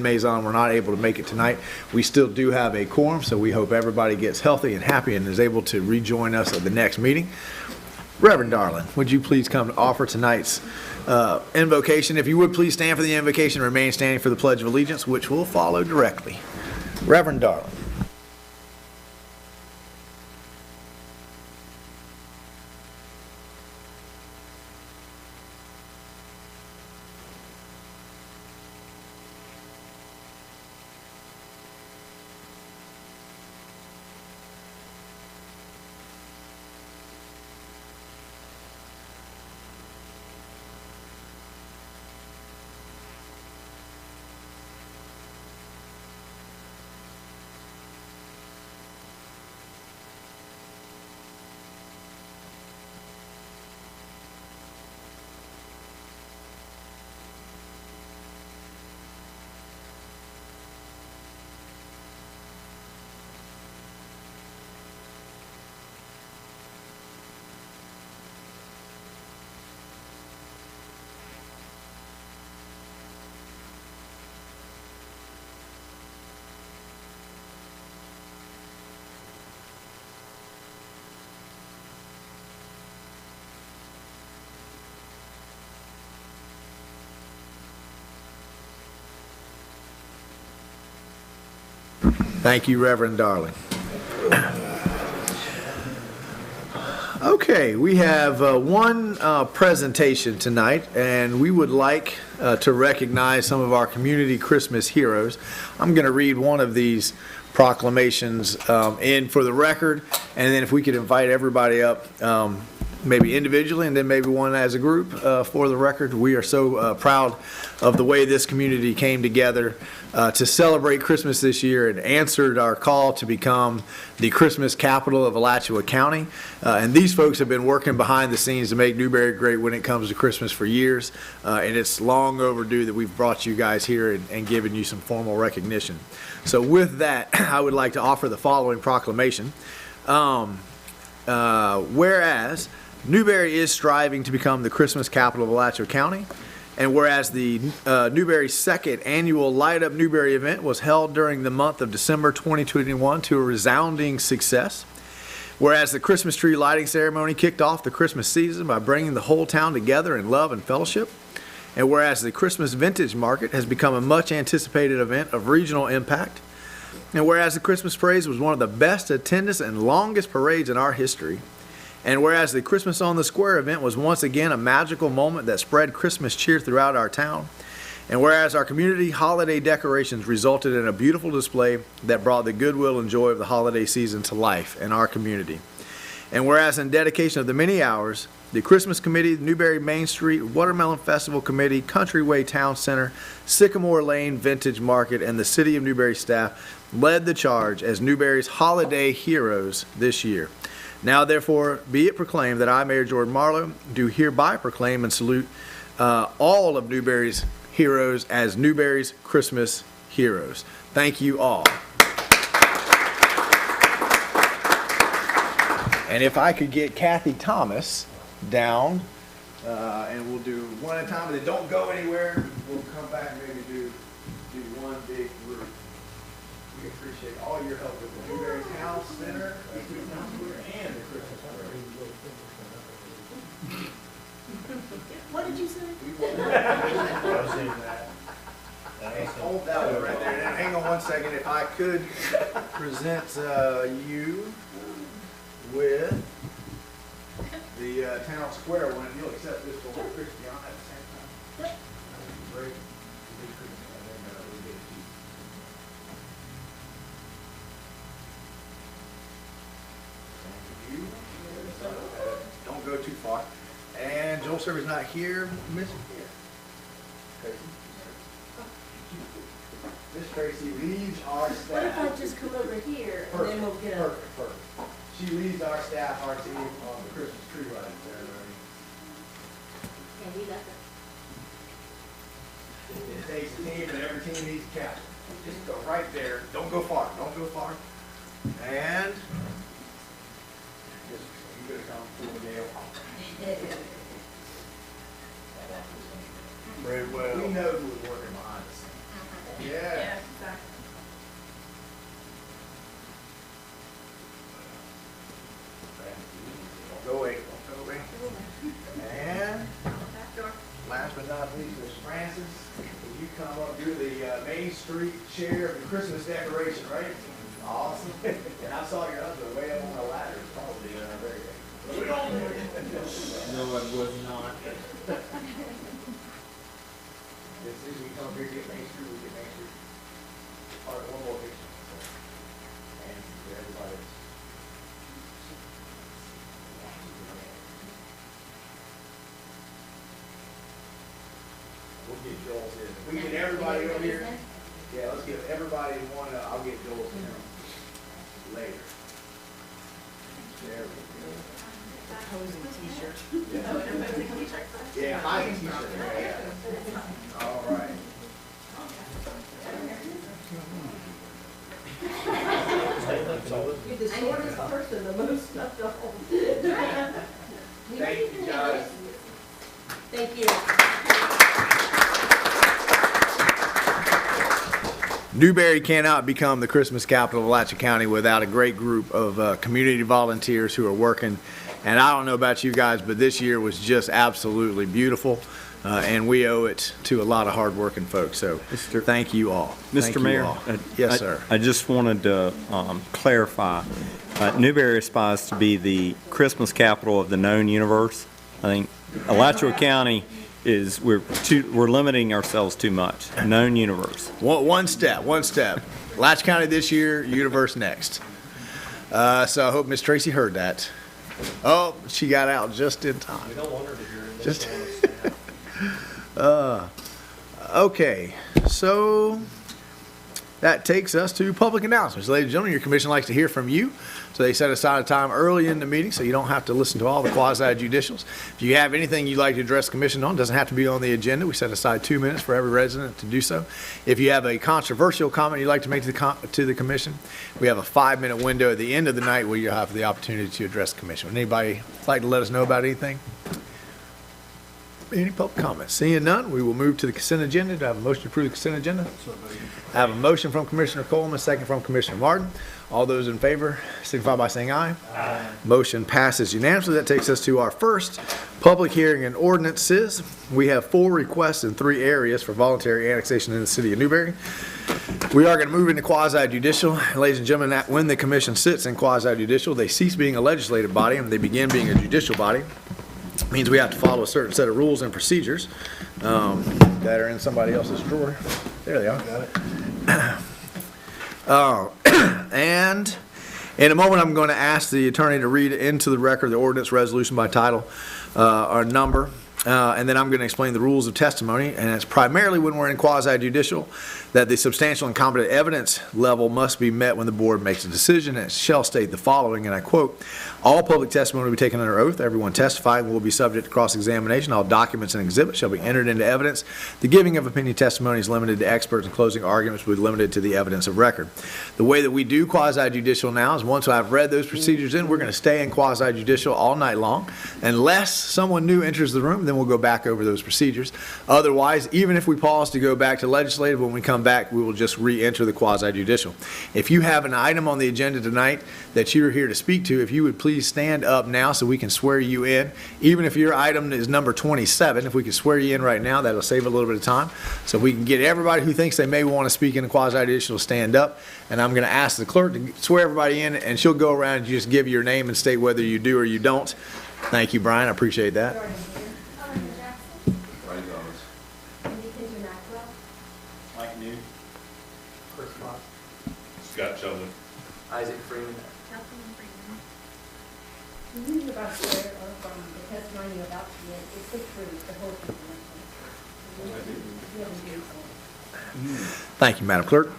Maison were not able to make it tonight. We still do have a quorum, so we hope everybody gets healthy and happy and is able to rejoin us at the next meeting. Reverend Darling, would you please come to offer tonight's invocation? If you would please stand for the invocation and remain standing for the Pledge of Allegiance, which will follow directly. Reverend Darling. Thank you, Reverend Darling. Okay, we have one presentation tonight, and we would like to recognize some of our community Christmas heroes. I'm going to read one of these proclamations in for the record, and then if we could invite everybody up, maybe individually and then maybe one as a group for the record. We are so proud of the way this community came together to celebrate Christmas this year and answered our call to become the Christmas capital of Alachua County. And these folks have been working behind the scenes to make Newberry great when it comes to Christmas for years. And it's long overdue that we've brought you guys here and given you some formal recognition. So with that, I would like to offer the following proclamation. Whereas Newberry is striving to become the Christmas capital of Alachua County, and whereas the Newberry second annual Light Up Newberry event was held during the month of December 2021 to a resounding success, whereas the Christmas tree lighting ceremony kicked off the Christmas season by bringing the whole town together in love and fellowship, and whereas the Christmas Vintage Market has become a much anticipated event of regional impact, and whereas the Christmas Parade was one of the best attendance and longest parades in our history, and whereas the Christmas on the Square event was once again a magical moment that spread Christmas cheer throughout our town, and whereas our community holiday decorations resulted in a beautiful display that brought the goodwill and joy of the holiday season to life in our community, and whereas in dedication of the many hours, the Christmas Committee, the Newberry Main Street Watermelon Festival Committee, Countryway Town Center, Sycamore Lane Vintage Market, and the City of Newberry staff led the charge as Newberry's holiday heroes this year. Now, therefore, be it proclaimed that I, Mayor Jordan Marlowe, do hereby proclaim and salute all of Newberry's heroes as Newberry's Christmas heroes. Thank you all. And if I could get Kathy Thomas down, and we'll do one at a time, and then don't go anywhere. We'll come back and maybe do one big group. We appreciate all your help with the Newberry Town Center, and the Christmas parade. What did you say? Hold that one right there. Now, hang on one second. If I could present you with the Town Square one, if you'll accept this for Christian at the same time. Yep. Great. Don't go too far. And Joel Server's not here. Miss Tracy. Miss Tracy leads our staff. What if I just come over here and then we'll get up? Perfect. She leads our staff, our team on the Christmas tree lighting ceremony. Yeah, we got that. It takes a team, and every team needs a captain. Just go right there. Don't go far. Don't go far. And just you gotta come through the gale. Very well. We know who was working behind the scenes. Yeah. exactly. Don't go away, don't go away. And last but not least, Ms. Francis, will you come up, you're the Main Street chair of the Christmas decoration, right? Awesome. And I saw your husband way up on the ladder, probably very good. No, it was not. As soon as we come here, get Main Street, we get Main Street. All right, one more picture. And everybody. We'll get Joel's in. We get everybody over here. Yeah, let's get everybody in one. I'll get Joel's in later. There we go. Yeah, hiding t-shirt. Yeah. All right. You're the shortest person, the most stuff to hold. Thank you, guys. Thank you. Newberry cannot become the Christmas capital of Alachua County without a great group of community volunteers who are working. And I don't know about you guys, but this year was just absolutely beautiful. And we owe it to a lot of hardworking folks. So thank you all. Thank Mr. you Mayor, all. Yes, sir. I just wanted to clarify. Newberry aspires to be the Christmas capital of the known universe. I think Alachua County is, we're limiting ourselves too much. Known universe. One step. Alachua County this year, universe next. So I hope Miss Tracy heard that. Oh, she got out just in time. We don't want her to hear it. Just okay, so that takes us to public announcements. Ladies and gentlemen, your commission likes to hear from you, so they set aside a time early in the meeting so you don't have to listen to all the quasi-judicials. If you have anything you'd like to address the commission on, it doesn't have to be on the agenda. We set aside 2 minutes for every resident to do so. If you have a controversial comment you'd like to make to the commission, we have a 5-minute window at the end of the night where you have the opportunity to address the commission. Would anybody like to let us know about anything? Any public comments? Seeing none, we will move to the consent agenda. Do I have a motion to approve the consent agenda? I have a motion from Commissioner Coleman, a second from Commissioner Martin. All those in favor signify by saying aye. Aye. Motion passes unanimously. That takes us to our first public hearing and ordinances. We have 4 requests in 3 areas for voluntary annexation in the city of Newberry. We are going to move into quasi-judicial. Ladies and gentlemen, when the commission sits in quasi-judicial, they cease being a legislative body and they begin being a judicial body. Means we have to follow a certain set of rules and procedures that are in somebody else's drawer. There they are. Got it. And in a moment, I'm going to ask the attorney to read into the record the ordinance resolution by title or number. And then I'm going to explain the rules of testimony. And it's primarily when we're in quasi-judicial that the substantial and competent evidence level must be met when the board makes a decision. And it shall state the following, and I quote, all public testimony will be taken under oath. Everyone testifying will be subject to cross-examination. All documents and exhibits shall be entered into evidence. The giving of opinion testimony is limited to experts, and closing arguments will be limited to the evidence of record. The way that we do quasi-judicial now is once I've read those procedures in, we're going to stay in quasi-judicial all night long. Unless someone new enters the room, then we'll go back over those procedures. Otherwise, even if we pause to go back to legislative, when we come back, we will just re-enter the quasi-judicial. If you have an item on the agenda tonight that you're here to speak to, if you would please stand up now so we can swear you in. Even if your item is number 27, if we could swear you in right now, that'll save a little bit of time. So we can get everybody who thinks they may want to speak in a quasi-judicial to stand up. And I'm going to ask the clerk to swear everybody in, and she'll go around and just give your name and state whether you do or you don't. Thank you, Brian. I appreciate that. Mike New. Chris Fox. Scott Sheldon. Isaac Freeman. You about to swear or from the testimony you're about to give, it's the truth, the whole truth. Thank you, Madam Clerk.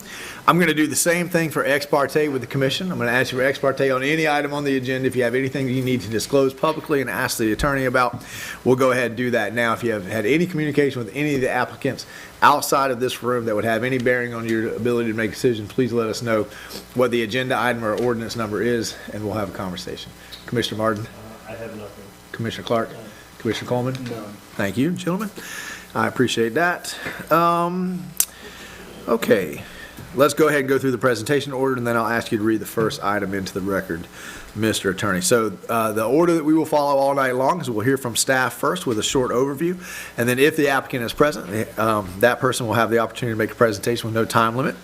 I'm going to do the same thing for ex parte with the commission. I'm going to ask you for ex parte on any item on the agenda. If you have anything you need to disclose publicly and ask the attorney about, we'll go ahead and do that now. If you have had any communication with any of the applicants outside of this room that would have any bearing on your ability to make decisions, please let us know what the agenda item or ordinance number is, and we'll have a conversation. Commissioner Martin? I have nothing. Commissioner Clark? Commissioner Coleman? None. Thank you, gentlemen. I appreciate that. Okay, let's go ahead and go through the presentation order, and then I'll ask you to read the first item into the record, Mr. Attorney. So the order that we will follow all night long is we'll hear from staff first with a short overview, and then if the applicant is present, that person will have the opportunity to make a presentation with no time limit.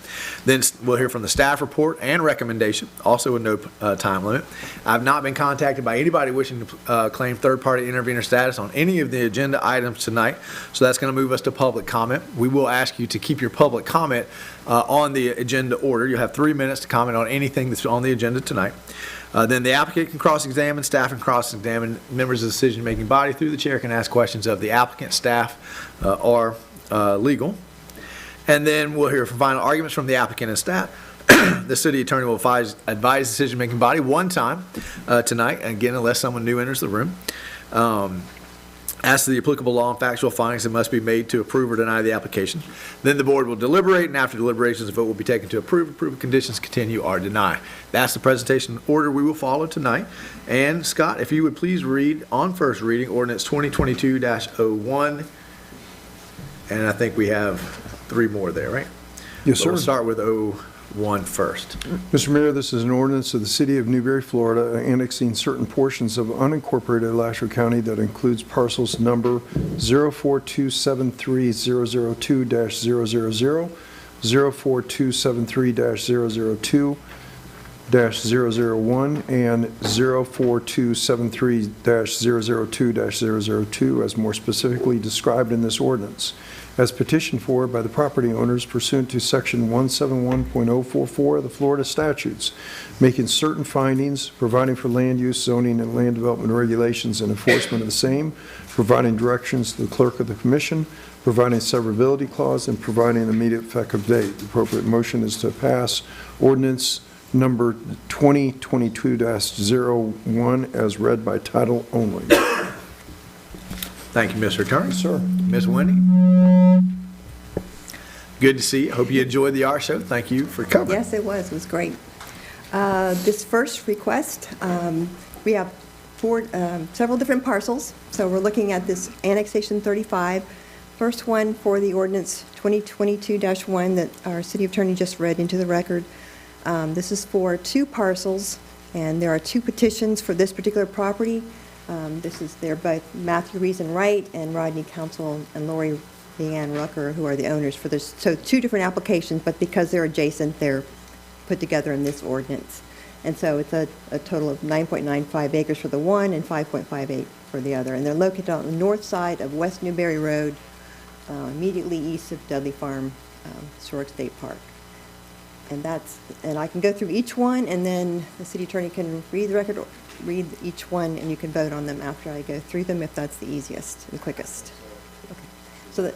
Then we'll hear from the staff report and recommendation, also with no time limit. I've not been contacted by anybody wishing to claim third-party intervener status on any of the agenda items tonight, so that's going to move us to public comment. We will ask you to keep your public comment on the agenda order. You'll have 3 minutes to comment on anything that's on the agenda tonight. Then the applicant can cross-examine, staff can cross-examine, members of the decision-making body through the chair can ask questions of the applicant, staff, or legal. And then we'll hear from final arguments from the applicant and staff. The city attorney will advise the decision-making body one time tonight, again, unless someone new enters the room. As to the applicable law and factual findings that must be made to approve or deny the application. Then the board will deliberate, and after deliberations, a vote will be taken to approve conditions, continue, or deny. That's the presentation order we will follow tonight. And Scott, if you would please read on first reading, ordinance 2022-01. And I think we have 3 more there, right? Yes, But sir. we'll start with 01 first. Mr. Mayor, this is an ordinance of the City of Newberry, Florida, annexing certain portions of unincorporated Alachua County that includes parcels number 042730002-000, 04273-002-001, and 04273-002-002, as more specifically described in this ordinance, as petitioned for by the property owners pursuant to Section 171.044 of the Florida statutes, making certain findings, providing for land use, zoning, and land development regulations and enforcement of the same, providing directions to the clerk of the commission, providing severability clause, and providing an immediate effective date. The appropriate motion is to pass ordinance number 2022-01 as read by title only. Thank you, Mr. Attorney. Yes, sir. Ms. Wendy? Good to see you. Hope you enjoyed the art show. Thank you for coming. Yes, it was great. This first request, we have several different parcels, so we're looking at this annexation 35. First one for the ordinance 2022-1 that our city attorney just read into the record. This is for 2 parcels, and there are 2 petitions for this particular property. They're both Matthew Reason Wright and Rodney Council and Lori Leanne Rucker, who are the owners for this. So 2 different applications, but because they're adjacent, they're put together in this ordinance. And so it's a total of 9.95 acres for the one and 5.58 for the other. And they're located on the north side of West Newberry Road, immediately east of Dudley Farm Historic State Park. And I can go through each one, and then the city attorney can read the record, read each one, and you can vote on them after I go through them if that's the easiest and quickest. Okay. So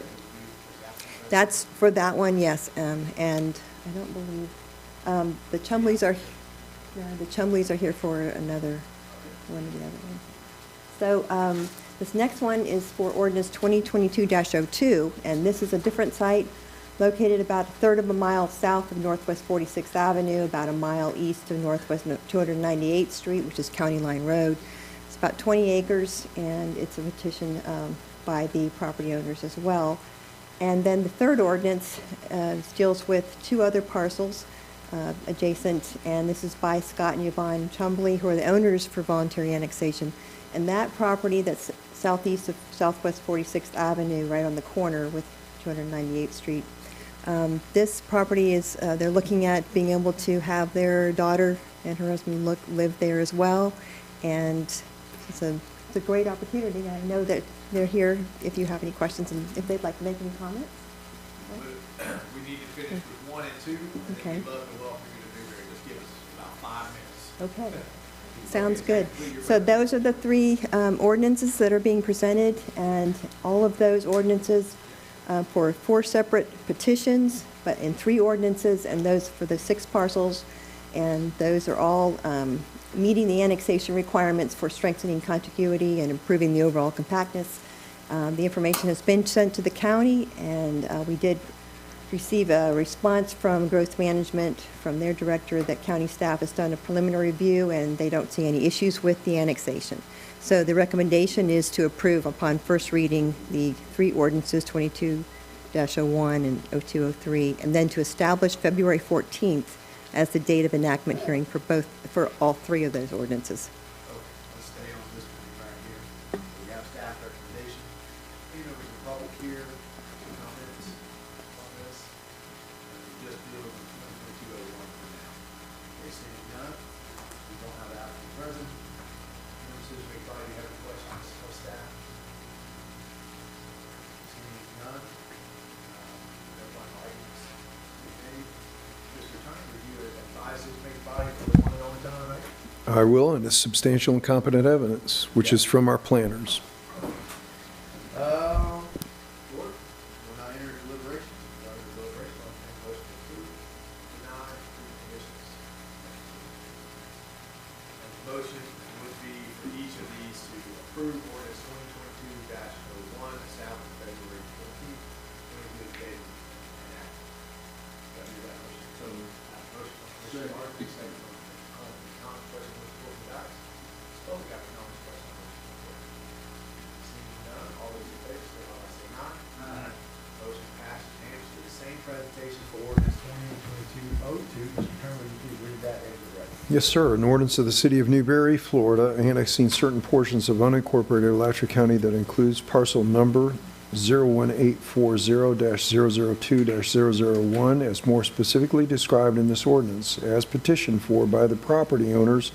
that's for that one, yes. And I don't believe the Chumleys are here for another one of the other ones. So this next one is for ordinance 2022-02, and this is a different site located about 1/3 of a mile south of Northwest 46th Avenue, about a mile east of Northwest 298th Street, which is County Line Road. It's about 20 acres, and it's a petition by the property owners as well. And then the third ordinance deals with 2 other parcels adjacent, and this is by Scott and Yvonne Chumbley, who are the owners for voluntary annexation. And that property that's southeast of Southwest 46th Avenue, right on the corner with 298th Street. This property is, they're looking at being able to have their daughter and her husband live there as well. And it's a great opportunity. I know that they're here if you have any questions and if they'd like to make any comments. We need to finish with 1 and 2. Okay. We'd love to welcome you to Newberry. Just give us about 5 minutes. Okay. Sounds good. So those are the 3 ordinances that are being presented, and all of those ordinances for 4 separate petitions, but in 3 ordinances, and those for the 6 parcels, and those are all meeting the annexation requirements for strengthening contiguity and improving the overall compactness. The information has been sent to the county, and we did receive a response from Growth Management, from their director, that county staff has done a preliminary review and they don't see any issues with the annexation. So the recommendation is to approve upon first reading the 3 ordinances, 22, 02-01 and 0203, and then to establish February 14th as the date of enactment hearing for all three of those ordinances. Okay, let's stay on this one right here. We have staff recommendation. Any members of the public here, comments on this? Just deal with 2022-01 for now. Okay, seeing none, we don't have applicant present. Members of the body, do you have any questions of staff? Seeing none, no final items. Okay, Mr. Attorney, will you advise this big body for the one and only time tonight? I will, and it's substantial and competent evidence, which is from our planners. Lord, we'll now enter deliberations. We'll enter deliberations on the motion to approve, deny, approve conditions. And the motion would be for each of these to approve ordinance 2022-01, established February 14th, 22 dated and acted. Got to do that motion. So, motion from Commissioner Martin, second from Commissioner Coleman. Comment, question, Mr. Coleman, guys? Supposed to have a comment, question, Mr. Coleman. Seeing none, all those in favor, signify by saying aye. Aye. Motion passes unanimously. The same presentation for ordinance 2022-02. Mr. Attorney, will you please read that into the record? Yes, sir. An ordinance of the City of Newberry, Florida, annexing certain portions of unincorporated Alachua County that includes parcel number 01840-002-001 as more specifically described in this ordinance, as petitioned for by the property owners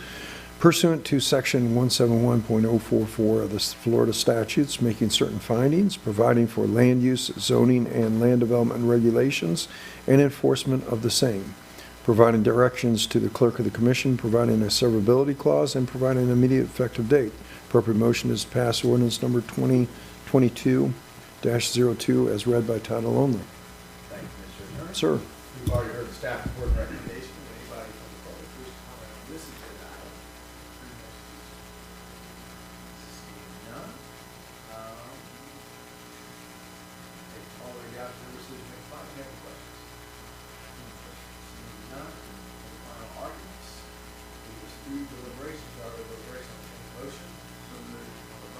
pursuant to Section 171.044 of the Florida statutes, making certain findings, providing for land use, zoning, and land development regulations, and enforcement of the same, providing directions to the clerk of the commission, providing a severability clause, and providing an immediate effective date. Appropriate motion is to pass ordinance number 2022-02 as read by title only. Thank you, Mr. Attorney. Sir. We've already heard the staff report and recommendation. Anybody from the public wish to comment on this agenda item? Seeing none. All the way down to the decision making body. Any questions? Seeing none. Any final arguments? We just do deliberations. Are there deliberations on the motion? On the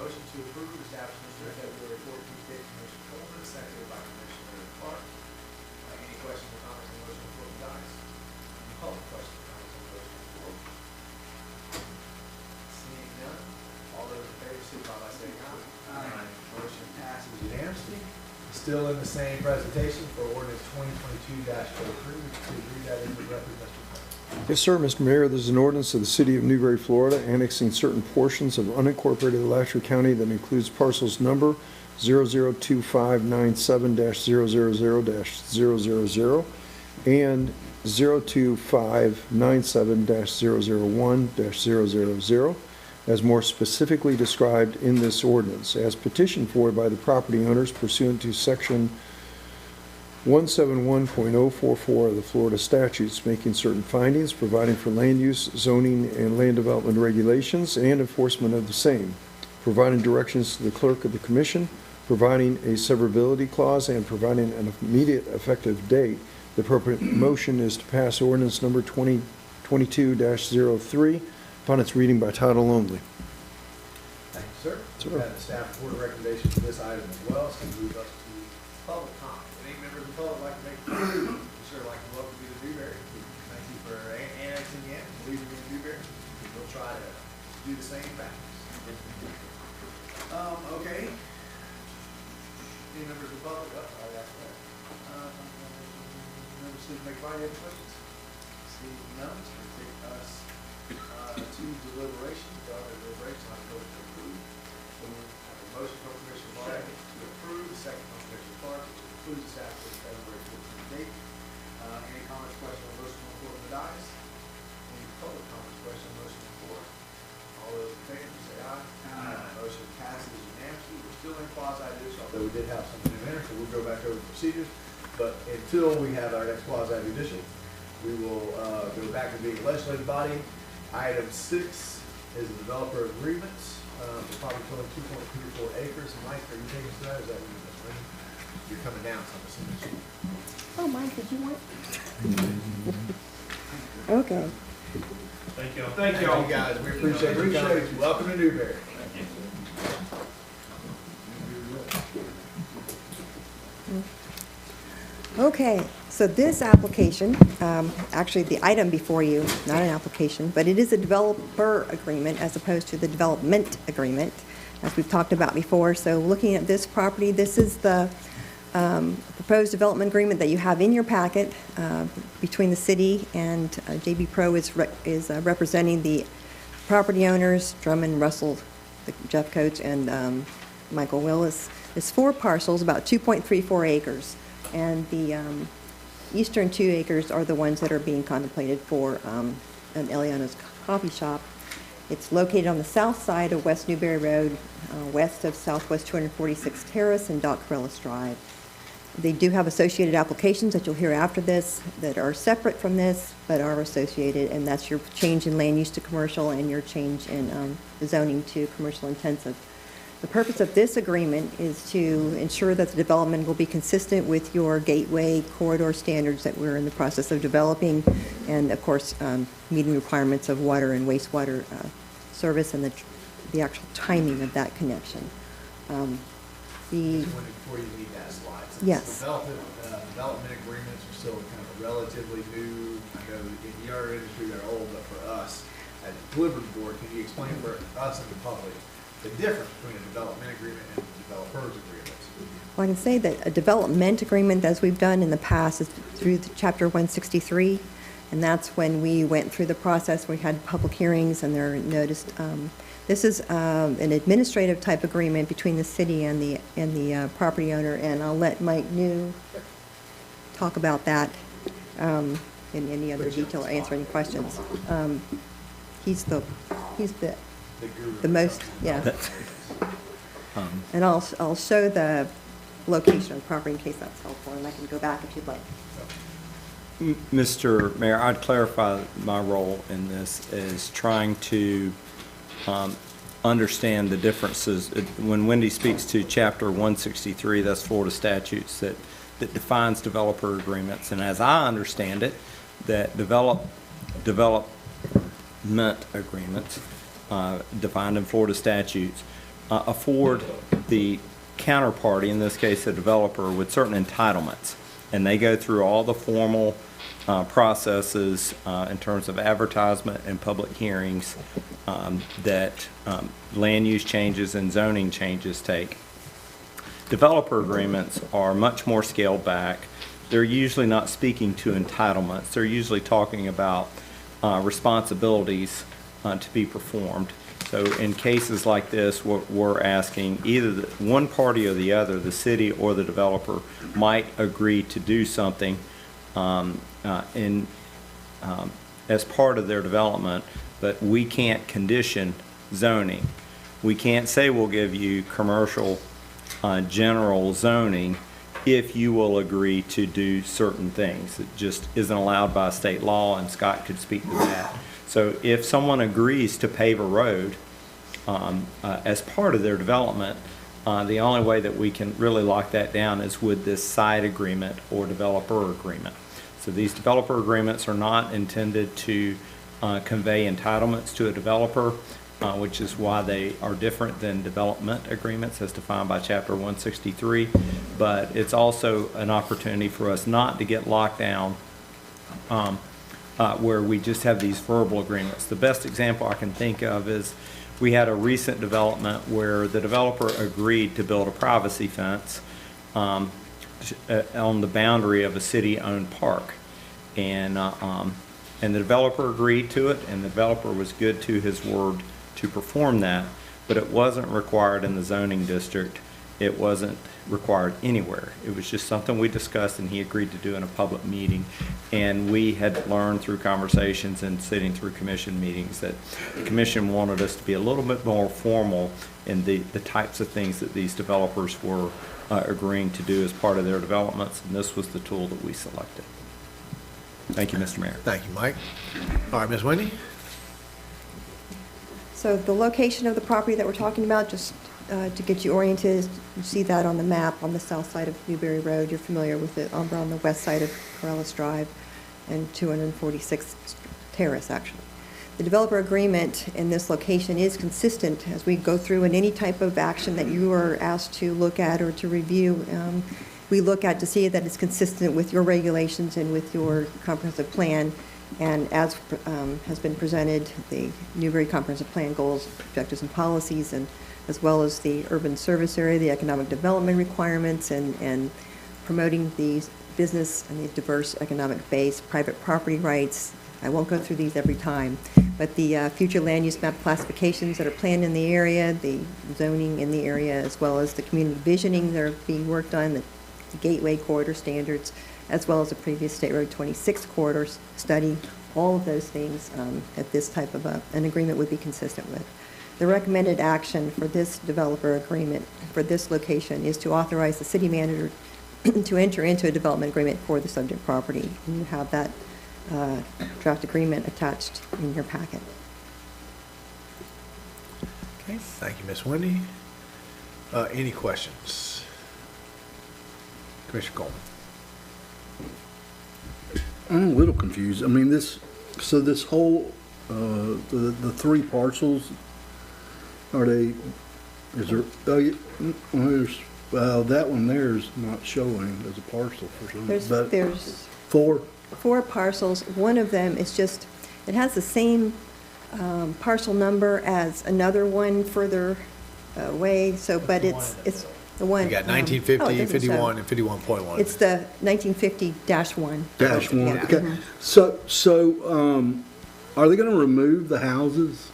motion to approve establishment of February 14th date, Commissioner Coleman, seconded by Commissioner Clark. Any questions or comments on the motion before we dies? Any public questions or comments on the motion before? Seeing none, all those in favor, signify by saying aye. Aye. Motion passes unanimously. Still in the same presentation for ordinance 2022-03. Please read that into the record, Mr. President. Yes, sir, Mr. Mayor, this is an ordinance of the City of Newberry, Florida, annexing certain portions of unincorporated Alachua County that includes parcels number 002597-000-000 and 02597-001-000 as more specifically described in this ordinance, as petitioned for by the property owners pursuant to Section 171.044 of the Florida statutes, making certain findings, providing for land use, zoning, and land development regulations, and enforcement of the same, providing directions to the clerk of the commission, providing a severability clause, and providing an immediate effective date. The appropriate motion is to pass ordinance number 2022-03 upon its reading by title only. Thank you, sir. Sir. We've had the staff report recommendation for this item as well, so we move us to public comment. Any members of the public like to make a comment? We sure like to welcome you to Newberry. Thank you for annexing in, leaving in Newberry. We'll try to do the same practice. Okay. Any members of the public? Oh, I got that. Members of the make any questions? See none, so we take us to deliberation. Deliberation, I'm going to approve. So we have a motion from Commissioner Martin to approve, the second from Commissioner Clark, which includes the staff for February 14th date. Any comments, questions on the motion before the dies? Any public comments, questions on the motion before? All those in favor, say aye. Aye. Motion passes unanimously. We're still in quasi-judicial, although we did have something in there, so we'll go back over the procedures. But until we have our next quasi-judicial, we will go back to being a legislative body. Item 6 is the developer agreements for property totaling 2.24 acres. Mike, are you taking us to that? Is that what you're doing? You're coming down, so I'm assuming. Oh, Mike, did you want? Okay. Thank you. Thank you all, guys. We appreciate you coming. Welcome to Newberry. Thank you. Okay, so this application, actually the item before you, not an application, but it is a developer agreement as opposed to the development agreement, as we've talked about before. So looking at this property, this is the proposed development agreement that you have in your packet between the city and JB Pro is representing the property owners, Drummond, Russell, Jeff Coates, and Michael Willis. It's 4 parcels, about 2.34 acres. And the eastern 2 acres are the ones that are being contemplated for an Eliana's Coffee Shop. It's located on the south side of West Newberry Road, west of Southwest 246th Terrace and Doc Corrales Drive. They do have associated applications that you'll hear after this that are separate from this, but are associated, and that's your change in land use to commercial and your change in zoning to commercial intensive. The purpose of this agreement is to ensure that the development will be consistent with your gateway corridor standards that we're in the process of developing, and of course, meeting requirements of water and wastewater service and the actual timing of that connection. Before you leave that slide, since Yes. development agreements are still kind of relatively new. I know in your industry they're old, but for us, at the Deliberations Board, can you explain for us and the public the difference between a development agreement and developers agreements? Well, I can say that a development agreement, as we've done in the past, is through the Chapter 163, and that's when we went through the process. We had public hearings, and they're noticed. This is an administrative type agreement between the city and the property owner, and I'll let Mike New talk about that in any other detail or answer any questions. He's the most, yeah. And I'll show the location of the property in case that's helpful, and I can go back if you'd like. Mr. Mayor, I'd clarify my role in this as trying to understand the differences. When Wendy speaks to Chapter 163, that's Florida statutes that defines developer agreements. And as I understand it, that development agreements defined in Florida statutes afford the counterparty, in this case a developer, with certain entitlements. And they go through all the formal processes in terms of advertisement and public hearings that land use changes and zoning changes take. Developer agreements are much more scaled back. They're usually not speaking to entitlements. They're usually talking about responsibilities to be performed. So in cases like this, what we're asking, either one party or the other, the city or the developer, might agree to do something as part of their development, but we can't condition zoning. We can't say we'll give you commercial general zoning if you will agree to do certain things. It just isn't allowed by state law, and Scott could speak to that. So if someone agrees to pave a road as part of their development, the only way that we can really lock that down is with this side agreement or developer agreement. So these developer agreements are not intended to convey entitlements to a developer, which is why they are different than development agreements as defined by Chapter 163. But it's also an opportunity for us not to get locked down where we just have these verbal agreements. The best example I can think of is we had a recent development where the developer agreed to build a privacy fence on the boundary of a city-owned park. And the developer agreed to it, and the developer was good to his word to perform that, but it wasn't required in the zoning district. It wasn't required anywhere. It was just something we discussed and he agreed to do in a public meeting. And we had learned through conversations and sitting through commission meetings that the commission wanted us to be a little bit more formal in the types of things that these developers were agreeing to do as part of their developments, and this was the tool that we selected. Thank you, Mr. Mayor. Thank you, Mike. All right, Ms. Wendy? So the location of the property that we're talking about, just to get you oriented, you see that on the map on the south side of Newberry Road. You're familiar with it. On the west side of Corrales Drive and 246th Terrace, actually. The developer agreement in this location is consistent as we go through in any type of action that you are asked to look at or to review. we look at to see that it's consistent with your regulations and with your comprehensive plan. And as has been presented, the Newberry Comprehensive Plan goals, objectives, and policies, and as well as the urban service area, the economic development requirements, and promoting the business and the diverse economic base, private property rights. I won't go through these every time, but the future land use map classifications that are planned in the area, the zoning in the area, as well as the community visioning that are being worked on, the gateway corridor standards, as well as the previous State Road 26 corridor study, all of those things that this type of an agreement would be consistent with. The recommended action for this developer agreement for this location is to authorize the city manager to enter into a development agreement for the subject property. And you have that draft agreement attached in your packet. Okay, thank you, Ms. Wendy. Any questions? Commissioner Coleman. I'm a little confused. I mean, this whole, the three parcels, are they, is there, that one there is not showing as a parcel for some reason. There's Four? 4 parcels. One of them is just, it has the same parcel number as another one further away, so, but it's the one. You got oh, it 1950, doesn't 51, show. and 51.1. It's the 1950-1. Dash one, Yeah. okay. So, are they gonna remove the houses,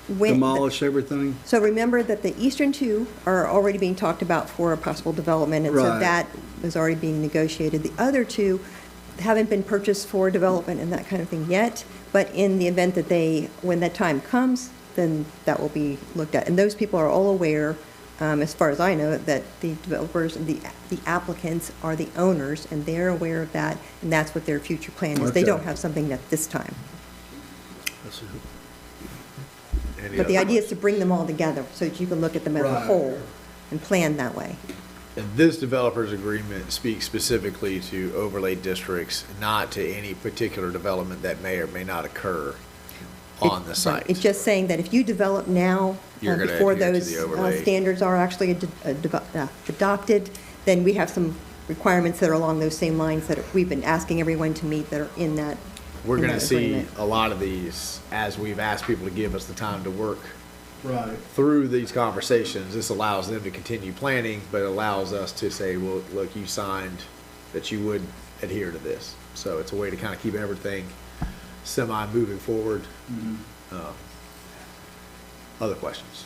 When- demolish everything? So remember that the eastern 2 are already being talked about for a possible development, and so Right. that is already being negotiated. The other 2 haven't been purchased for development and that kind of thing yet, but in the event that when that time comes, then that will be looked at. And those people are all aware, as far as I know, that the developers and the applicants are the owners, and they're aware of that, and that's what their future plan is. They Okay. don't have something at this time. That's it. Any But the other idea is to bring them all together so that you can look at them as a Right. whole and plan that way. And this developer's agreement speaks specifically to overlay districts, not to any particular development that may or may not occur on the Right. site. It's just saying that if you develop now, You're gonna before adhere to those the overlay. standards are actually adopted, then we have some requirements that are along those same lines that we've been asking everyone to meet that are in that. We're in going to that see agreement. a lot of these as we've asked people to give us the time to work Right. through these conversations. This allows them to continue planning, but allows us to say, well, look, you signed that you would adhere to this. So it's a way to kind of keep everything semi-moving forward. Other questions?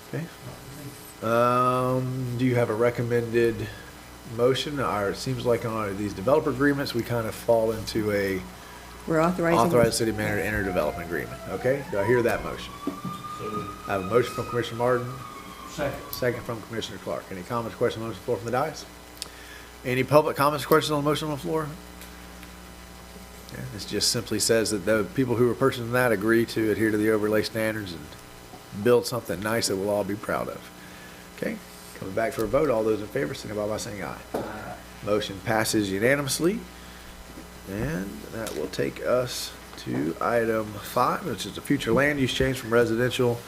Okay. Do you have a recommended motion? Or it seems like on these developer agreements, we kind of fall into a We're authorizing. authorize city manager to enter development agreement. Okay, do I hear that motion? So, I have a motion from Commissioner Martin, second. second from Commissioner Clark. Any comments, questions on the floor from the dais? Any public comments, questions on the motion on the floor? Yeah, this just simply says that the people who are purchasing that agree to adhere to the overlay standards and build something nice that we'll all be proud of. Okay, coming back for a vote, all those in favor, signify by saying aye. Motion passes unanimously. And that will take us to item 5, which is the future land use change from residential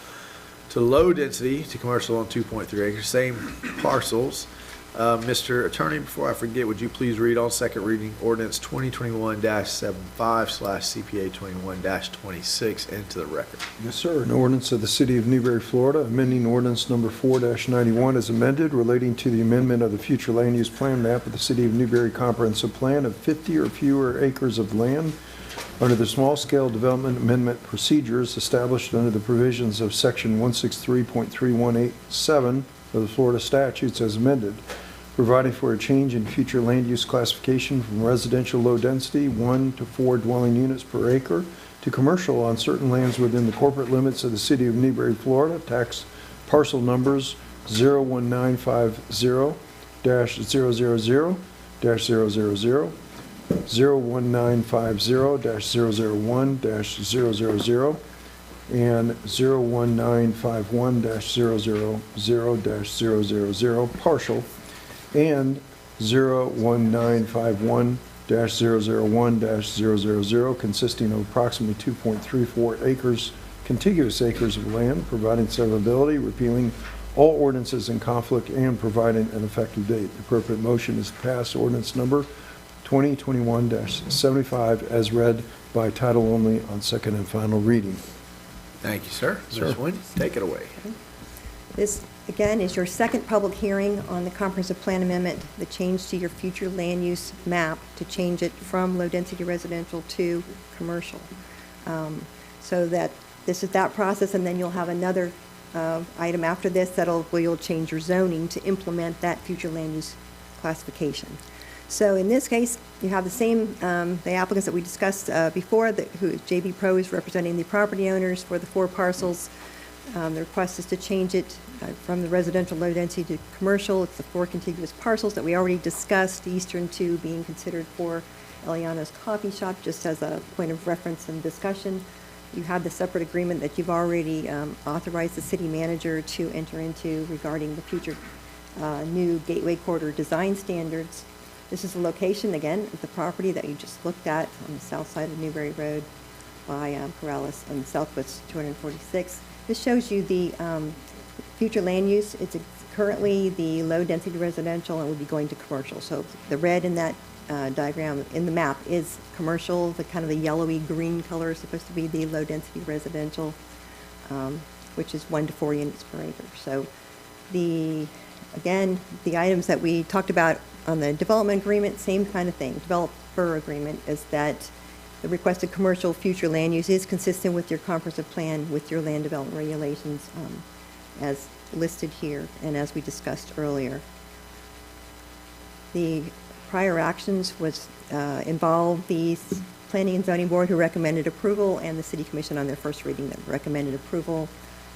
to low density to commercial on 2.3 acres, same parcels. Mr. Attorney, before I forget, would you please read on second reading ordinance 2021-75/CPA 21-26 into the record? Yes, sir. An ordinance of the City of Newberry, Florida, amending ordinance number 4-91 as amended relating to the amendment of the future land use plan map of the City of Newberry Comprehensive Plan of 50 or fewer acres of land under the small-scale development amendment procedures established under the provisions of Section 163.3187 of the Florida statutes as amended, providing for a change in future land use classification from residential low density, 1 to 4 dwelling units per acre, to commercial on certain lands within the corporate limits of the City of Newberry, Florida, tax parcel numbers 01950-000-000, 01950-001-000, and 01951-000-000 partial, and 01951-001-000 consisting of approximately 2.34 acres, contiguous acres of land, providing severability, repealing all ordinances in conflict and providing an effective date. The appropriate motion is to pass ordinance number 2021-75 as read by title only on second and final reading. Thank you, sir. Sir. Ms. Wendy, take it away. This, again, is your second public hearing on the comprehensive plan amendment, the change to your future land use map to change it from low-density residential to commercial. So that this is that process, and then you'll have another item after this where you'll change your zoning to implement that future land use classification. So in this case, you have the same, the applicants that we discussed before, who JB Pro is representing the property owners for the 4 parcels. The request is to change it from the residential low density to commercial. It's the 4 contiguous parcels that we already discussed, the eastern 2 being considered for Eliano's Coffee Shop, just as a point of reference and discussion. You have the separate agreement that you've already authorized the city manager to enter into regarding the future new Gateway Corridor design standards. This is the location, again, of the property that you just looked at on the south side of Newberry Road by Corrales on Southwest 246. This shows you the future land use. It's currently the low-density residential and will be going to commercial. So the red in that diagram in the map is commercial. The kind of the yellowy green color is supposed to be the low-density residential, which is 1 to 4 units per acre. So again, the items that we talked about on the development agreement, same kind of thing. Developer agreement is that the requested commercial future land use is consistent with your comprehensive plan with your land development regulations as listed here and as we discussed earlier. The prior actions involved the Planning and Zoning Board who recommended approval and the City Commission on their first reading that recommended approval.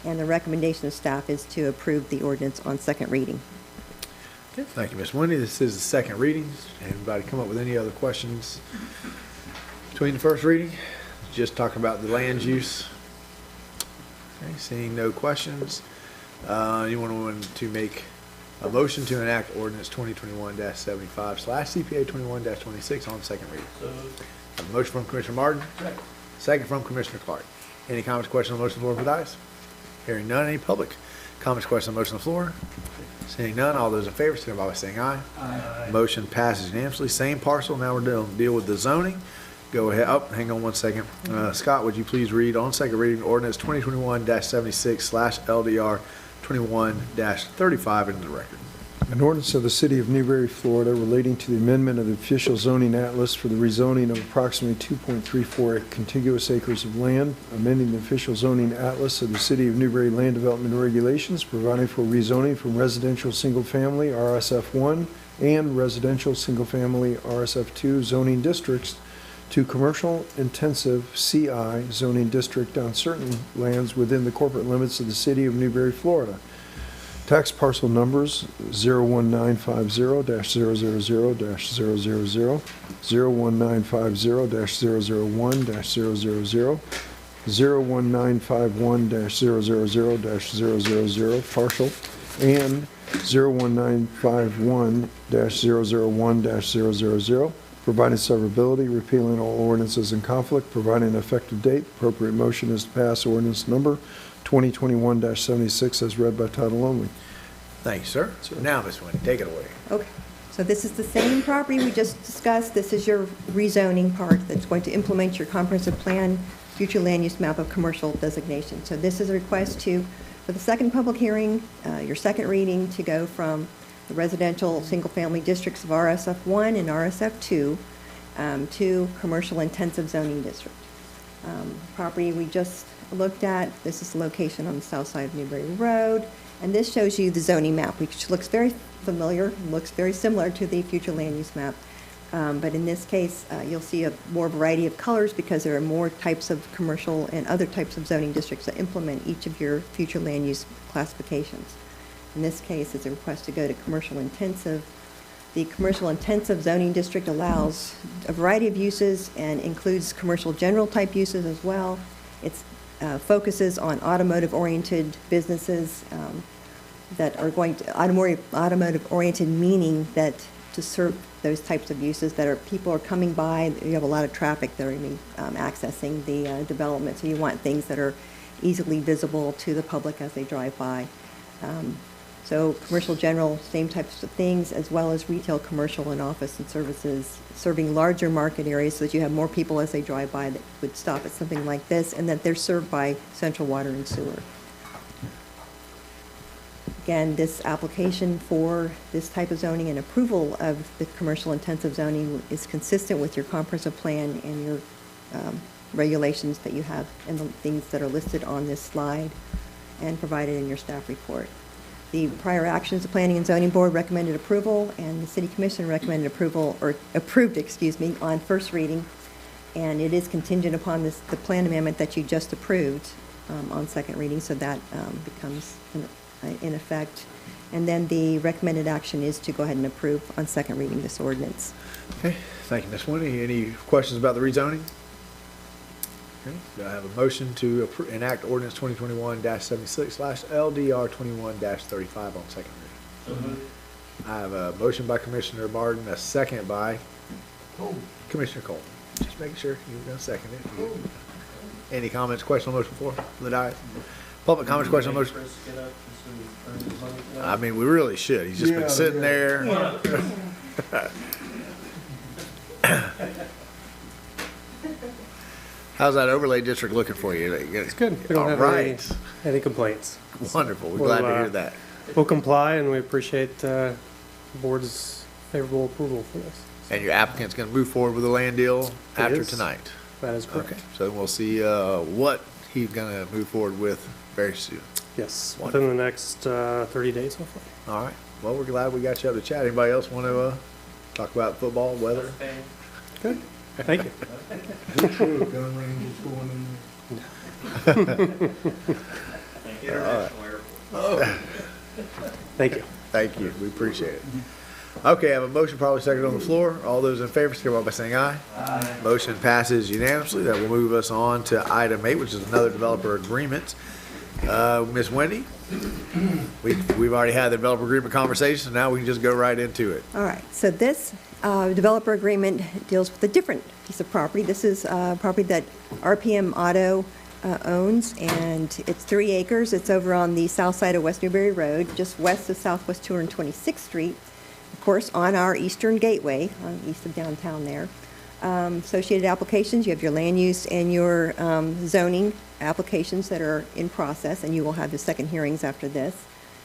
And the recommendation of staff is to approve the ordinance on second reading. Okay, thank you, Ms. Wendy. This is the second reading. Anybody come up with any other questions between the first reading? Just talking about the land use. Okay, seeing no questions. Anyone want to make a motion to enact ordinance 2021-75/CPA 21-26 on second reading? A motion from Commissioner Martin. Second from Commissioner Clark. Any comments, questions on the motion on the floor for the ayes? Hearing none. Any public comments, questions on the motion on the floor? Seeing none, all those in favor, signify by saying aye. Aye. Motion passes unanimously. Same parcel. Now we're deal with the zoning. Go ahead. Oh, hang on one second. Scott, would you please read on second reading ordinance 2021-76/LDR 21-35 into the record? An ordinance of the City of Newberry, Florida relating to the amendment of the official zoning atlas for the rezoning of approximately 2.34 contiguous acres of land, amending the official zoning atlas of the City of Newberry Land Development Regulations, providing for rezoning from residential single-family RSF1 and residential single-family RSF2 zoning districts to commercial intensive CI zoning district on certain lands within the corporate limits of the City of Newberry, Florida. Tax parcel numbers 01950-000-000, 01950-001-000, 01951-000-000 partial, and 01951-001-000, providing severability, repealing all ordinances in conflict, providing an effective date. Appropriate motion is to pass ordinance number 2021-76 as read by title only. Thank you, sir. Now, Ms. Wendy, take it away. Okay, so this is the same property we just discussed. This is your rezoning part that's going to implement your comprehensive plan, future land use map of commercial designation. So this is a request for the second public hearing, your second reading, to go from the residential single-family districts of RSF1 and RSF2 to commercial intensive zoning district. Property we just looked at, this is the location on the south side of Newberry Road. And this shows you the zoning map, which looks very familiar, looks very similar to the future land use map. But in this case, you'll see a more variety of colors because there are more types of commercial and other types of zoning districts that implement each of your future land use classifications. In this case, it's a request to go to commercial intensive. The commercial intensive zoning district allows a variety of uses and includes commercial general type uses as well. It's focuses on automotive-oriented businesses that are going to, automotive-oriented meaning that to serve those types of uses people are coming by, you have a lot of traffic that are accessing the development, so you want things that are easily visible to the public as they drive by. So commercial general, same types of things, as well as retail, commercial, and office and services, serving larger market areas so that you have more people as they drive by that would stop at something like this, and that they're served by central water and sewer. Again, this application for this type of zoning and approval of the commercial intensive zoning is consistent with your comprehensive plan and your regulations that you have and the things that are listed on this slide and provided in your staff report. The prior actions, the Planning and Zoning Board recommended approval, and the City Commission recommended approval, or approved, excuse me, on first reading. And it is contingent upon the plan amendment that you just approved on second reading, so that becomes in effect. And then the recommended action is to go ahead and approve on second reading this ordinance. Okay, thank you, Ms. Winnie. Any questions about the rezoning? Okay, do I have a motion to enact ordinance 2021-76/LDR 21-35 on second reading? I have a motion by Commissioner Martin, a second by Commissioner Cole. Just making sure you were going to second it. Any comments, questions on the motion before the dais? Public comments, questions on the motion? I mean, we really should. He's just been sitting there. How's that overlay district looking for you? It's good. We don't All have right. any complaints. Wonderful. We're glad to hear that. We'll comply, and we appreciate the board's favorable approval for this. And your applicant's going to move forward with the land deal after is. tonight? That is correct. Okay, so we'll see what he's going to move forward with very soon. Yes, Wonderful. within the next 30 days, hopefully. All right. Well, we're glad we got you up to chat. Anybody else want to talk about football, weather? Good. Thank you. Gun range is going in there. Thank you. Thank you. We appreciate it. Okay, I have a motion probably second on the floor. All those in favor, signify by saying aye. Aye. Motion passes unanimously. That will move us on to item 8, which is another developer agreement. Ms. Wendy, we've already had the developer agreement conversation, so now we can just go right into it. All right, so this developer agreement deals with a different piece of property. This is property that RPM Auto owns, and it's 3 acres. It's over on the south side of West Newberry Road, just west of Southwest 226th Street, of course, on our eastern gateway, east of downtown there. Associated applications, you have your land use and your zoning applications that are in process, and you will have the second hearings after this.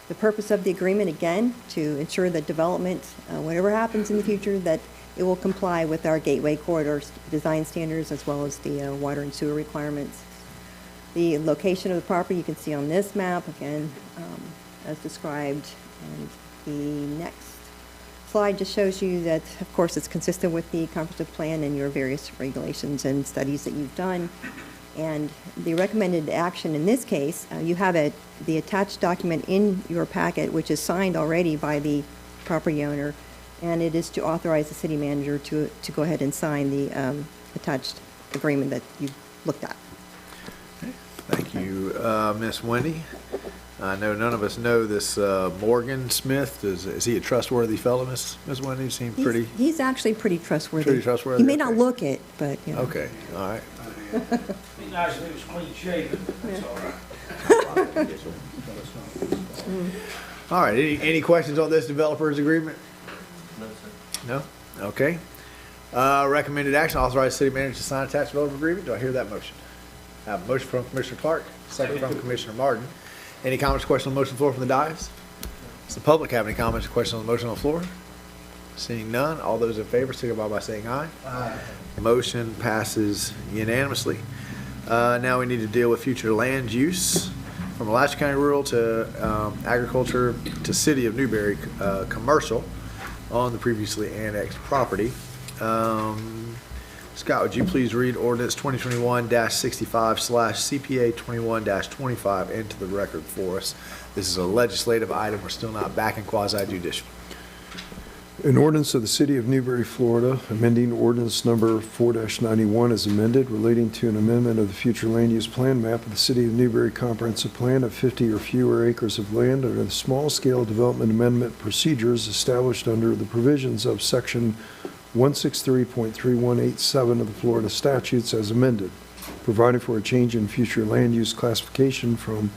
The purpose of the agreement, again, to ensure that development, whatever happens in the future, that it will comply with our gateway corridor design standards as well as the water and sewer requirements. The location of the property you can see on this map, again, as described. And the next slide just shows you that, of course, it's consistent with the comprehensive plan and your various regulations and studies that you've done. And the recommended action in this case, you have the attached document in your packet, which is signed already by the property owner, and it is to authorize the city manager to go ahead and sign the attached agreement that you looked at. Thank you, Ms. Wendy. I know none of us know this Morgan Smith. Is he a trustworthy fellow, Ms. Wendy? He seemed pretty. He's actually pretty trustworthy. Pretty trustworthy? He may not Okay. look it, but, you know. Okay, all right. Be nice if it was clean shaven, that's all right. All right, any questions on this developer's agreement? No, sir. No? Okay. Recommended action, authorize city manager to sign attached developer agreement. Do I hear that motion? I have a motion from Commissioner Clark, second from Commissioner Martin. Any comments or questions on the motion on the floor from the dais? Does the public have any comments or questions on the motion on the floor? Seeing none, all those in favor signify by saying aye. Aye. Motion passes unanimously. Now we need to deal with future land use from Alachua County Rural to agriculture to City of Newberry commercial on the previously annexed property. Scott, would you please read ordinance 2021-65/CPA 21-25 into the record for us? This is a legislative item. We're still not back in quasi judicial. An ordinance of the City of Newberry, Florida, amending ordinance number 4-91 as amended, relating to an amendment of the future land use plan map of the City of Newberry comprehensive plan of 50 or fewer acres of land under the small-scale development amendment procedures established under the provisions of Section 163.3187 of the Florida statutes as amended, providing for a change in future land use classification from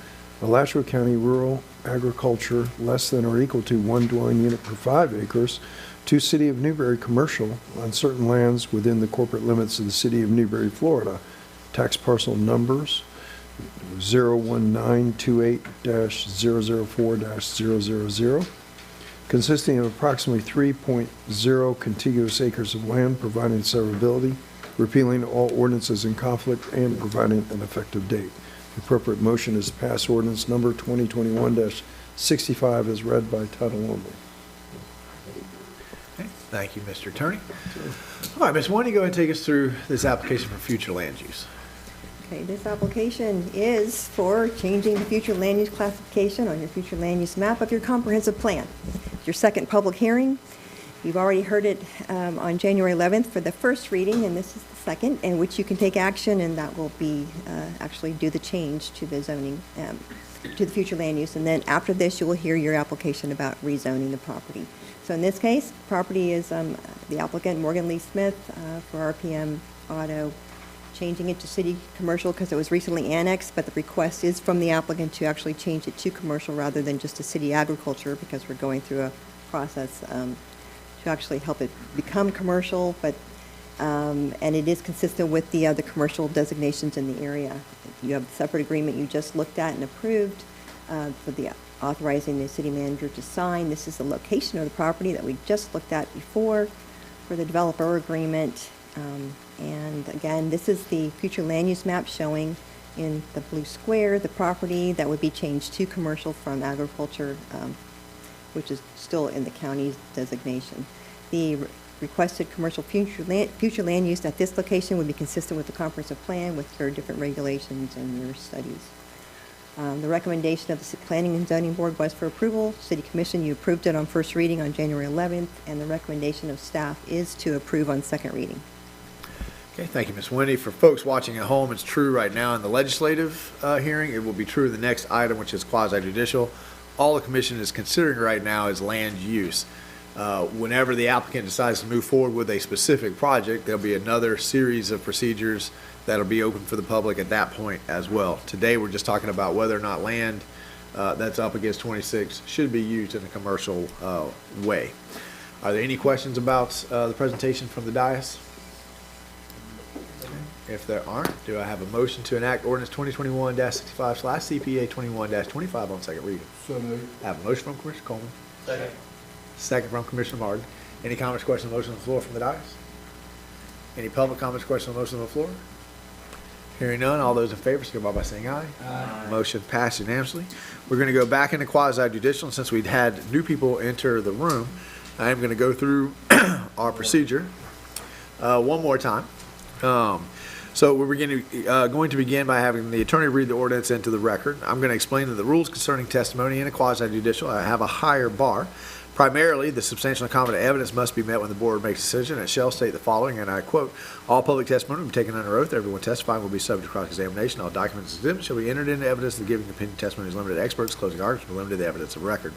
Alachua County Rural Agriculture less than or equal to 1 dwelling unit per 5 acres to City of Newberry Commercial on certain lands within the corporate limits of the City of Newberry, Florida. Tax parcel numbers 01928-004-000, consisting of approximately 3.0 contiguous acres of land, providing severability, repealing all ordinances in conflict, and providing an effective date. The appropriate motion is to pass ordinance number 2021-65 as read by title only. Okay, thank you, Mr. Attorney. All right, Ms. Wendy, go ahead and take us through this application for future land use. Okay, this application is for changing the future land use classification on your future land use map of your comprehensive plan. It's your second public hearing. You've already heard it on January 11th for the first reading, and this is the second, in which you can take action, and that will be actually do the change to the zoning, to the future land use. And then after this, you will hear your application about rezoning the property. So in this case, property is the applicant, Morgan Lee Smith, for RPM Auto, changing it to city commercial because it was recently annexed, but the request is from the applicant to actually change it to commercial rather than just to city agriculture, because we're going through a process to actually help it become commercial, but and it is consistent with the other commercial designations in the area. You have a separate agreement you just looked at and approved for the authorizing the city manager to sign. This is the location of the property that we just looked at before for the developer agreement. And again, this is the future land use map showing in the blue square the property that would be changed to commercial from agriculture, which is still in the county's designation. The requested commercial future land use at this location would be consistent with the comprehensive plan with your different regulations and your studies. The recommendation of the Planning and Zoning Board was for approval. City Commission, you approved it on first reading on January 11th, and the recommendation of staff is to approve on second reading. Okay, thank you, Ms. Wendy. For folks watching at home, it's true right now in the legislative hearing. It will be true in the next item, which is quasi-judicial. All the commission is considering right now is land use. Whenever the applicant decides to move forward with a specific project, there'll be another series of procedures that'll be open for the public at that point as well. Today, we're just talking about whether or not land that's up against 26 should be used in a commercial way. Are there any questions about the presentation from the dais? If there aren't, do I have a motion to enact ordinance 2021-65/CPA 21-25 on second reading? So moved. I have a motion from Commissioner Coleman. Second. Second from Commissioner Martin. Any comments, questions, motion on the floor from the dais? Any public comments, questions, motion on the floor? Hearing none, all those in favor, signify by saying aye. Aye. Motion passed unanimously. We're going to go back into quasi-judicial, and since we'd had new people enter the room, I am going to go through our procedure one more time. So we're going to begin by having the attorney read the ordinance into the record. I'm going to explain that the rules concerning testimony in a quasi-judicial have a higher bar. Primarily, the substantial and competent evidence must be met when the board makes a decision. It shall state the following, and I quote, "All public testimony will be taken under oath. Everyone testifying will be subject to cross-examination. All documents and exhibits shall be entered into evidence. The giving opinion testimony is limited to experts. Closing arguments will be limited to the evidence of record."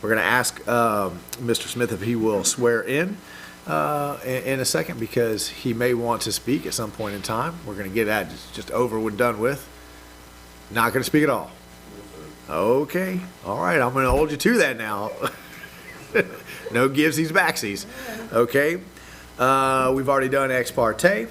We're going to ask Mr. Smith if he will swear in a second, because he may want to speak at some point in time. We're going to get that just over and done with. Not going to speak at all. Okay. All right. I'm going to hold you to that now. No givesies, backsies. Okay. We've already done ex parte.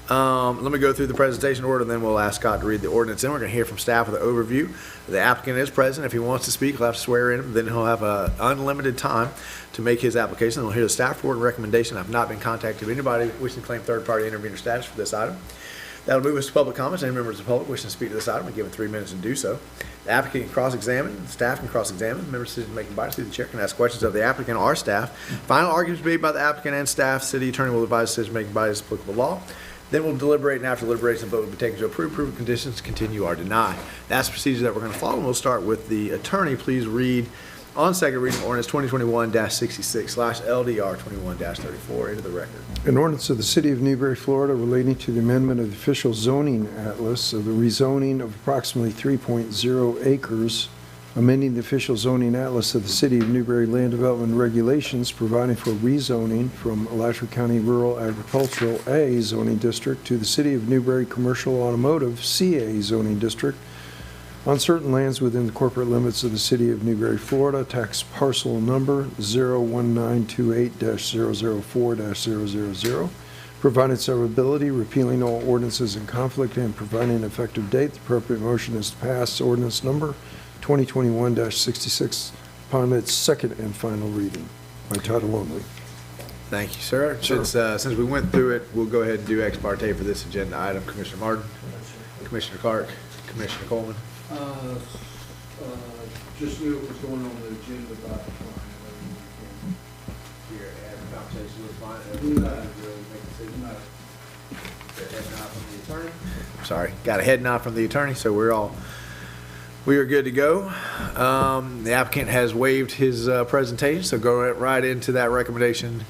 Let me go through the presentation order, then we'll ask Scott to read the ordinance. Then we're going to hear from staff with an overview. The applicant is present. If he wants to speak, he'll have to swear in. Then he'll have unlimited time to make his application. We'll hear the staff report and recommendation. I've not been contacted by anybody wishing to claim third-party intervener status for this item. That'll move us to public comments. Any members of the public wishing to speak to this item are given 3 minutes to do so. The applicant can cross-examine, staff can cross-examine, members of the decision-making body, through the chair, can ask questions of the applicant or staff. Final arguments made by the applicant and staff. City attorney will advise the decision-making body as applicable law. Then we'll deliberate, and after deliberation, the vote will be taken to approve conditions, continue, or deny. That's the procedure that we're going to follow. We'll start with the attorney. Please read on second reading ordinance 2021-66/LDR 21-34 into the record. An ordinance of the City of Newberry, Florida relating to the amendment of the official zoning atlas of the rezoning of approximately 3.0 acres, amending the official zoning atlas of the City of Newberry Land Development Regulations, providing for rezoning from Alachua County Rural Agricultural A zoning district to the City of Newberry Commercial Automotive CA zoning district, on certain lands within the corporate limits of the city of Newberry, Florida, tax parcel number 01928-004-000, providing severability, repealing all ordinances in conflict, and providing an effective date. The appropriate motion is to pass ordinance number 2021-66 upon its second and final reading by title only. Thank you, sir. Since we went through it, we'll go ahead and do ex parte for this agenda item. Commissioner Martin, Commissioner Clark, Commissioner Coleman. Just knew it was going on the agenda about Here, have a conversation with client. Sorry, got a head nod from the attorney, so we are good to go. The applicant has waived his presentation, so go right into that recommendation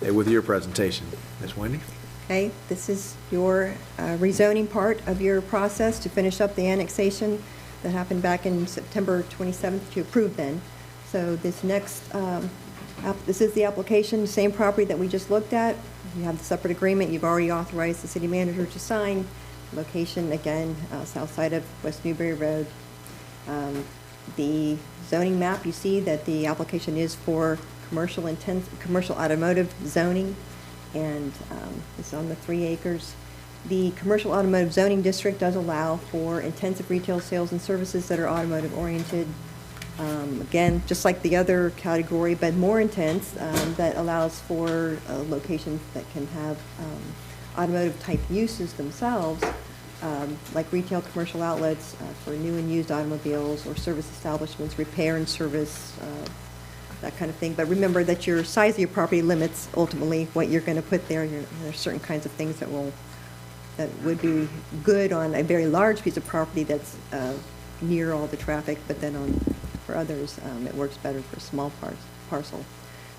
with your presentation. Ms. Wendy? Okay, this is your rezoning part of your process to finish up the annexation that happened back in September 27th, you approved then. So this next, this is the application, same property that we just looked at. You have the separate agreement. You've already authorized the city manager to sign. Location, again, south side of West Newberry Road. The zoning map, you see that the application is for commercial automotive zoning, and it's on the 3 acres. The commercial automotive zoning district does allow for intensive retail sales and services that are automotive oriented. Again, just like the other category, but more intense, that allows for locations that can have automotive type uses themselves, like retail commercial outlets for new and used automobiles, or service establishments, repair and service, that kind of thing. But remember that your size of your property limits ultimately what you're going to put there. There's certain kinds of things that would be good on a very large piece of property that's near all the traffic, but then for others, it works better for a small parcel.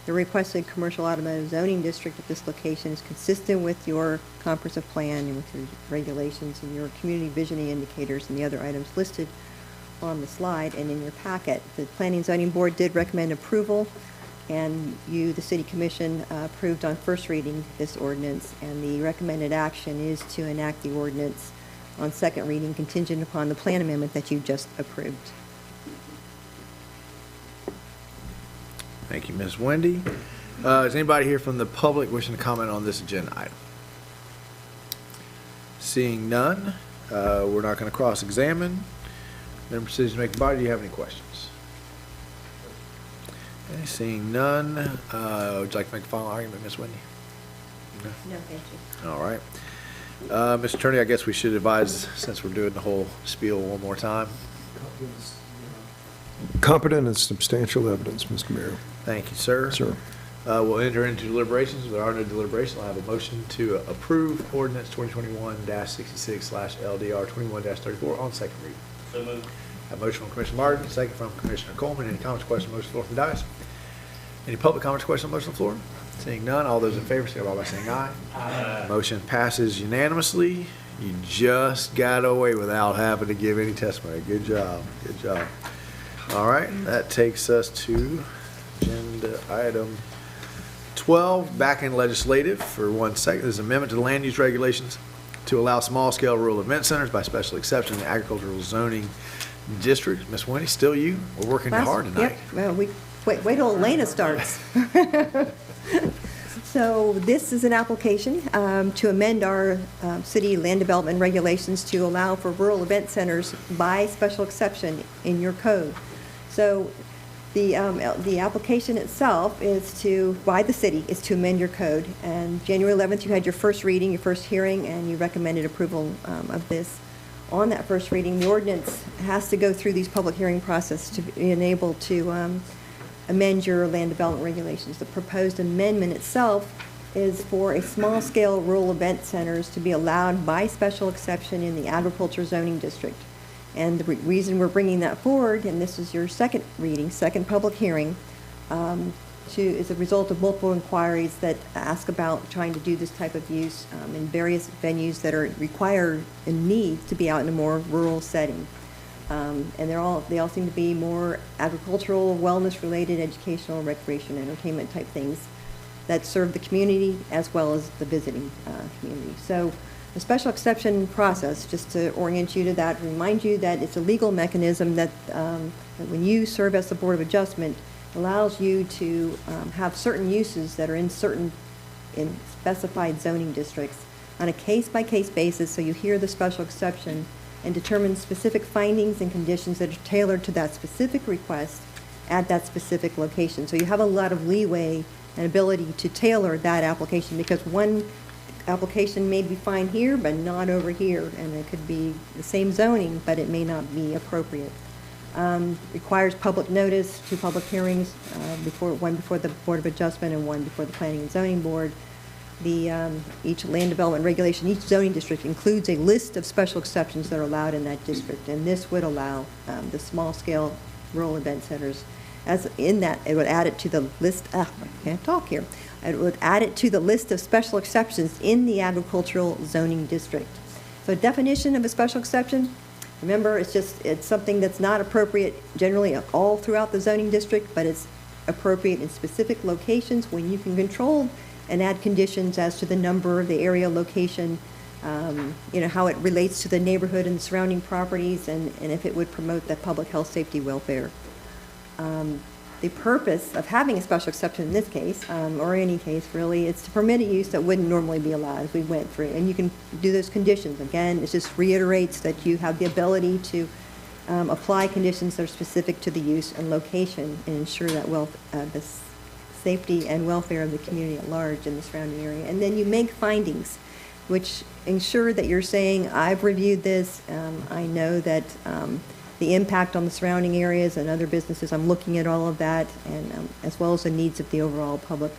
The requested commercial automotive zoning district at this location is consistent with your comprehensive plan and with your regulations and your community visioning indicators and the other items listed on the slide and in your packet. The Planning and Zoning Board did recommend approval, and you, the City Commission, approved on first reading this ordinance, and the recommended action is to enact the ordinance on second reading contingent upon the plan amendment that you just approved. Thank you, Ms. Wendy. Is anybody here from the public wishing to comment on this agenda item? Seeing none, we're not going to cross-examine. Member decision-making body, do you have any questions? Okay, seeing none, would you like to make a final argument, Ms. Wendy? No, thank you. All right. Mr. Attorney, I guess we should advise, since we're doing the whole spiel one more time. Competent and substantial evidence, Mr. Mayor. Thank you, sir. Sir. We'll enter into deliberations. If there are no deliberations, I'll have a motion to approve ordinance 2021-66/LDR 21-34 on second reading. So moved. A motion from Commissioner Martin, second from Commissioner Coleman. Any comments, questions, motion floor from the dais? Any public comments, questions, motion floor? Seeing none, all those in favor, signify by saying aye. Aye. Motion passes unanimously. You just got away without having to give any testimony. Good job. Good job. All right, that takes us to agenda item 12, back in legislative for 1 second. There's an amendment to the land use regulations to allow small-scale rural event centers by special exception in the agricultural zoning district. Ms. Wendy, still you? We're working hard tonight. Yep, well, wait till Elena starts. So this is an application to amend our city land development regulations to allow for rural event centers by special exception in your code. So the application itself is by the city, is to amend your code. And January 11th, you had your first reading, your first hearing, and you recommended approval of this. On that first reading, the ordinance has to go through these public hearing process to be enabled to amend your land development regulations. The proposed amendment itself is for a small-scale rural event centers to be allowed by special exception in the agriculture zoning district. And the reason we're bringing that forward, and this is your second reading, second public hearing, is a result of multiple inquiries that ask about trying to do this type of use in various venues that are required and need to be out in a more rural setting. And they all seem to be more agricultural, wellness-related, educational, recreation, entertainment type things that serve the community as well as the visiting community. So The special exception process, just to orient you to that, remind you that it's a legal mechanism that when you serve as the Board of Adjustment, allows you to have certain uses that are in specified zoning districts on a case-by-case basis, so you hear the special exception and determine specific findings and conditions that are tailored to that specific request at that specific location. So you have a lot of leeway and ability to tailor that application, because one application may be fine here, but not over here, and it could be the same zoning, but it may not be appropriate. Requires public notice, 2 public hearings, one before the Board of Adjustment and one before the Planning and Zoning Board. Each land development regulation, each zoning district includes a list of special exceptions that are allowed in that district, and this would allow the small-scale rural event centers. As in that, it would add it to the list, I can't talk here. It would add it to the list of special exceptions in the agricultural zoning district. So definition of a special exception, remember, it's something that's not appropriate generally all throughout the zoning district, but it's appropriate in specific locations when you can control and add conditions as to the number, the area, location, how it relates to the neighborhood and surrounding properties, and if it would promote the public health, safety, welfare. The purpose of having a special exception in this case, or any case really, is to permit a use that wouldn't normally be allowed, as we went through. And you can do those conditions. Again, it just reiterates that you have the ability to apply conditions that are specific to the use and location and ensure that the safety and welfare of the community at large in the surrounding area. And then you make findings which ensure that you're saying, I've reviewed this, I know that the impact on the surrounding areas and other businesses, I'm looking at all of that, and as well as the needs of the overall public,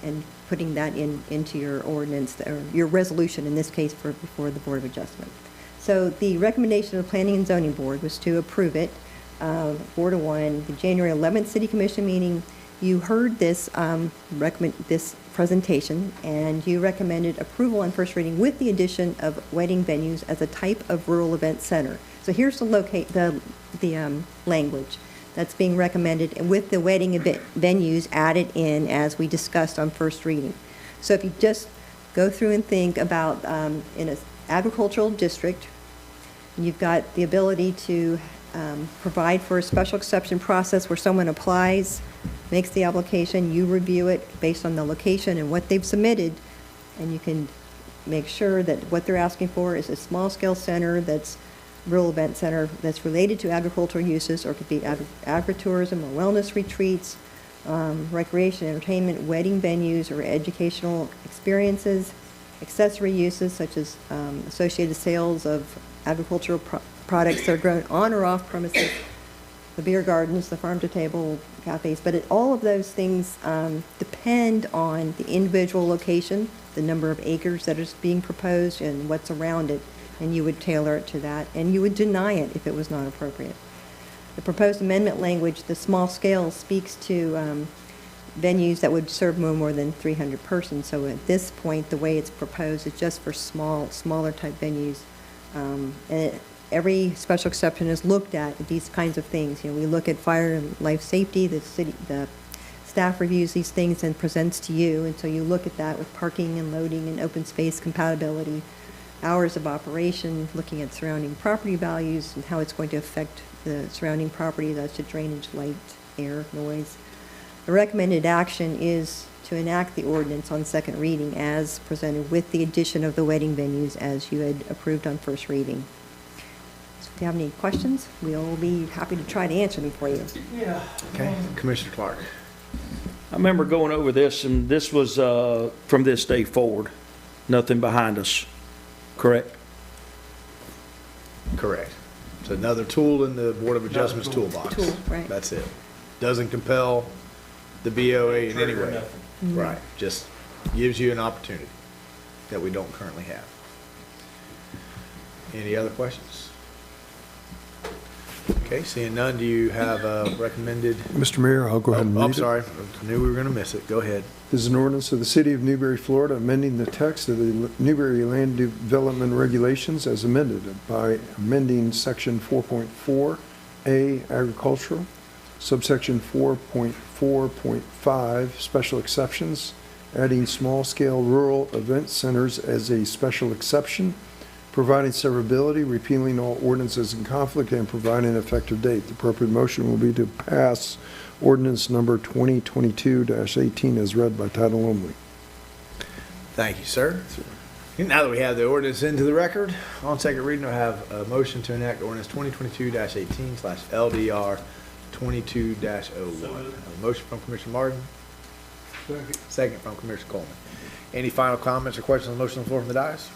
and putting that into your ordinance, or your resolution, in this case, before the Board of Adjustment. So the recommendation of the Planning and Zoning Board was to approve it, 4-1. The January 11th City Commission meeting, you heard this this presentation, and you recommended approval on first reading with the addition of wedding venues as a type of rural event center. So here's the language that's being recommended, and with the wedding event venues added in as we discussed on first reading. So if you just go through and think about in an agricultural district, you've got the ability to provide for a special exception process where someone applies, makes the application, you review it based on the location and what they've submitted, and you can make sure that what they're asking for is a small-scale center that's rural event center that's related to agricultural uses, or it could be agritourism or wellness retreats, recreation, entertainment, wedding venues or educational experiences, accessory uses such as associated sales of agricultural products that are grown on or off premises, the beer gardens, the farm-to-table cafes. But all of those things depend on the individual location, the number of acres that is being proposed, and what's around it. And you would tailor it to that, and you would deny it if it was not appropriate. The proposed amendment language, the small scale, speaks to venues that would serve no more than 300 persons. So at this point, the way it's proposed is just for smaller type venues. And every special exception is looked at these kinds of things. We look at fire and life safety. The staff reviews these things and presents to you, and so you look at that with parking and loading and open space compatibility. Hours of operation, looking at surrounding property values and how it's going to affect the surrounding property, that's to drainage, light, air, noise. The recommended action is to enact the ordinance on second reading as presented with the addition of the wedding venues as you had approved on first reading. So if you have any questions, we'll be happy to try to answer them for you. Yeah. Okay, Commissioner Clark. I remember going over this, and this was from this day forward, nothing behind us, correct? Correct. It's another tool in the Board of Adjustment's toolbox. Tool, right. That's it. Doesn't compel the BOA in any way. Right, just gives you an opportunity that we don't currently have. Any other questions? Okay, seeing none, do you have a recommended? Mr. Mayor, I'll go ahead and read it. I'm sorry, I knew we were going to miss it. Go ahead. This is an ordinance of the City of Newberry, Florida, amending the text of the Newberry Land Development Regulations as amended by amending Section 4.4A Agricultural, subsection 4.4.5 Special Exceptions, adding small-scale rural event centers as a special exception, providing severability, repealing all ordinances in conflict, and providing an effective date. The appropriate motion will be to pass ordinance number 2022-18 as read by title only. Thank you, sir. Now that we have the ordinance into the record, on second reading, I have a motion to enact ordinance 2022-18/LDR 22-01. A motion from Commissioner Martin. Second from Commissioner Coleman. Any final comments or questions on the motion on the floor from the dais?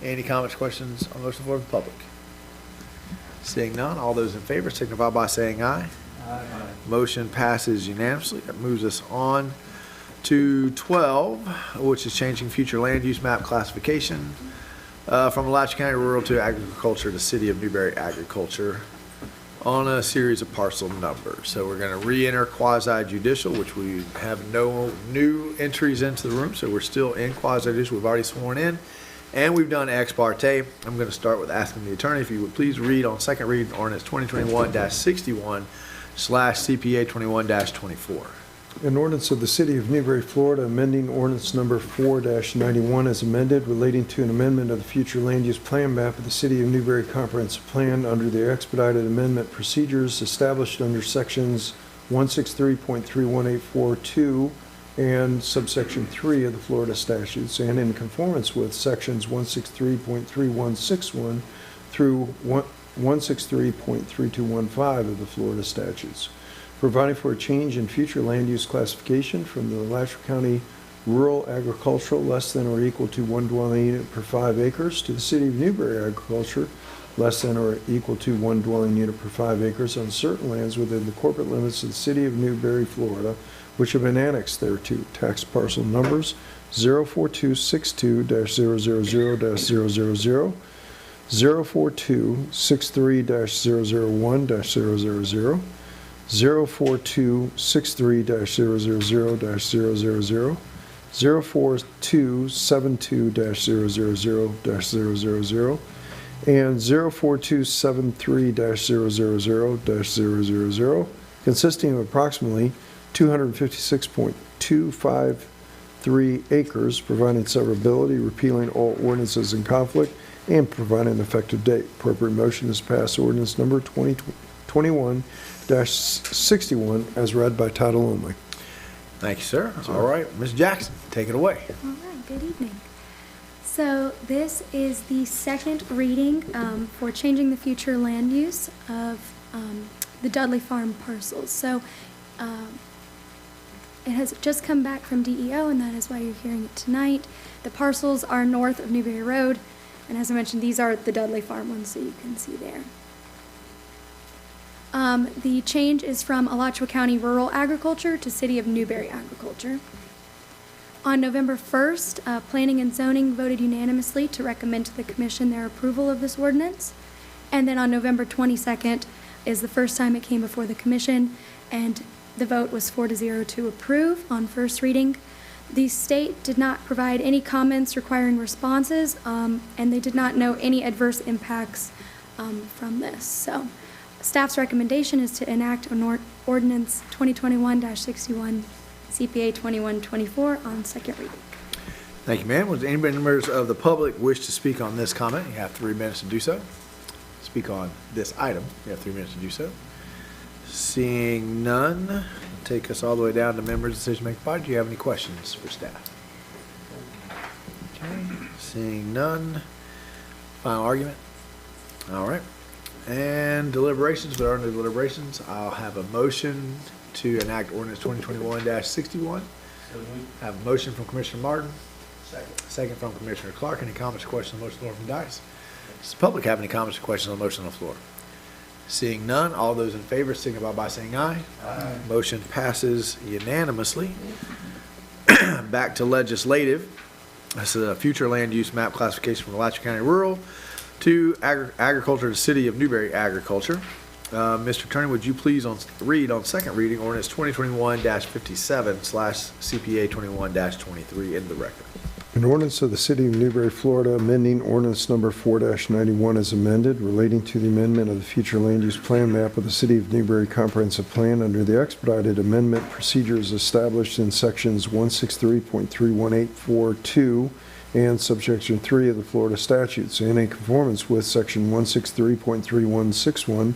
Any comments or questions on the motion on the floor from the public? Seeing none, all those in favor signify by saying aye. Aye. Motion passes unanimously. That moves us on to 12, which is changing future land use map classification from Alachua County Rural to Agriculture to City of Newberry Agriculture on a series of parcel numbers. So we're going to re-enter quasi-judicial, which we have no new entries into the room, so we're still in quasi-judicial. We've already sworn in, and we've done ex parte. I'm going to start with asking the attorney if you would please read on second reading ordinance 2021-61/CPA 21-24. An ordinance of the City of Newberry, Florida, amending ordinance number 4-91 as amended, relating to an amendment of the future land use plan map of the City of Newberry Comprehensive Plan under the expedited amendment procedures established under sections 163.31842 and subsection 3 of the Florida statutes, and in conformance with sections 163.3161 through 163.3215 of the Florida statutes, providing for a change in future land use classification from the Alachua County Rural Agricultural less than or equal to 1 dwelling unit per 5 acres to the City of Newberry Agriculture less than or equal to 1 dwelling unit per 5 acres on certain lands within the corporate limits of the City of Newberry, Florida, which have been annexed thereto. Tax parcel numbers 04262-000-000, 04263-001-000, 04263-000-000, 04272-000-000, and 04273-000-000, consisting of approximately 256.253 acres, providing severability, repealing all ordinances in conflict, and providing an effective date. Appropriate motion is pass ordinance number 2021-61 as read by title only. Thank you, sir. All right, Ms. Jackson, take it away. All right, good evening. So this is the second reading for changing the future land use of the Dudley Farm parcels. So it has just come back from DEO, and that is why you're hearing it tonight. The parcels are north of Newberry Road, and as I mentioned, these are the Dudley Farm ones, so you can see there. The change is from Alachua County Rural Agriculture to City of Newberry Agriculture. On November 1st, Planning and Zoning voted unanimously to recommend to the Commission their approval of this ordinance. And then on November 22nd is the first time it came before the Commission, and the vote was 4-0 to approve on first reading. The state did not provide any comments requiring responses, and they did not know any adverse impacts from this. So staff's recommendation is to enact an ordinance 2021-61 CPA 21-24 on second reading. Thank you, ma'am. Would any members of the public wish to speak on this comment? You have 3 minutes to do so. Speak on this item. You have 3 minutes to do so. Seeing none, take us all the way down to members' decision-making body. Do you have any questions for staff? Okay. Seeing none. Final argument. All right. And deliberations. There are no deliberations. I'll have a motion to enact ordinance 2021-61. Have a motion from Commissioner Martin. Second from Commissioner Clark. Any comments or questions on the motion on the floor from Dice? Does the public have any comments or questions on the motion on the floor? Seeing none, all those in favor signify by saying aye. Aye. Motion passes unanimously. Back to legislative. This is a future land use map classification from Alachua County Rural to Agriculture to City of Newberry Agriculture. Mr. Attorney, would you please read on second reading ordinance 2021-57/CPA 21-23 in the record? An ordinance of the City of Newberry, Florida, amending ordinance number 4-91 as amended, relating to the amendment of the future land use plan map of the City of Newberry Comprehensive Plan under the expedited amendment procedures established in sections 163.31842 and subsection 3 of the Florida statutes, and in conformance with section 163.3161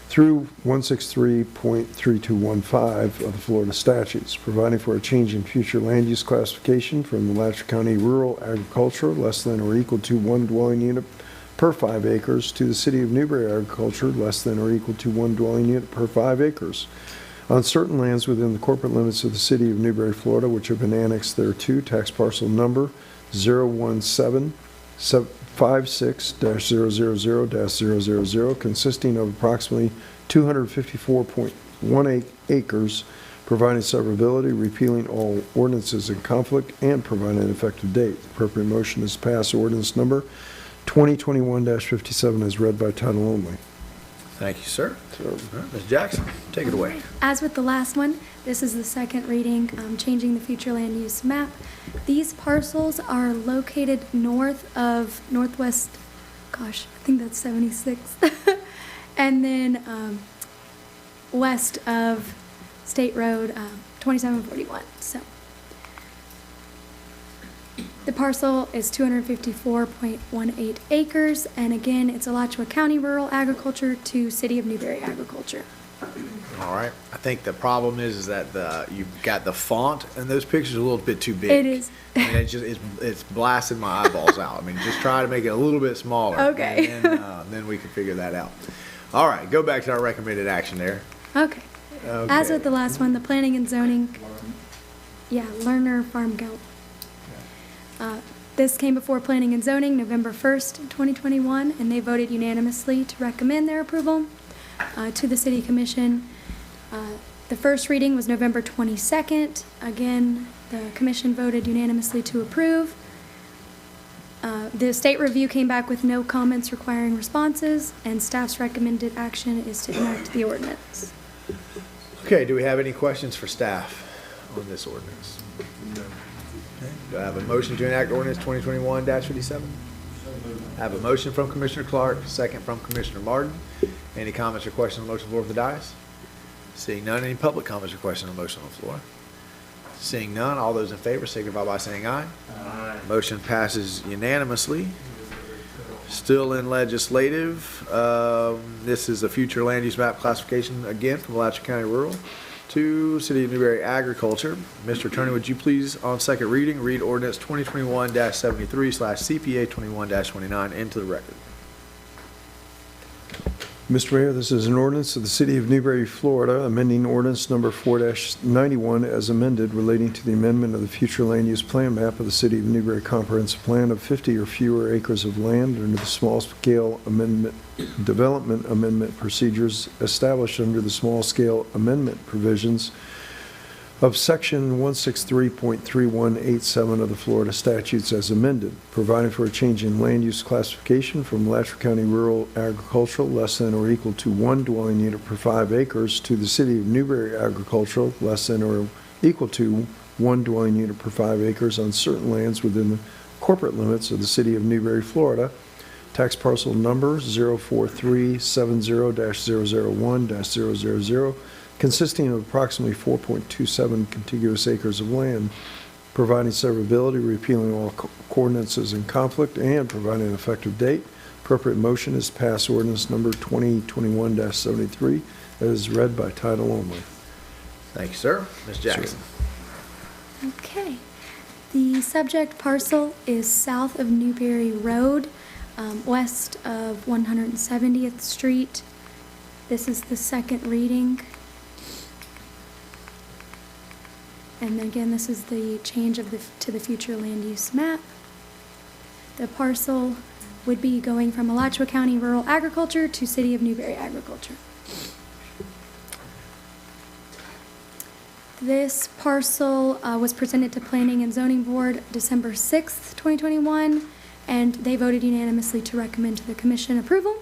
through 163.3215 of the Florida statutes, providing for a change in future land use classification from Alachua County rural agriculture less than or equal to 1 dwelling unit per 5 acres to the City of Newberry agriculture less than or equal to 1 dwelling unit per 5 acres on certain lands within the corporate limits of the City of Newberry, Florida, which have been annexed thereto, tax parcel number 01756-000-000, consisting of approximately 254.18 acres, providing severability, repealing all ordinances in conflict, and providing an effective date. The appropriate motion is to pass ordinance number 2021-57 as read by title only. Thank you, sir. All right, Ms. Jackson, take it away. As with the last one, this is the second reading, changing the future land use map. These parcels are located northwest, gosh, I think that's 76, and then west of State Road 2741. So the parcel is 254.18 acres, and again, it's Alachua County Rural Agriculture to City of Newberry Agriculture. All right. I think the problem is that you've got the font and those pictures are a little bit too big. It is. I mean, it's blasting my eyeballs out. I mean, just try to make it a little bit smaller. Okay. And then we can figure that out. All right. Go back to our recommended action there. Okay. As with the last one, the planning and zoning, Lerner Farm Gelt. This came before Planning and Zoning November 1st, 2021, and they voted unanimously to recommend their approval to the City Commission. The first reading was November 22nd. Again, the Commission voted unanimously to approve. The state review came back with no comments requiring responses, and staff's recommended action is to enact the ordinance. Okay. Do we have any questions for staff on this ordinance? No. Do I have a motion to enact ordinance 2021-57? I have a motion from Commissioner Clark, second from Commissioner Martin. Any comments or questions on the motion on the floor of the dais? Seeing none, any public comments or questions on the motion on the floor? Seeing none, all those in favor signify by saying aye. Aye. Motion passes unanimously. Still in legislative. This is a future land use map classification, again, from Alachua County Rural to City of Newberry Agriculture. Mr. Attorney, would you please, on second reading, read ordinance 2021-73/CPA 21-29 into the record? Mr. Mayor, this is an ordinance of the City of Newberry, Florida, amending ordinance number 4-91 as amended relating to the amendment of the future land use plan map of the City of Newberry Comprehensive Plan of 50 or fewer acres of land under the small-scale development amendment procedures established under the small-scale amendment provisions of Section 163.3187 of the Florida statutes as amended, providing for a change in land use classification from Alachua County rural agricultural less than or equal to 1 dwelling unit per 5 acres to the City of Newberry agricultural less than or equal to 1 dwelling unit per 5 acres on certain lands within the corporate limits of the City of Newberry, Florida. Tax parcel number 04370-001-000, consisting of approximately 4.27 contiguous acres of land, providing severability, repealing all ordinances in conflict, and providing an effective date. Appropriate motion is to pass ordinance number 2021-73 as read by title only. Thank you, sir. Ms. Jackson. Okay. The subject parcel is south of Newberry Road, west of 170th Street. This is the second reading. And again, this is the change to the future land use map. The parcel would be going from Alachua County Rural Agriculture to City of Newberry Agriculture. This parcel was presented to Planning and Zoning Board December 6th, 2021, and they voted unanimously to recommend to the Commission approval.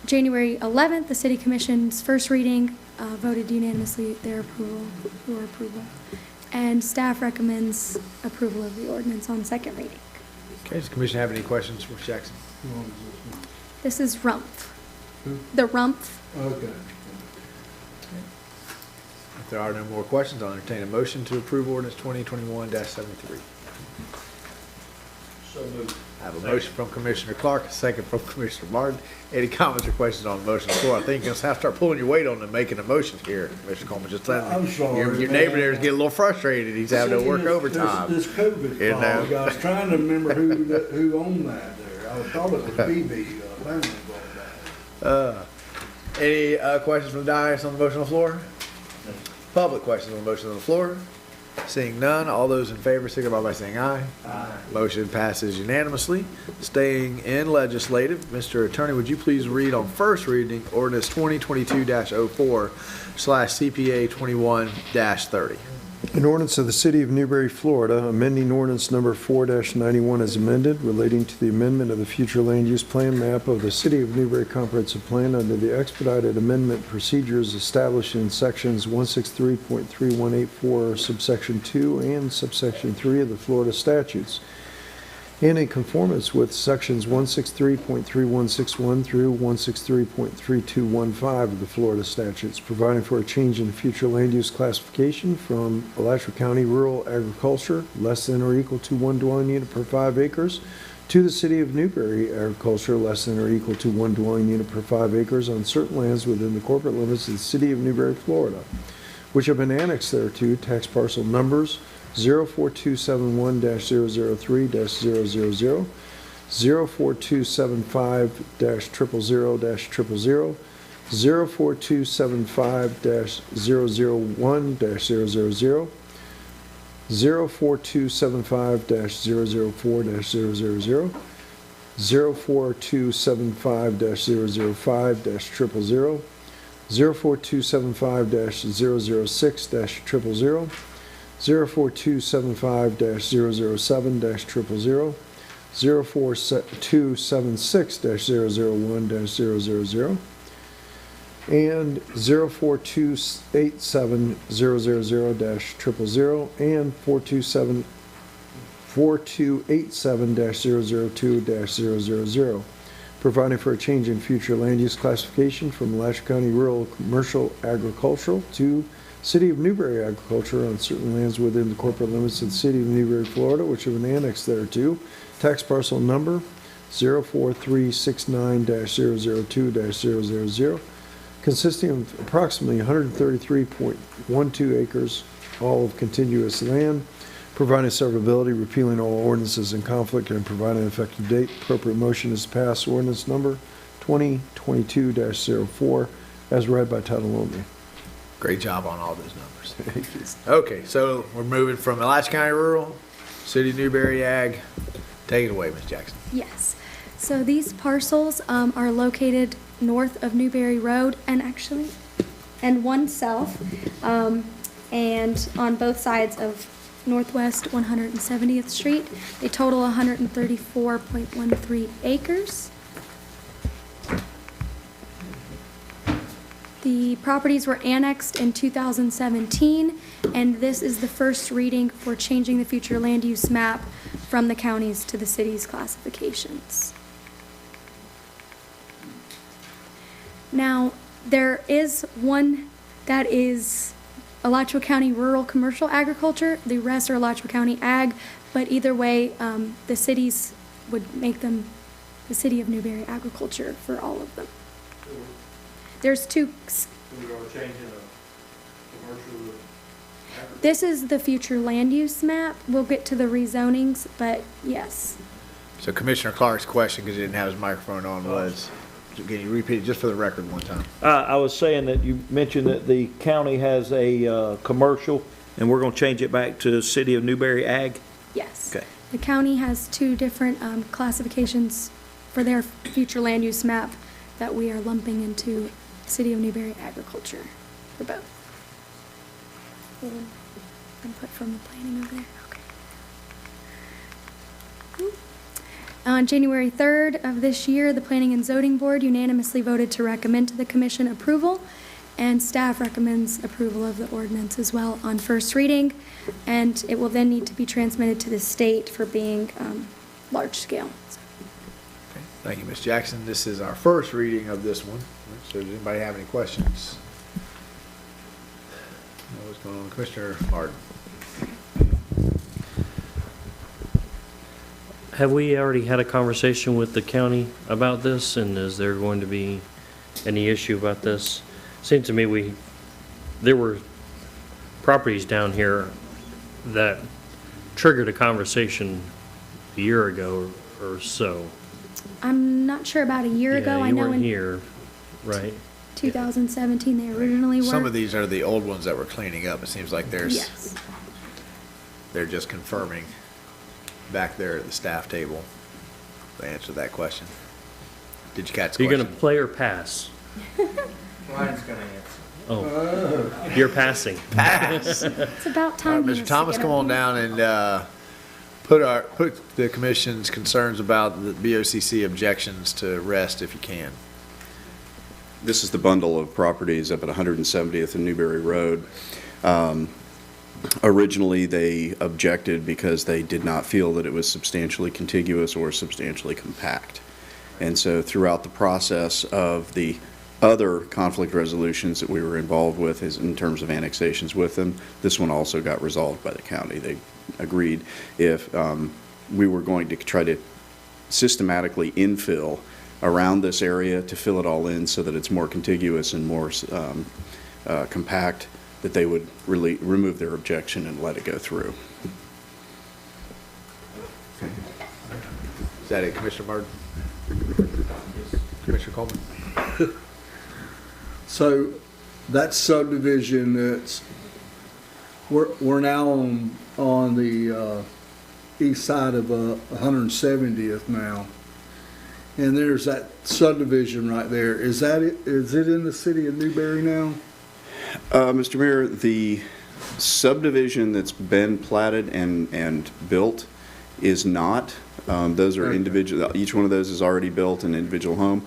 January 11th, the City Commission's first reading voted unanimously your approval. And staff recommends approval of the ordinance on second reading. Okay, does the commission have any questions for Ms. Jackson? This is Rumpf. The Rumpf. Okay. If there are no more questions, I'll entertain a motion to approve ordinance 2021-73. So moved. I have a motion from Commissioner Clark, a second from Commissioner Martin. Any comments or questions on the motion before? I think you'll have to start pulling your weight on and making a motion here, Commissioner Coleman. Just letting I'm sorry, your neighbor there is man. getting a little frustrated. He's having to work overtime. This COVID You know. fog, I was trying to remember who owned that there. I thought it was BB, family bought that. Any questions from the dais on the motion on the floor? Public questions on the motion on the floor? Seeing none, all those in favor signify by saying aye. Aye. Motion passes unanimously. Staying in legislative, Mr. Attorney, would you please read on first reading ordinance 2022-04/CPA 21-30? An ordinance of the City of Newberry, Florida, amending ordinance number 4-91 as amended, relating to the amendment of the future land use plan map of the City of Newberry Comprehensive Plan under the expedited amendment procedures established in sections 163.3184 subsection 2 and subsection 3 of the Florida statutes, and in conformance with sections 163.3161 through 163.3215 of the Florida statutes, providing for a change in future land use classification from Alachua County Rural Agriculture, less than or equal to 1 dwelling unit per 5 acres, to the City of Newberry Agriculture, less than or equal to 1 dwelling unit per 5 acres on certain lands within the corporate limits of the City of Newberry, Florida, which have been annexed thereto, tax parcel numbers 04271-003-000, 04275-000-000, 04275-001-000, 04275-004-000, 04275-005-000, 04275-006-000, 04275-007-000, 04276-001-000, and 04287-000-000, and 4287-002-000, providing for a change in future land use classification from Alachua County Rural Commercial Agricultural to City of Newberry Agriculture on certain lands within the corporate limits of the City of Newberry, Florida, which have been annexed thereto. Tax parcel number 04369-002-000, consisting of approximately 133.12 acres, all of contiguous land, providing severability, repealing all ordinances in conflict, and providing an effective date. Appropriate motion is to pass ordinance number 2022-04 as read by title only. Great job on all those numbers. Okay, so we're moving from Alachua County Rural, City of Newberry Ag. Take it away, Ms. Jackson. Yes. So these parcels are located north of Newberry Road and one south, and on both sides of Northwest 170th Street. They total 134.13 acres. The properties were annexed in 2017, and this is the first reading for changing the future land use map from the counties to the city's classifications. Now, there is one that is Alachua County Rural Commercial Agriculture. The rest are Alachua County Ag, but either way, the cities would make them the City of Newberry Agriculture for all of them. There's two. This is the future land use map. We'll get to the rezonings, but yes. So Commissioner Clark's question, because he didn't have his microphone on, was, can you repeat it just for the record one time? I was saying that you mentioned that the county has a commercial, and we're going to change it back to City of Newberry Ag? Yes. Okay. The county has two different classifications for their future land use map that we are lumping into City of Newberry Agriculture for both. Input from the planning over there. Okay. On January 3rd of this year, the Planning and Zoning Board unanimously voted to recommend to the Commission approval And staff recommends approval of the ordinance as well on first reading, and it will then need to be transmitted to the state for being large scale. Okay, thank you, Ms. Jackson. This is our first reading of this one. So does anybody have any questions? What's going on, Commissioner Martin? Have we already had a conversation with the county about this, and is there going to be any issue about this? Seems to me there were properties down here that triggered a conversation a year ago or so. I'm not sure about a year ago. Yeah, I you know weren't in here, right? 2017 they originally were. Some of these are the old ones that we're cleaning up. It seems like Yes. they're just confirming back there at the staff table the answer to that question. Did you catch the Are you question? going to play or pass? Mine's gonna answer. Oh, you're passing. Pass. It's about All time. right, he Mr. was Thomas, to get come up on here. down and put the commission's concerns about the BOCC objections to rest if you can. This is the bundle of properties up at 170th and Newberry Road. Originally, they objected because they did not feel that it was substantially contiguous or substantially compact. And so throughout the process of the other conflict resolutions that we were involved with is in terms of annexations with them, this one also got resolved by the county. They agreed if we were going to try to systematically infill around this area to fill it all in so that it's more contiguous and more compact, that they would really remove their objection and let it go through. Is that it, Commissioner Martin? Commissioner Coleman? So that subdivision that's, we're now on the east side of 170th now. And there's that subdivision right there. Is it in the city of Newberry now? Mr. Mayor, the subdivision that's been platted and built is not. Those are individual, each one of those is already built, an individual home.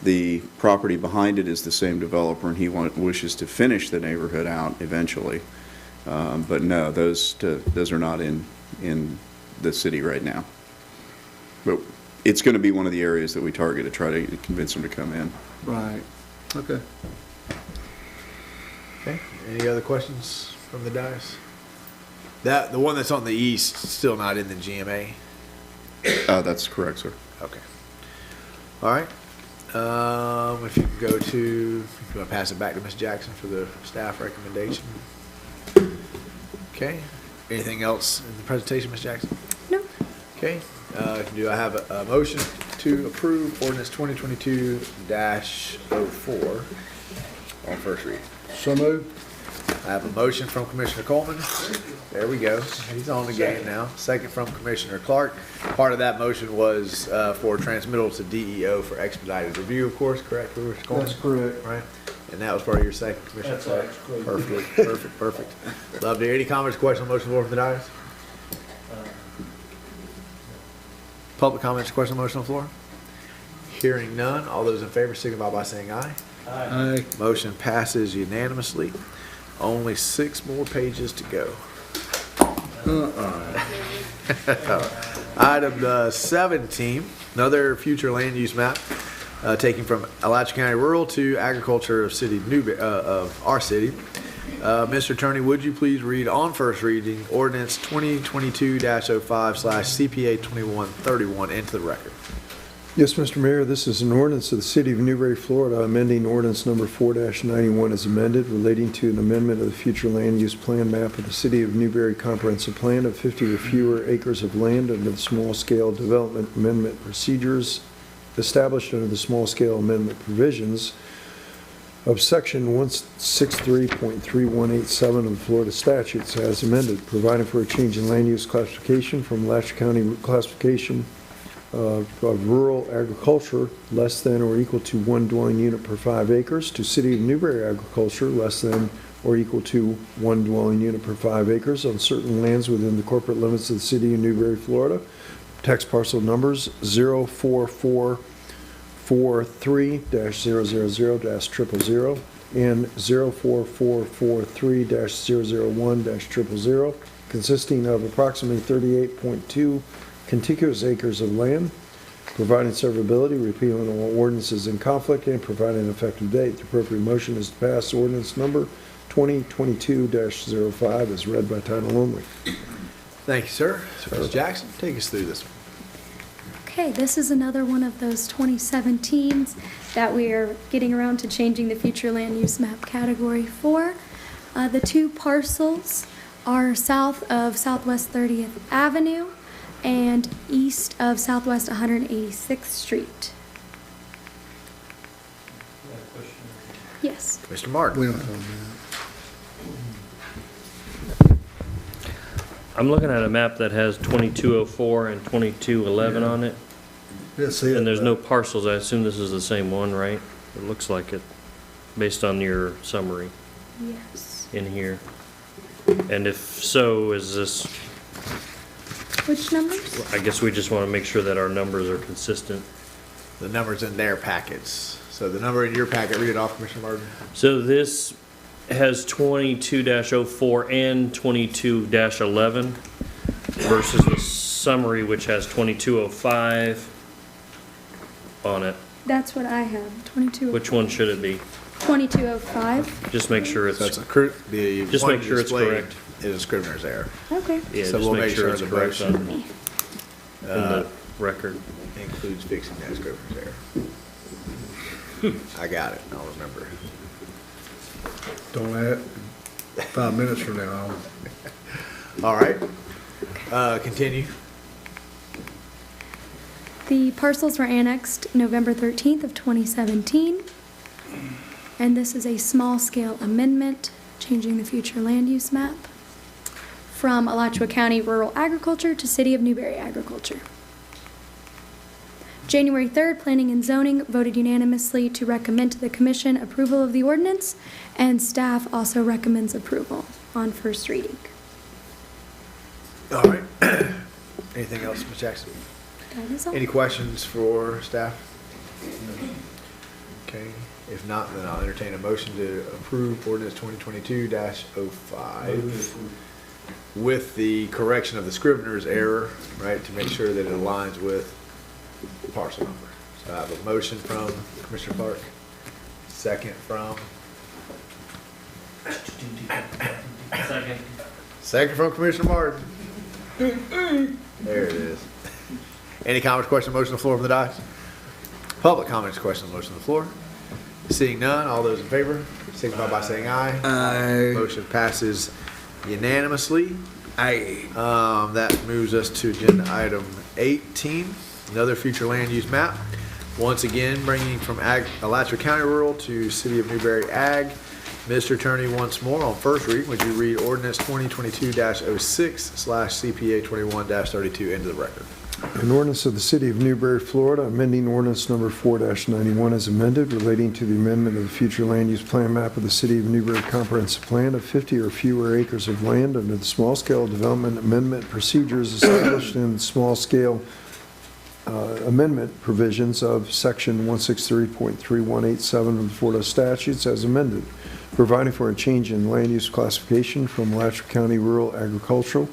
The property behind it is the same developer, and he wishes to finish the neighborhood out eventually. But no, those are not in the city right now. But it's going to be one of the areas that we target to try to convince them to come in. Right. Okay. Okay, any other questions from the dais? The one that's on the east, still not in the GMA? That's correct, sir. Okay. All right. If you can go to, if you want to pass it back to Ms. Jackson for the staff recommendation. Okay. Anything else in the presentation, Ms. Jackson? No. Okay. Do I have a motion to approve ordinance 2022-04 on first reading? So moved. I have a motion from Commissioner Coleman. There we go. He's on the game now. Second from Commissioner Clark. Part of that motion was for transmittal to DEO for expedited review, of course, correct, Commissioner Coleman? That's correct. Right. And that was part of your second, Commissioner Clark? Perfect. Love to hear any comments, questions on motion on the floor from the dais? Public comments, questions on motion on the floor? Hearing none. All those in favor signify by saying aye. Aye. Motion passes unanimously. Only 6 more pages to go. Item 17, another future land use map, taking from Alachua County Rural to Agriculture of City of Newberry, of our city. Mr. Attorney, would you please read on first reading ordinance 2022-05/CPA 2131 into the record? Yes, Mr. Mayor, this is an ordinance of the City of Newberry, Florida, amending ordinance number 4-91 as amended, relating to an amendment of the future land use plan map of the City of Newberry Comprehensive Plan of 50 or fewer acres of land under the small-scale development amendment procedures established under the small-scale amendment provisions of Section 163.3187 of the Florida statutes as amended, providing for a change in land use classification from Alachua County classification of rural agriculture less than or equal to 1 dwelling unit per 5 acres to City of Newberry agriculture less than or equal to 1 dwelling unit per 5 acres on certain lands within the corporate limits of the City of Newberry, Florida. Tax parcel numbers 04443-000-000 and 04443-001-000, consisting of approximately 38.2 contiguous acres of land, providing severability, repealing all ordinances in conflict, and providing an effective date. The appropriate motion is to pass ordinance number 2022-05 as read by title only. Thank you, sir. So, Ms. Jackson, take us through this one. Okay, this is another one of those 2017s that we are getting around to changing the future land use map category for. The two parcels are south of Southwest 30th Avenue and east of Southwest 186th Street. Yes. Mr. Martin. We don't have that. I'm looking at a map that has 2204 and 2211 on it, Yeah, see it. and there's no parcels. I assume this is the same one, right? It looks like it, based on your summary Yes. in here. And if so, is this, Which numbers? I guess we just want to make sure that our numbers are consistent. The numbers in their packets. So the number in your packet, read it off, Commissioner Martin. So this has 22-04 and 22-11 versus the summary, which has 2205 on it. That's what I have, 22. Which one should it be? 2205. Just make sure So it's, it's the Just one make sure it's displayed correct. Is a scrivener's error. Okay. yeah, So just we'll make make sure sure it's the correct motion- on, in the record. Includes fixing that scrivener's error. I got it. I'll remember. Don't add, 5 minutes from now, All right. Continue. The parcels were annexed November 13th of 2017. And this is a small-scale amendment, changing the future land use map from Alachua County Rural Agriculture to City of Newberry Agriculture. January 3rd, Planning and Zoning voted unanimously to recommend to the Commission approval of the ordinance, and staff also recommends approval on first reading. All right. Anything else, Ms. Jackson? That is all. Any questions for staff? Okay. If not, then I'll entertain a motion to approve ordinance 2022-05 with the correction of the scrivener's error, right, to make sure that it aligns with the parcel number. So I have a motion from Commissioner Clark, second from, second from Commissioner Martin. There it is. Any comments, questions, motion on the floor from the dais? Public comments, questions, motion on the floor? Seeing none, all those in favor, signify by saying aye. Aye. Motion passes unanimously. Aye. That moves us to agenda item 18, another future land use map. Once again, bringing from Alachua County Rural to City of Newberry Ag. Mr. Attorney, once more on first reading, would you read ordinance 2022-06/CPA 21-32 into the record? An ordinance of the City of Newberry, Florida, amending ordinance number 4-91 as amended, relating to the amendment of the future land use plan map of the City of Newberry Comprehensive Plan of 50 or fewer acres of land under the small-scale development amendment procedures established in small-scale amendment provisions of section 163.3187 of the Florida statutes as amended, providing for a change in land use classification from Alachua County Rural Agricultural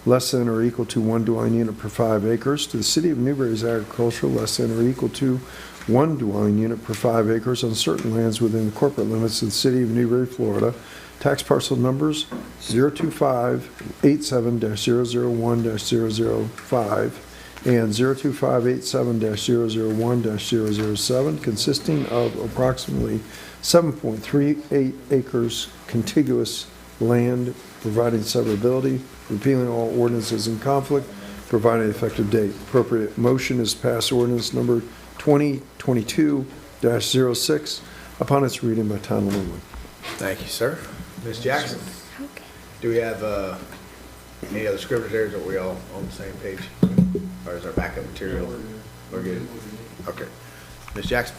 less than or equal to 1 dwelling unit per 5 acres to the City of Newberry's agricultural less than or equal to 1 dwelling unit per 5 acres on certain lands within the corporate limits of the City of Newberry, Florida. Tax parcel numbers 025-87-001-005 and 025-87-001-007, consisting of approximately 7.38 acres contiguous land, providing severability, repealing all ordinances in conflict, providing an effective date. Appropriate motion is to pass ordinance number 2022-06 upon its reading by title only. Thank you, sir. Ms. Jackson, Okay. do we have any other scrivener's errors? Are we all on the same page? Or is our backup material? We're good? Okay. Ms. Jackson?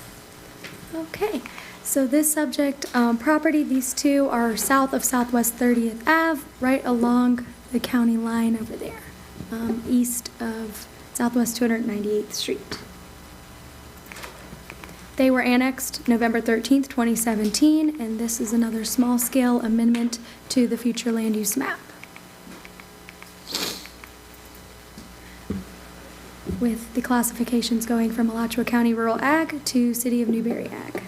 Okay, so this subject property, these two are south of Southwest 30th Ave, right along the county line over there, east of Southwest 298th Street. They were annexed November 13th, 2017, and this is another small-scale amendment to the future land use map, with the classifications going from Alachua County Rural Ag to City of Newberry Ag.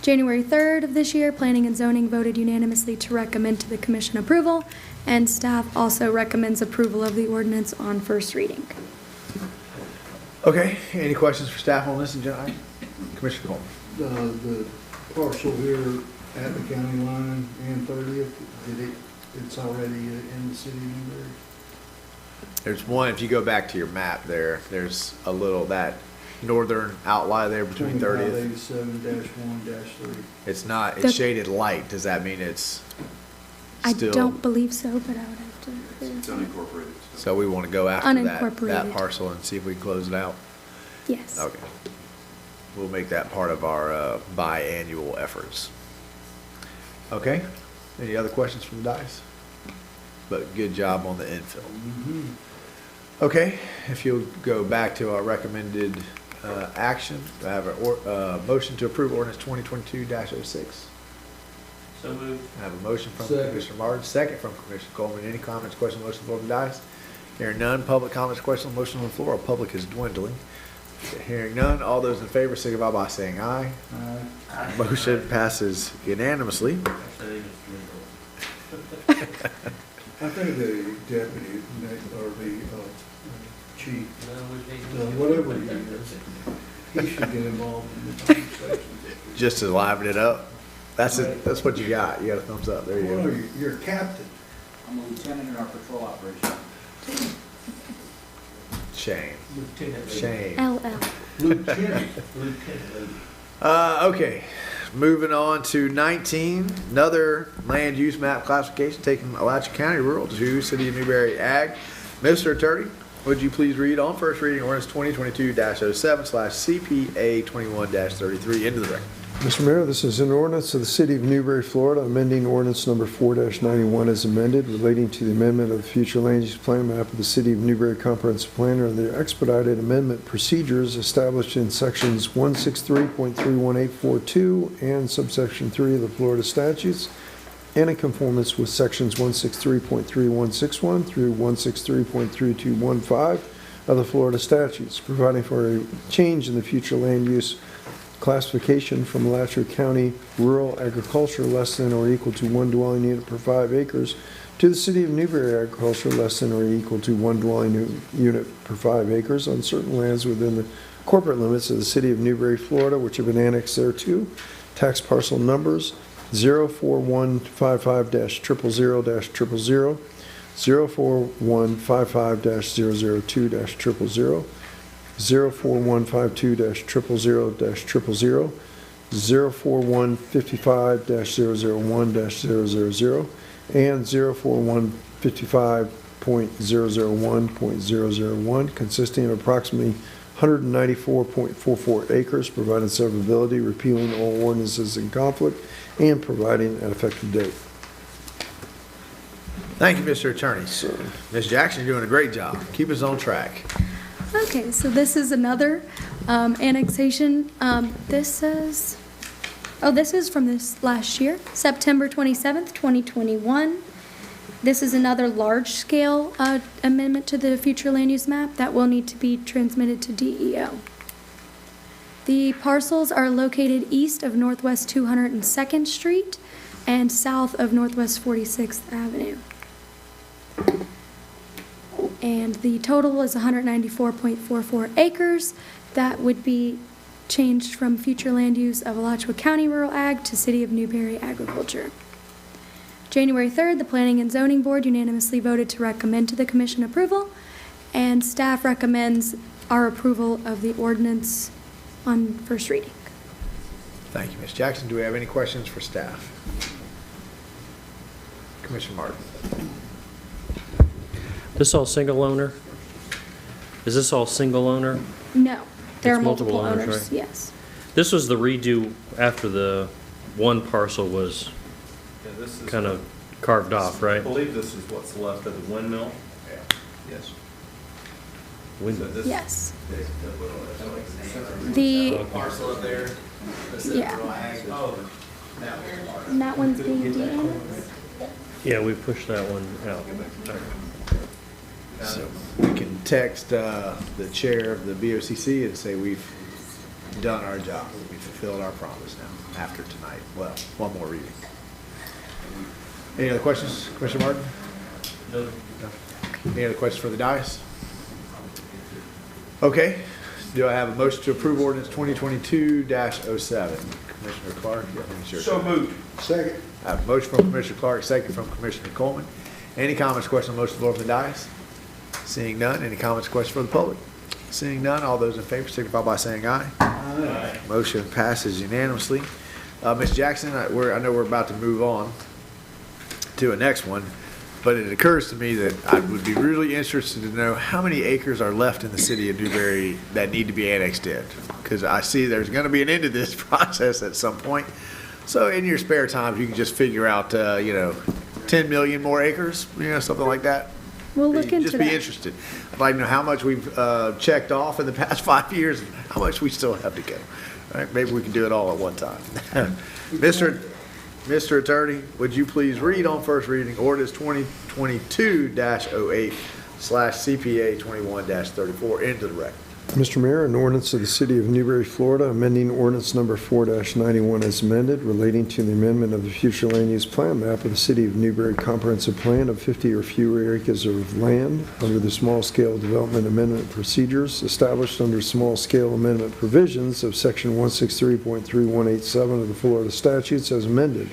January 3rd of this year, Planning and Zoning voted unanimously to recommend to the Commission approval, and staff also recommends approval of the ordinance on first reading. Okay, any questions for staff on this, John? Commissioner Coleman? The parcel here at the county line and 30th, it's already in the city of Newberry? There's one, if you go back to your map there, there's a little, that northern outline there between 30th. 2587-1-3. It's not, it's The- shaded light. Does that mean it's I still? don't believe so, but I would have to. It's unincorporated. So we want to go after that Unincorporated. parcel and see if we can close it out? Yes. Okay. We'll make that part of our biannual efforts. Okay, any other questions from the dice? But good job on the infill. Okay, if you'll go back to our recommended action, I have a motion to approve ordinance 2022-06. So moved. I have a motion from Second. Commissioner Martin, second from Commissioner Coleman. Any comments, questions, motion on the floor of the dice? Hearing none, public comments, questions, motion on the floor. Our public is dwindling. Hearing none, all those in favor signify by saying aye. Motion passes unanimously. I think the deputy, or the chief, whatever he is, he should get involved in the conversation. Just to liven it up. That's it. That's what you got. You got a thumbs up. There you Well, go. you're a captain. I'm a lieutenant in our patrol operation. Shame. Lieutenant. Shame. LL. Lieutenant. Lieutenant. Okay, moving on to 19, another land use map classification taking Alachua County Rural to City of Newberry Ag. Mr. Attorney, would you please read on first reading ordinance 2022-07/CPA 21-33 into the record? Mr. Mayor, this is an ordinance of the City of Newberry, Florida, amending ordinance number 4-91 as amended, relating to the amendment of the future land use plan map of the City of Newberry Comprehensive Plan and the expedited amendment procedures established in sections 163.31842 and subsection 3 of the Florida statutes, and in conformance with sections 163.3161 through 163.3215 of the Florida statutes, providing for a change in the future land use classification from Alachua County rural agriculture less than or equal to 1 dwelling unit per 5 acres to the City of Newberry agriculture less than or equal to 1 dwelling unit per 5 acres on certain lands within the corporate limits of the City of Newberry, Florida, which have been annexed thereto. Tax parcel numbers 04155-000-000, 04155-002-000, 04152-000-000, 04155-001-000, and 04155.001.001, consisting of approximately 194.44 acres, providing severability, repealing all ordinances in conflict, and providing an effective date. Thank you, Mr. Attorney. Ms. Jackson, you're doing a great job. Keep us on track. Okay, so this is another annexation. This is from this last year, September 27th, 2021. This is another large-scale amendment to the future land use map that will need to be transmitted to DEO. The parcels are located east of Northwest 202nd Street and south of Northwest 46th Avenue. And the total is 194.44 acres. That would be changed from future land use of Alachua County Rural Ag to City of Newberry Agriculture. January 3rd, the Planning and Zoning Board unanimously voted to recommend to the Commission approval, and staff recommends our approval of the ordinance on first reading. Thank you, Ms. Jackson. Do we have any questions for staff? Commissioner Martin. This all single owner? Is this all single owner? No, there It's are multiple owners, right? yes. This was the redo after the one parcel was Yeah, this is. kind of carved off, I right? believe this is what's left of the windmill. Yes. Yes. The, Parcel up there. yeah. And that one's being de-annexed? Yeah, we pushed that one out. So we can text the chair of the BOCC and say we've done our job. We've fulfilled our promise now after tonight. Well, one more reading. Any other questions? Commissioner Martin? No. Any other questions for the dais? Okay. Do I have a motion to approve ordinance 2022-07? Commissioner Clark? Yeah, sure. moved. Second. I have a motion from Commissioner Clark, second from Commissioner Coleman. Any comments, questions on the motion on the floor from the dais? Seeing none. Any comments, questions for the public? Seeing none. All those in favor signify by saying aye. Aye. Motion passes unanimously. Ms. Jackson, I know we're about to move on to a next one, but it occurs to me that I would be really interested to know how many acres are left in the city of Newberry that need to be annexed in, because I see there's going to be an end to this process at some point. So in your spare time, you can just figure out, 10 million more acres, something like that. We'll look into Just that. be interested. I'd like to know how much we've checked off in the past 5 years and how much we still have to go. All right, maybe we can do it all at one time. Mr. Attorney, would you please read on first reading ordinance 2022-08/CPA 21-34 into the record? Mr. Mayor, an ordinance of the City of Newberry, Florida, amending ordinance number 4-91 as amended, relating to the amendment of the future land use plan map of the City of Newberry comprehensive plan of 50 or fewer acres of land under the small-scale development amendment procedures established under small-scale amendment provisions of Section 163.3187 of the Florida statutes as amended,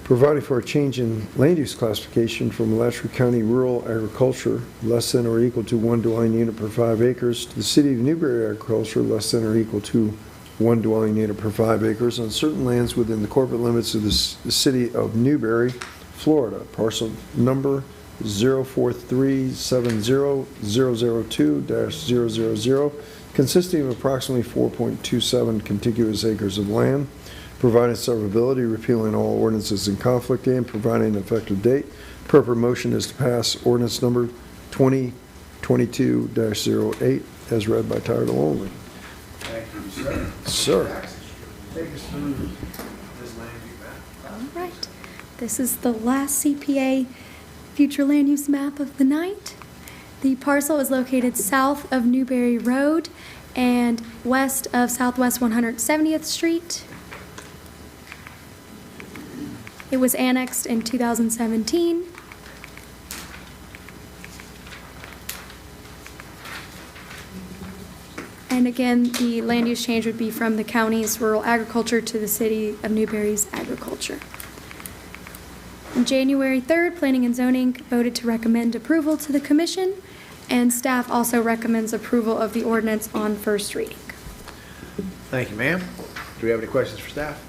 providing for a change in land use classification from Alachua County rural agriculture, less than or equal to 1 dwelling unit per 5 acres, to the City of Newberry agriculture, less than or equal to 1 dwelling unit per 5 acres on certain lands within the corporate limits of the City of Newberry, Florida. Parcel number 043700002-000, consisting of approximately 4.27 contiguous acres of land, providing severability, repealing all ordinances in conflict, and providing an effective date. Proper motion is to pass ordinance number 2022-08 as read by title only. Thank you, sir. Sir. Take us through this land use map. All right. This is the last CPA future land use map of the night. The parcel is located south of Newberry Road and west of Southwest 170th Street. It was annexed in 2017. And again, the land use change would be from the county's rural agriculture to the City of Newberry's agriculture. On January 3rd, Planning and Zoning voted to recommend approval to the commission, and staff also recommends approval of the ordinance on first reading. Thank you, ma'am. Do we have any questions for staff?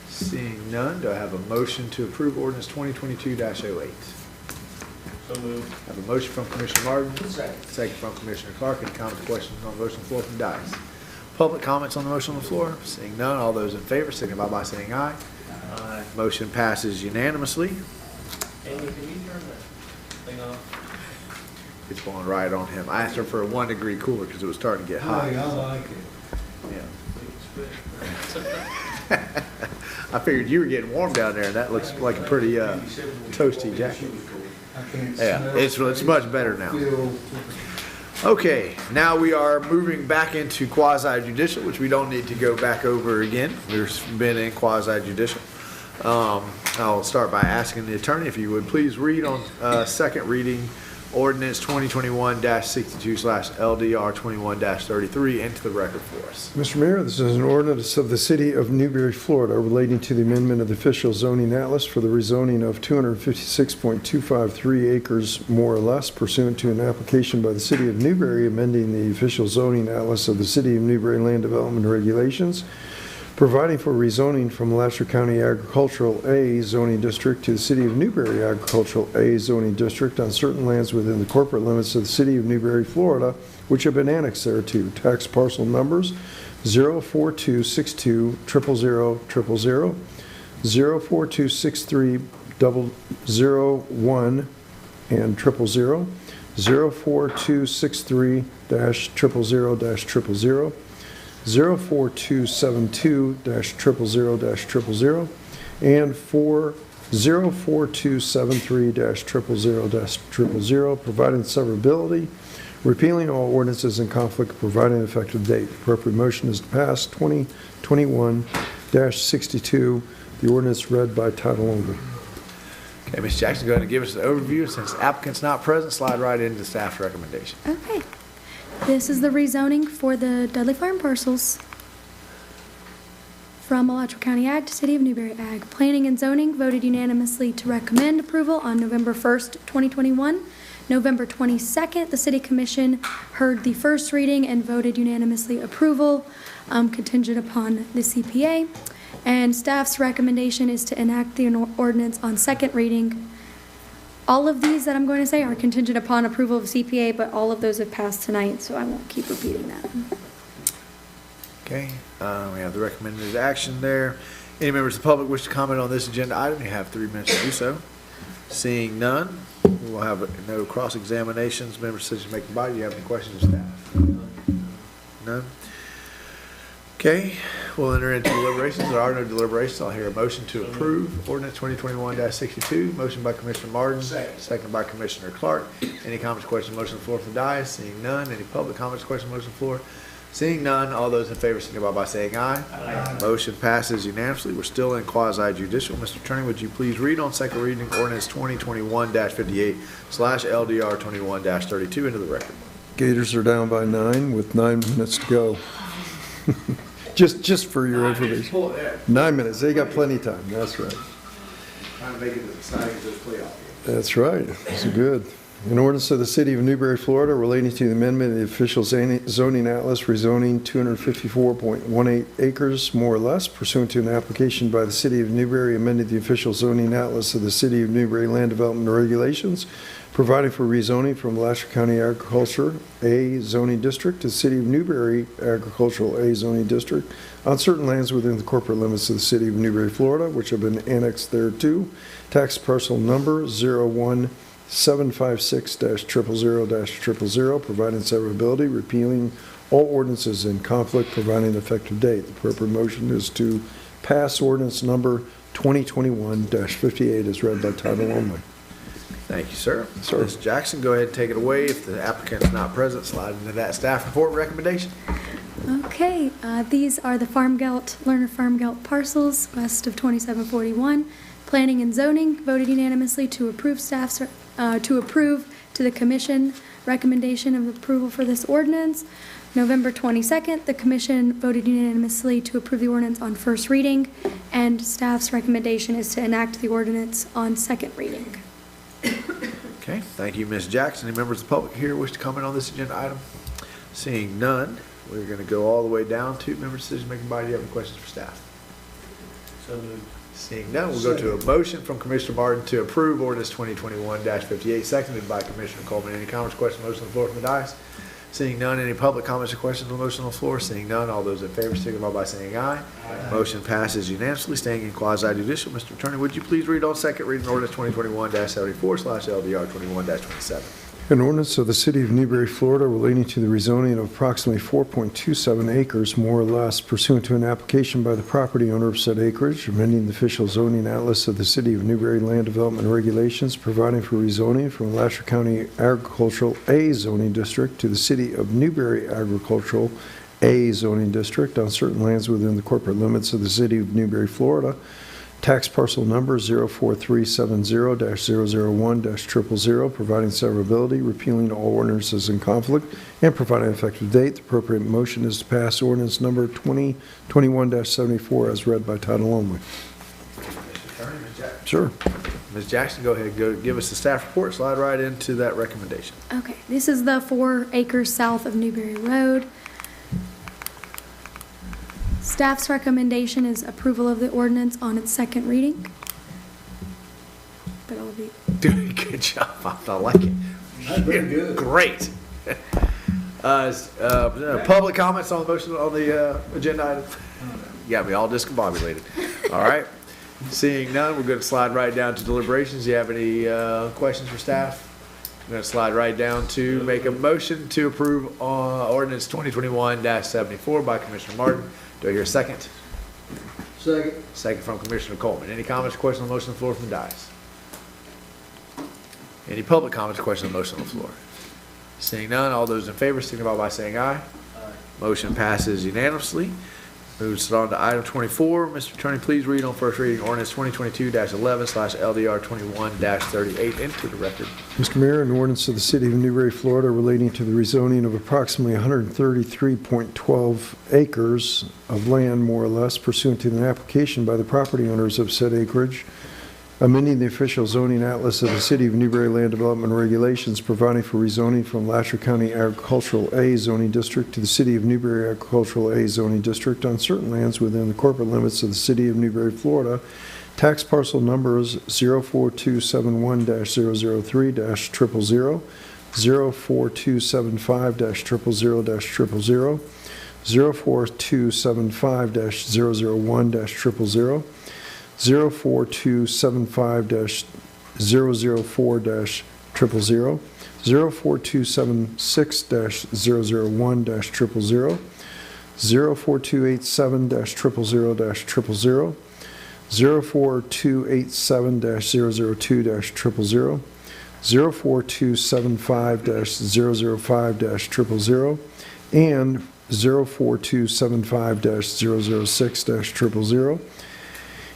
Seeing none, do I have a motion to approve ordinance 2022-08? So moved. I have a motion from Commissioner Martin. Second from Commissioner Clark. Any comments, questions on the motion on the floor from the dais? Public comments on the motion on the floor? Seeing none, all those in favor signify by saying aye. Aye. Motion passes unanimously. Amy, can you turn that thing off? It's going right on him. I asked her for a 1 degree cooler because it was starting to get hot. I like it. Yeah. I figured you were getting warm down there, and that looks like a pretty toasty jacket. Yeah, it's much better now. Okay, now we are moving back into quasi-judicial, which we don't need to go back over again. We've been in quasi-judicial. I'll start by asking the attorney if you would please read on second reading ordinance 2021-62/LDR 21-33 into the record for us. Mr. Mayor, this is an ordinance of the City of Newberry, Florida, relating to the amendment of the official zoning atlas for the rezoning of 256.253 acres more or less pursuant to an application by the City of Newberry amending the official zoning atlas of the City of Newberry Land Development Regulations, providing for rezoning from Alachua County Agricultural A zoning district to the City of Newberry Agricultural A zoning district on certain lands within the corporate limits of the City of Newberry, Florida, which have been annexed thereto. Tax parcel numbers 04262000000, 042630001 and 000, 04263-000-000, 04272-000-000, and 04273-000-000, providing severability, repealing all ordinances in conflict, providing an effective date. The appropriate motion is to pass 2021-62, the ordinance read by title only. Okay, Ms. Jackson, go ahead and give us an overview. Since applicant's not present, slide right into staff's recommendation. Okay. This is the rezoning for the Dudley Farm parcels from Alachua County Ag to City of Newberry Ag. Planning and Zoning voted unanimously to recommend approval on November 1st, 2021. November 22nd, the City Commission heard the first reading and voted unanimously approval, contingent upon the CPA. And staff's recommendation is to enact the ordinance on second reading. All of these that I'm going to say are contingent upon approval of CPA, but all of those have passed tonight, so I won't keep repeating that. Okay, we have the recommended action there. Any members of the public wish to comment on this agenda item? You have 3 minutes to do so. Seeing none, we will have no cross-examinations. Members' decision-making body, do you have any questions of staff? None? Okay, we'll enter into deliberations. There are no deliberations. I'll hear a motion to approve ordinance 2021-62. Motion by Commissioner Martin, second by Commissioner Clark. Any comments, questions, motion on the floor from the dais? Seeing none. Any public comments, questions, motion on the floor? Seeing none, all those in favor signify by saying aye. Aye. Motion passes unanimously. We're still in quasi-judicial. Mr. Attorney, would you please read on second reading ordinance 2021-58/LDR 21-32 into the record? Gators are down by 9 with 9 minutes to go. Just for your information. 9 minutes. They got plenty of time. That's right. Trying to make it as exciting as those playoff games. That's right. That's good. An ordinance of the City of Newberry, Florida, relating to the amendment of the official zoning atlas, rezoning 254.18 acres, more or less, pursuant to an application by the City of Newberry, amended the official zoning atlas of the City of Newberry Land Development Regulations, providing for rezoning from Alachua County Agriculture A zoning district to City of Newberry Agricultural A zoning district on certain lands within the corporate limits of the City of Newberry, Florida, which have been annexed thereto. Tax parcel number 01756-000-000, providing severability, repealing all ordinances in conflict, providing an effective date. The appropriate motion is to pass ordinance number 2021-58 as read by title only. Thank you, sir. Sir. Ms. Jackson, go ahead and take it away. If the applicant's not present, slide into that staff report recommendation. Okay, these are the Lerner Farm Gelt parcels west of 2741. Planning and Zoning voted unanimously to approve to the Commission recommendation of approval for this ordinance. November 22nd, the Commission voted unanimously to approve the ordinance on first reading, and staff's recommendation is to enact the ordinance on second reading. Okay, thank you, Ms. Jackson. Any members of the public here wish to comment on this agenda item? Seeing none, we're going to go all the way down to members' decision-making body. Do you have any questions for staff? So moved. Seeing none, we'll go to a motion from Commissioner Martin to approve ordinance 2021-58, seconded by Commissioner Coleman. Any comments, questions, motion on the floor from the dais? Seeing none, any public comments or questions on the motion on the floor? Seeing none, all those in favor signify by saying aye. Aye. Motion passes unanimously. Staying in quasi-judicial, Mr. Attorney, would you please read on second reading ordinance 2021-74/LDR 21-27? An ordinance of the City of Newberry, Florida, relating to the rezoning of approximately 4.27 acres, more or less, pursuant to an application by the property owner of said acreage, amending the official zoning atlas of the City of Newberry Land Development Regulations, providing for rezoning from Alachua County Agricultural A zoning district to the City of Newberry Agricultural A zoning district on certain lands within the corporate limits of the City of Newberry, Florida. Tax parcel number 04370-001-000, providing severability, repealing all ordinances in conflict, and providing an effective date. The appropriate motion is to pass ordinance number 2021-74 as read by title only. Mr. Attorney, Ms. Jackson. Sure. Ms. Jackson, go ahead, give us the staff report, slide right into that recommendation. Okay, this is the 4 acres south of Newberry Road. Staff's recommendation is approval of the ordinance on its second reading. But I'll be Doing a good job. I like it. That's pretty good. Great. Public comments on the motion on the agenda item? You got me all discombobulated. All right. Seeing none, we're going to slide right down to deliberations. Do you have any questions for staff? I'm gonna slide right down to make a motion to approve ordinance 2021-74 by Commissioner Martin. Do I hear a second? Second. Second from Commissioner Coleman. Any comments or questions on the motion on the floor from the dais? Any public comments or questions on the motion on the floor? Seeing none, all those in favor signify by saying aye. Motion passes unanimously. Moves on to item 24. Mr. Attorney, please read on first reading ordinance 2022-11/LDR 21-38 into the record. Mr. Mayor, an ordinance of the City of Newberry, Florida relating to the rezoning of approximately 133.12 acres of land, more or less, pursuant to an application by the property owners of said acreage, amending the official zoning atlas of the City of Newberry Land Development Regulations, providing for rezoning from Alachua County Agricultural A zoning district to the City of Newberry Agricultural A zoning district on certain lands within the corporate limits of the City of Newberry, Florida. Tax parcel numbers 04271-003-000, 04275-000-000, 04275-001-000, 04275-004-000, 04276-001-000, 04287-000-000, 04287-002-000, 04275-005-000, and 04275-006-000,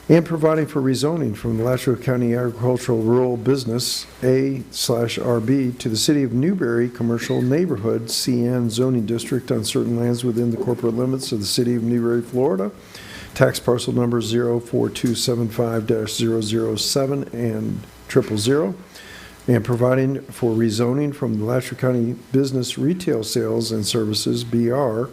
and providing for rezoning from the Alachua County Agricultural Rural Business A/RB to the City of Newberry Commercial Neighborhood CN zoning district on certain lands within the corporate limits of the City of Newberry, Florida. Tax parcel number 04275-007 and 000, and providing for rezoning from the Alachua County Business Retail Sales and Services BR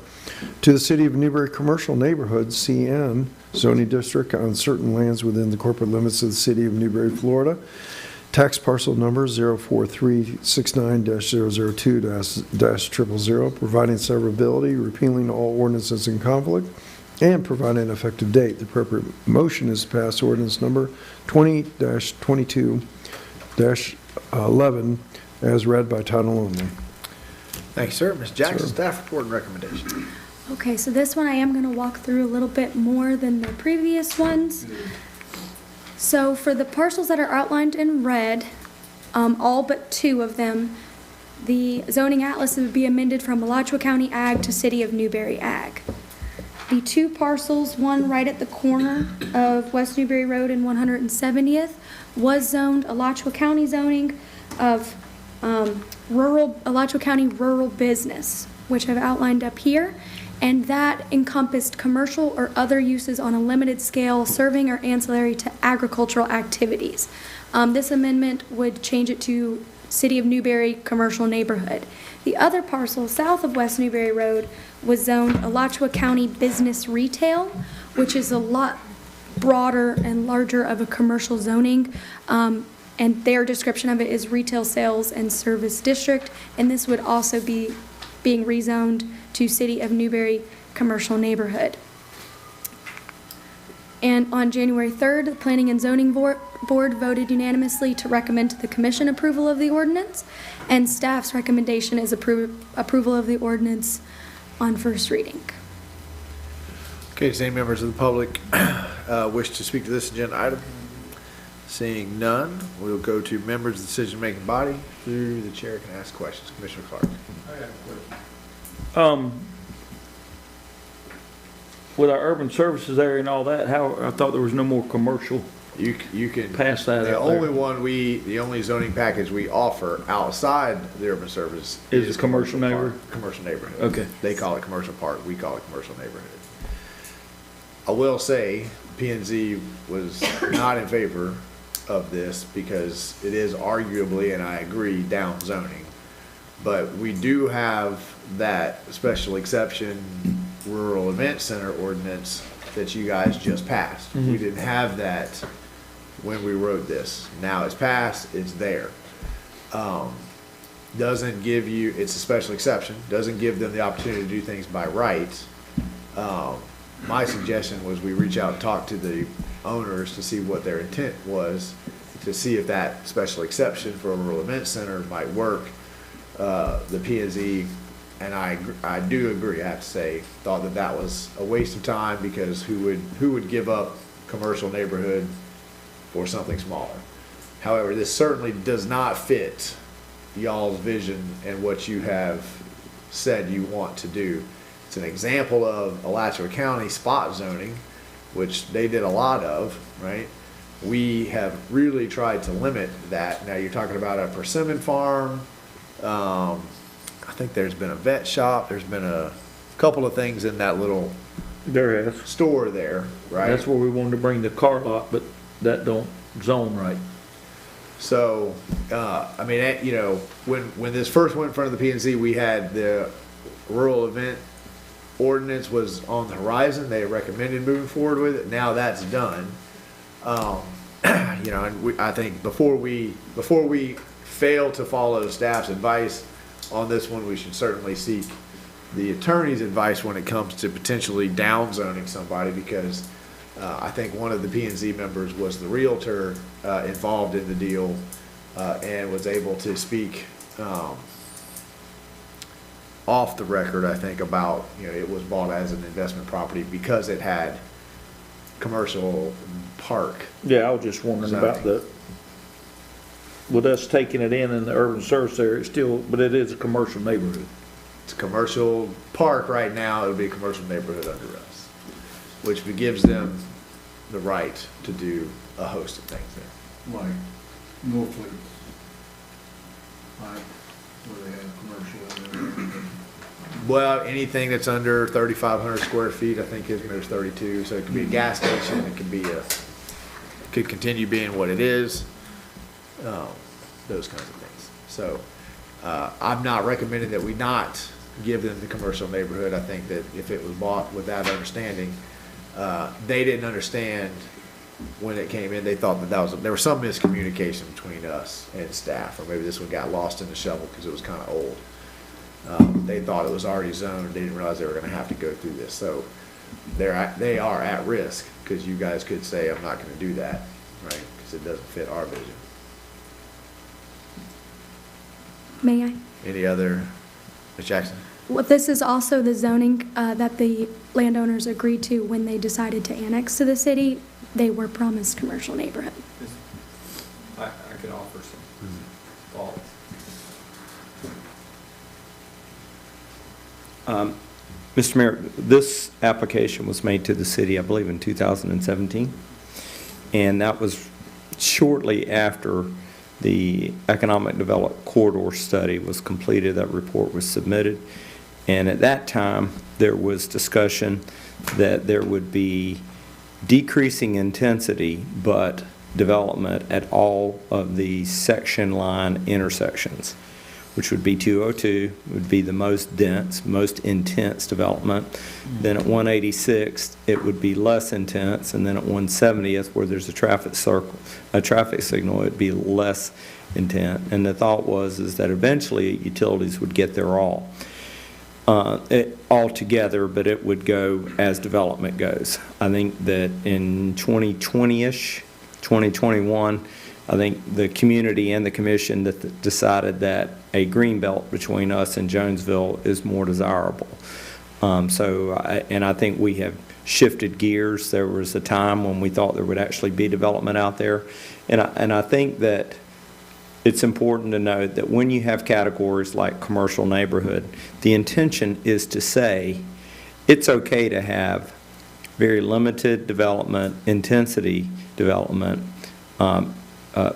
to the City of Newberry Commercial Neighborhood CN zoning district on certain lands within the corporate limits of the City of Newberry, Florida. Tax parcel number 04369-002-000, providing severability, repealing all ordinances in conflict, and providing an effective date. The appropriate motion is to pass ordinance number 20-22-11 as read by title only. Thank you, sir. Ms. Jackson, Sir. staff report and recommendation. Okay, so this one I am going to walk through a little bit more than the previous ones. So for the parcels that are outlined in red, all but 2 of them, the zoning atlas would be amended from Alachua County Ag to City of Newberry Ag. The 2 parcels, one right at the corner of West Newberry Road and 170th, was zoned Alachua County zoning of Alachua County rural business, which I've outlined up here. And that encompassed commercial or other uses on a limited scale serving or ancillary to agricultural activities. This amendment would change it to City of Newberry Commercial Neighborhood. The other parcel south of West Newberry Road was zoned Alachua County Business Retail, which is a lot broader and larger of a commercial zoning. And their description of it is retail sales and service district. And this would also be being rezoned to City of Newberry Commercial Neighborhood. And on January 3rd, the Planning and Zoning Board voted unanimously to recommend to the Commission approval of the ordinance, and staff's recommendation is approval of the ordinance on first reading. Okay, does any members of the public wish to speak to this agenda item? Seeing none, we'll go to members of the decision-making body. Through the chair can ask questions. Commissioner Clark. With our urban services area and all that, I thought there was no more commercial. You can pass that the out there. the only zoning package we offer outside the urban service Is a commercial park, neighborhood? Commercial neighborhood. Okay. They call it commercial park, we call it commercial neighborhood. I will say, P&Z was not in favor of this because it is arguably, and I agree, down zoning. But we do have that special exception rural event center ordinance that you guys just passed. Mm-hmm. We didn't have that when we wrote this. Now it's passed, it's there. Doesn't give you, it's a special exception, doesn't give them the opportunity to do things by right. My suggestion was we reach out and talk to the owners to see what their intent was. to see if that special exception for a rural event center might work. The P&Z, and I do agree, I have to say, thought that that was a waste of time, because who would give up commercial neighborhood for something smaller? However, this certainly does not fit y'all's vision and what you have said you want to do. It's an example of Alachua County spot zoning, which they did a lot of, right? We have really tried to limit that. Now you're talking about a persimmon farm. I think there's been a vet shop. There's been a couple of things in that little There has. store there, right? That's where we wanted to bring the car lot, but that don't zone right. So, I mean, you know, when this first went in front of the P&Z, we had the rural event ordinance was on the horizon. They recommended moving forward with it. Now that's done. You know, and I think before we fail to follow staff's advice on this one, we should certainly seek the attorney's advice when it comes to potentially downzoning somebody, because I think one of the P&Z members was the realtor involved in the deal and was able to speak off the record, I think, about, you know, it was bought as an investment property because it had commercial park. Yeah, I was just wondering about with us taking it in the urban service area, it's still, but it is a commercial neighborhood. It's a commercial park right now. It'll be a commercial neighborhood under us, which gives them the right to do a host of things there. Like Norfolk, right, where they have commercial. Well, anything that's under 3,500 square feet, I think there's 32. So it could be a gas station. It could continue being what it is. Those kinds of things. So I'm not recommending that we not give them the commercial neighborhood. I think that if it was bought with that understanding, they didn't understand when it came in. They thought that there was some miscommunication between us and staff, or maybe this one got lost in the shovel because it was kind of old. They thought it was already zoned. They didn't realize they were going to have to go through this. So they are at risk, because you guys could say, I'm not going to do that, right? Because it doesn't fit our vision. May I? Any other, Ms. Jackson? Well, this is also the zoning that the landowners agreed to when they decided to annex to the city. They were promised commercial neighborhood. I could offer some thoughts. Mr. Mayor, this application was made to the city, I believe, in 2017, and that was shortly after the Economic Development Corridor Study was completed. That report was submitted, and at that time, there was discussion that there would be decreasing intensity, but development at all of the section line intersections, which would be 202, would be the most dense, most intense development. Then at 186th, it would be less intense, and then at 170th, where there's a traffic signal, it'd be less intense. And the thought was that eventually utilities would get there all together, but it would go as development goes. I think that in 2020-ish, 2021, I think the community and the commission that decided that a green belt between us and Jonesville is more desirable. I think we have shifted gears. There was a time when we thought there would actually be development out there. And I think that it's important to note that when you have categories like commercial neighborhood, the intention is to say it's okay to have very limited development, intensity development,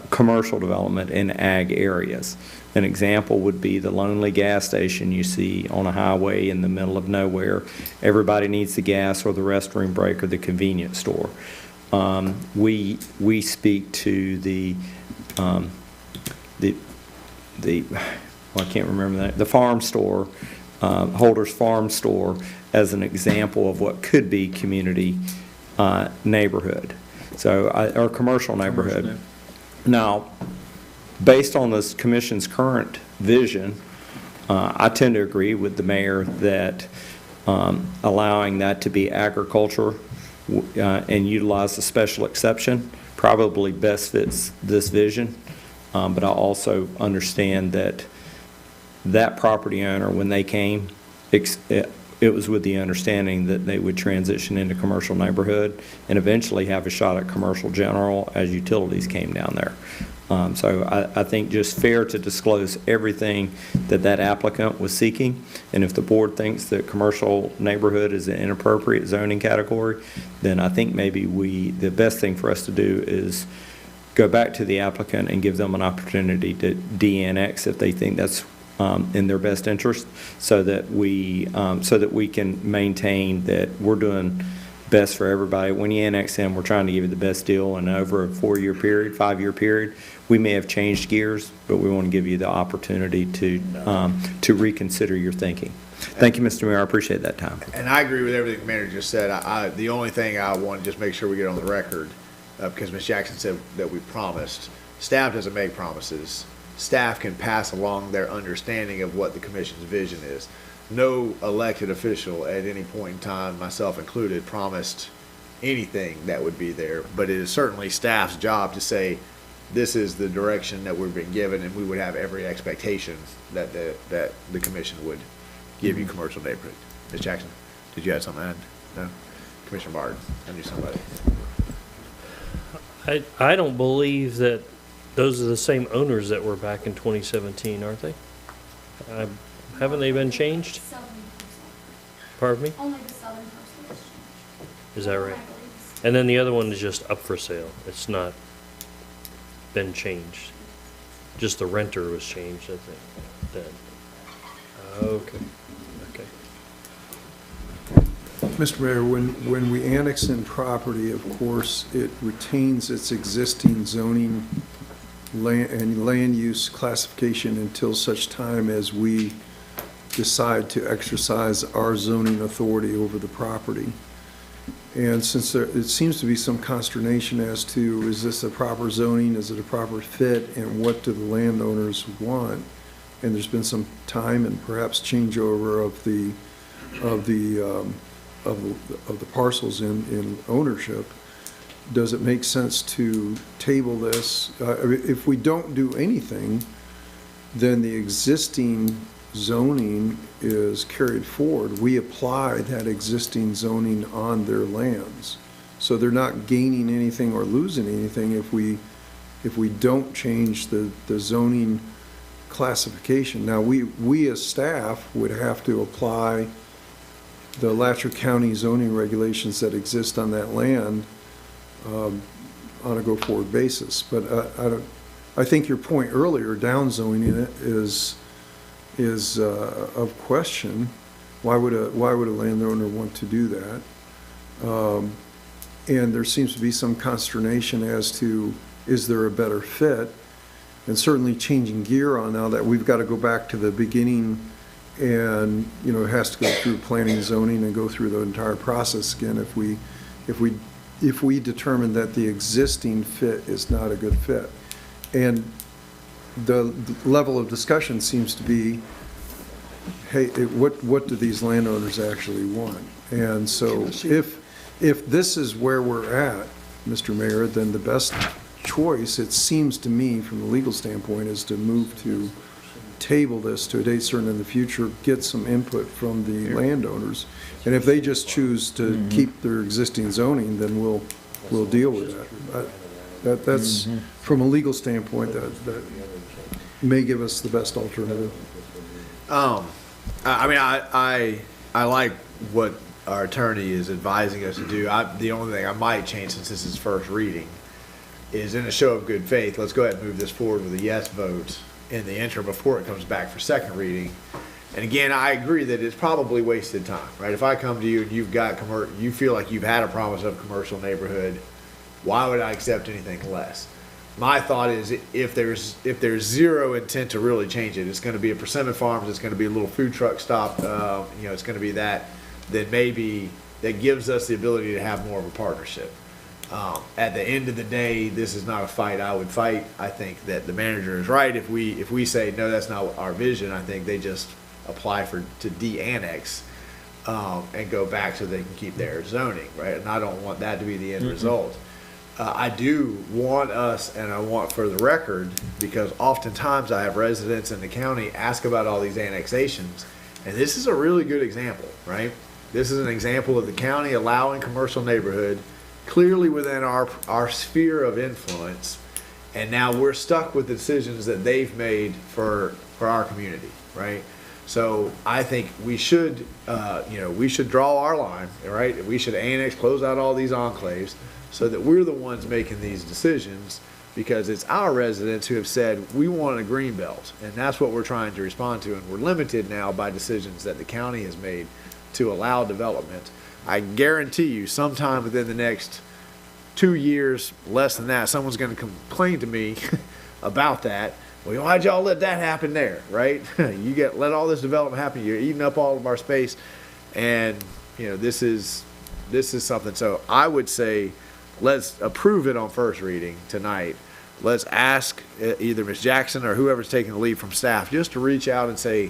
commercial development in ag areas. An example would be the lonely gas station you see on a highway in the middle of nowhere. Everybody needs the gas or the restroom break or the convenience store. We speak to the I can't remember that, the farm store, Holder's Farm Store, as an example of what could be community neighborhood, or commercial neighborhood. Now, based on this commission's current vision, I tend to agree with the mayor that allowing that to be agriculture and utilize the special exception probably best fits this vision. But I also understand that that property owner, when they came, it was with the understanding that they would transition into commercial neighborhood and eventually have a shot at commercial general as utilities came down there. So I think just fair to disclose everything that applicant was seeking. And if the board thinks that commercial neighborhood is an inappropriate zoning category, then I think maybe the best thing for us to do is go back to the applicant and give them an opportunity to de-annex if they think that's in their best interest, so that we can maintain that we're doing best for everybody. When you annex in, we're trying to give you the best deal, and over a 4-year period, 5-year period, we may have changed gears, but we want to give you the opportunity to reconsider your thinking. Thank you, Mr. Mayor. I appreciate that time. And I agree with everything the mayor just said. The only thing I want to just make sure we get on the record, because Ms. Jackson said that we promised. Staff doesn't make promises. Staff can pass along their understanding of what the commission's vision is. No elected official at any point in time, myself included, promised anything that would be there, but it is certainly staff's job to say, this is the direction that we've been given, and we would have every expectation that the commission would give you commercial neighborhood. Ms. Jackson, did you have something to add? No? Commissioner Barton, I knew somebody. I don't believe that those are the same owners that were back in 2017, aren't they? Haven't they been changed? Southern parcel. Pardon me? Only the southern parcel was changed. Is that right? I believe so. And then the other one is just up for sale. It's not been changed. Just the renter was changed, I think, then. Okay. Mr. Mayor, when we annex in property, of course, it retains its existing zoning and land use classification until such time as we decide to exercise our zoning authority over the property. And since it seems to be some consternation as to, is this a proper zoning, is it a proper fit, and what do the landowners want? And there's been some time and perhaps changeover of the parcels in ownership. Does it make sense to table this? If we don't do anything, then the existing zoning is carried forward. We apply that existing zoning on their lands. So they're not gaining anything or losing anything if we don't change the zoning classification. Now, we as staff would have to apply the Alachua County zoning regulations that exist on that land on a go-forward basis. But I think your point earlier, downzoning it is of question. Why would a landowner want to do that? And there seems to be some consternation as to, is there a better fit? And certainly changing gear on now that we've got to go back to the beginning, and it has to go through planning and zoning and go through the entire process again if we determine that the existing fit is not a good fit. And the level of discussion seems to be, hey, what do these landowners actually want? And so if this is where we're at, Mr. Mayor, then the best choice, it seems to me, from a legal standpoint, is to move to table this to a date certain in the future, get some input from the landowners. And if they just choose to keep their existing zoning, then we'll deal with that. That's, from a legal standpoint, that may give us the best alternative. I like what our attorney is advising us to do. The only thing I might change, since this is first reading, is in a show of good faith, let's go ahead and move this forward with a yes vote in the interim before it comes back for second reading. And again, I agree that it's probably wasted time, right? If I come to you and you feel like you've had a promise of commercial neighborhood, why would I accept anything less? My thought is, if there's zero intent to really change it, it's going to be a Persimmon Farms, it's going to be a little food truck stop, it's going to be that, then maybe that gives us the ability to have more of a partnership. At the end of the day, this is not a fight I would fight. I think that the manager is right. If we say, no, that's not our vision, I think they just apply to de-annex and go back so they can keep their zoning, right? And I don't want that to be the end result. I do want us, and I want for the record, because oftentimes I have residents in the county ask about all these annexations, and this is a really good example, right? This is an example of the county allowing commercial neighborhood clearly within our sphere of influence, and now we're stuck with the decisions that they've made for our community, right? So I think we should, we should draw our line, right? We should annex, close out all these enclaves so that we're the ones making these decisions, because it's our residents who have said, we want a green belt, and that's what we're trying to respond to, and we're limited now by decisions that the county has made to allow development. I guarantee you, sometime within the next 2 years, less than that, someone's gonna complain to me about that. Well, why'd y'all let that happen there, right? Let all this development happen, you're eating up all of our space, and, this is something. So I would say, let's approve it on first reading tonight. Let's ask either Ms. Jackson or whoever's taking the lead from staff just to reach out and say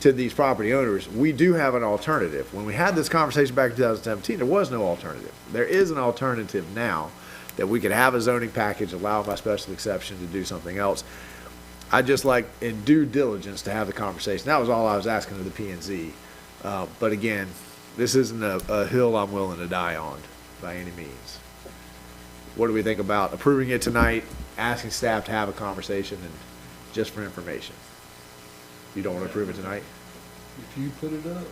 to these property owners, we do have an alternative. When we had this conversation back in 2017, there was no alternative. There is an alternative now that we could have a zoning package, allow by special exception to do something else. I just like in due diligence to have the conversation. That was all I was asking of the P&Z. But again, this isn't a hill I'm willing to die on by any means. What do we think about approving it tonight, asking staff to have a conversation, and just for information? You don't want to approve it tonight? If you put it up.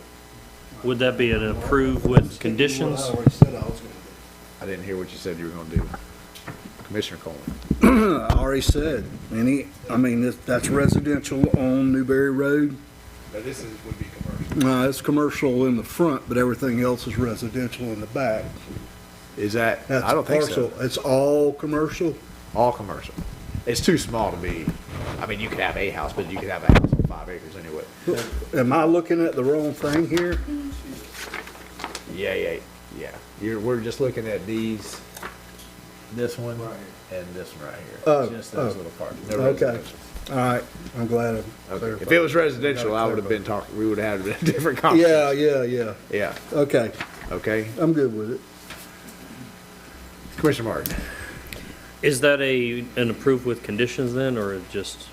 Would that be an approve with conditions? I already said I was gonna do. I didn't hear what you said you were going to do. Commissioner Coleman. I already said, that's residential on Newberry Road. But this would be commercial. It's commercial in the front, but everything else is residential in the back. Is that? That's I don't think parcel. so. It's all commercial? All commercial. It's too small to be. You could have a house, but you could have a house on 5 acres anyway. Am I looking at the wrong thing here? Yeah. We're just looking at this one, and this one right here. Oh, Just those little parts. No Okay. residential. All right, I'm glad I Okay. clarified. If it was residential, I would have been talking, we would have had a different conversation. Yeah. Yeah, Okay, okay. I'm good with it. Commissioner Martin. Is that an approve with conditions then, or just,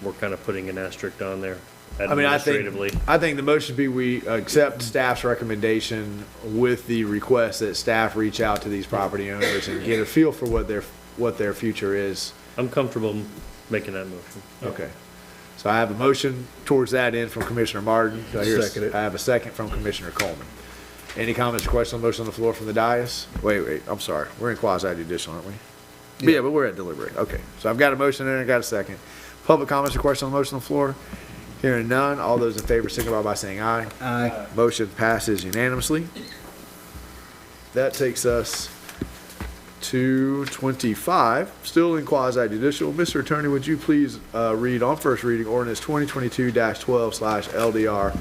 we're kind of putting an asterisk on there administratively? I think the motion be we accept staff's recommendation with the request that staff reach out to these property owners and get a feel for what their future is. I'm comfortable making that motion. Okay. So I have a motion towards that end from Commissioner Martin. Do I hear Second it. I have a second from Commissioner Coleman. Any comments or questions on the motion on the floor from the dais? Wait, I'm sorry. We're in quasi-judicial, aren't we? Yeah, but we're at deliberate. Okay. So I've got a motion there and I got a second. Public comments or questions on the motion on the floor? Hearing none, all those in favor signify by saying aye. Aye. Motion passes unanimously. That takes us to 25, still in quasi-judicial. Mr. Attorney, would you please read on first reading ordinance 2022-12/LDR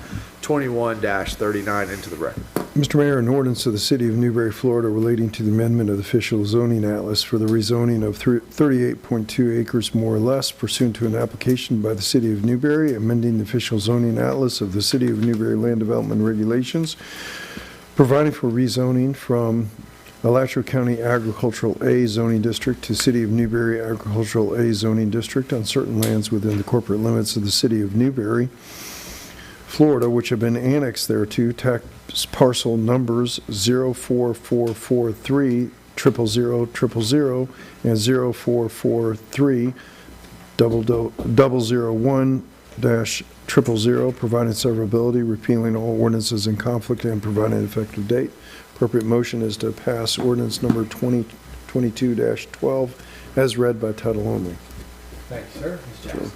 21-39 into the record? Mr. Mayor, an ordinance of the City of Newberry, Florida relating to the amendment of the official zoning atlas for the rezoning of 38.2 acres more or less pursuant to an application by the City of Newberry, amending the official zoning atlas of the City of Newberry Land Development Regulations, providing for rezoning from Alachua County Agricultural A zoning district to City of Newberry Agricultural A zoning district on certain lands within the corporate limits of the City of Newberry, Florida, which have been annexed thereto, tax parcel numbers 04443 00000 and 0443 001-000, providing severability, repealing all ordinances in conflict, and providing an effective date. Appropriate motion is to pass ordinance number 2022-12 as read by title only. Thank you, sir. Ms. Jackson.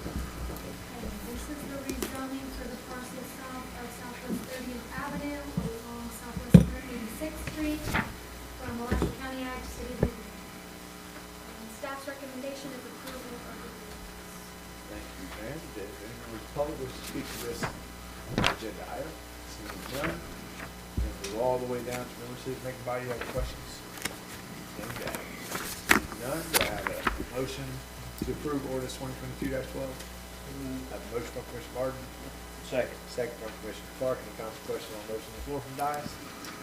This is the rezoning for the parcel south of Southwest 30th Avenue along Southwest 36th Street from Alachua County Ag to City of Newberry. Staff's recommendation is approval of the ordinance. Thank you, ma'am. Does anyone from the public wish to speak to this agenda item? Seeing none, we'll go all the way down to members who make by you have questions. None. Do I have a motion to approve ordinance 2022-12? I have a motion from Commissioner Martin. Second. Second from Commissioner Clark. Any comments or questions on the motion on the floor from the dais?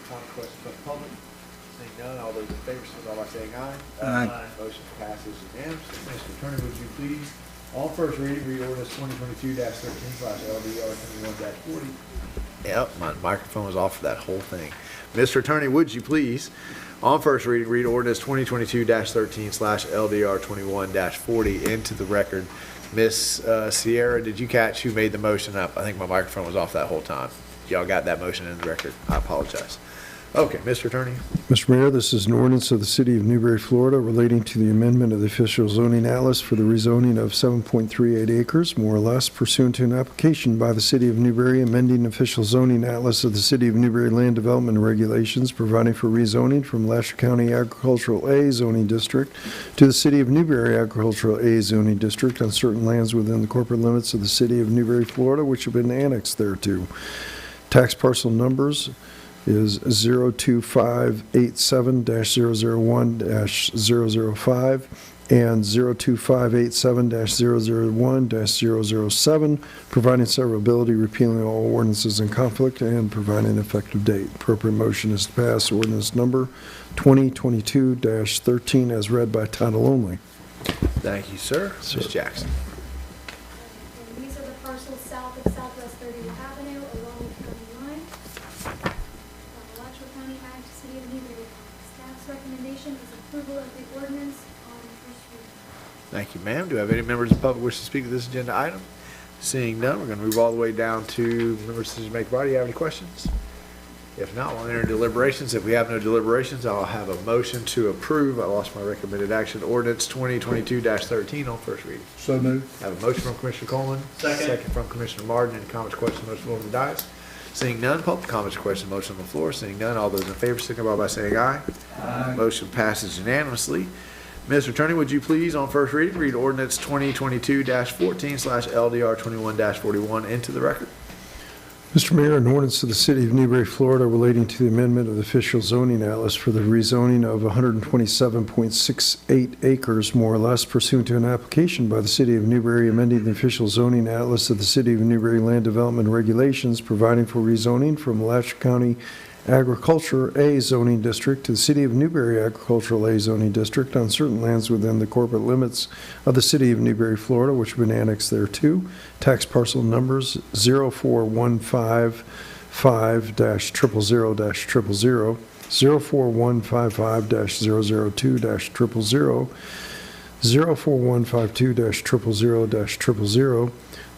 Comment or questions from the public? Seeing none, all those in favor, signify by saying aye. Aye. Motion passes unanimously. Mr. Attorney, would you please, on first reading, read ordinance 2022-13/LDR 21-40? Yep, my microphone was off for that whole thing. Mr. Attorney, would you please, on first reading, read ordinance 2022-13/LDR 21-40 into the record? Miss Sierra, did you catch who made the motion up? I think my microphone was off that whole time. Y'all got that motion in the record? I apologize. Okay, Mr. Attorney. Mr. Mayor, this is an ordinance of the City of Newberry, Florida, relating to the amendment of the official zoning atlas for the rezoning of 7.38 acres, more or less, pursuant to an application by the City of Newberry amending official zoning atlas of the City of Newberry Land Development Regulations, providing for rezoning from Alachua County Agricultural A zoning district to the City of Newberry Agricultural A zoning district on certain lands within the corporate limits of the City of Newberry, Florida, which have been annexed thereto. Tax parcel numbers is 02587-001-005 and 02587-001-007, providing severability, repealing all ordinances in conflict, and providing an effective date. Appropriate motion is to pass ordinance number 2022-13 as read by title only. Thank you, sir. Ms. Jackson. And these are the parcels south of Southwest 30th Avenue along the county line. Alachua County Ag to City of Newberry. Staff's recommendation is approval of the ordinance on first reading. Thank you, ma'am. Do I have any members of the public wish to speak to this agenda item? Seeing none, we're going to move all the way down to members of the decision-making body. Do you have any questions? If not, we'll enter deliberations. If we have no deliberations, I'll have a motion to approve. I lost my recommended action. Ordinance 2022-13 on first reading. So moved. I have a motion from Commissioner Coleman. Second from Commissioner Martin. Any comments, questions, motion on the dais? Seeing none, public comments, questions, motion on the floor. Seeing none, all those in favor signify by saying aye. Aye. Motion passes unanimously. Mr. Attorney, would you please, on first reading, read ordinance 2022-14/LDR 21-41 into the record? Mr. Mayor, an ordinance of the City of Newberry, Florida, relating to the amendment of the official zoning atlas for the rezoning of 127.68 acres, more or less, pursuant to an application by the City of Newberry amending the official zoning atlas of the City of Newberry Land Development Regulations, providing for rezoning from Alachua County Agriculture A zoning district to the City of Newberry Agricultural A zoning district on certain lands within the corporate limits of the City of Newberry, Florida, which have been annexed thereto. Tax parcel numbers 04155-000-000, 04155-002-000, 04152-000-000,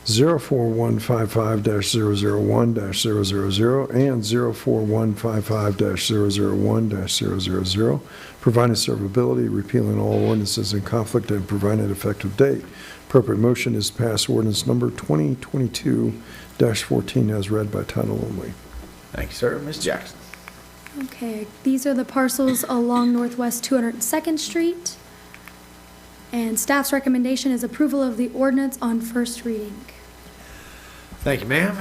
04155-001-000 and 04155-001-000, providing servability, repealing all ordinances in conflict, and providing an effective date. Appropriate motion is to pass ordinance number 2022-14 as read by title only. Thank you, sir. Ms. Jackson. Okay, these are the parcels along Northwest 202nd Street. And staff's recommendation is approval of the ordinance on first reading. Thank you, ma'am.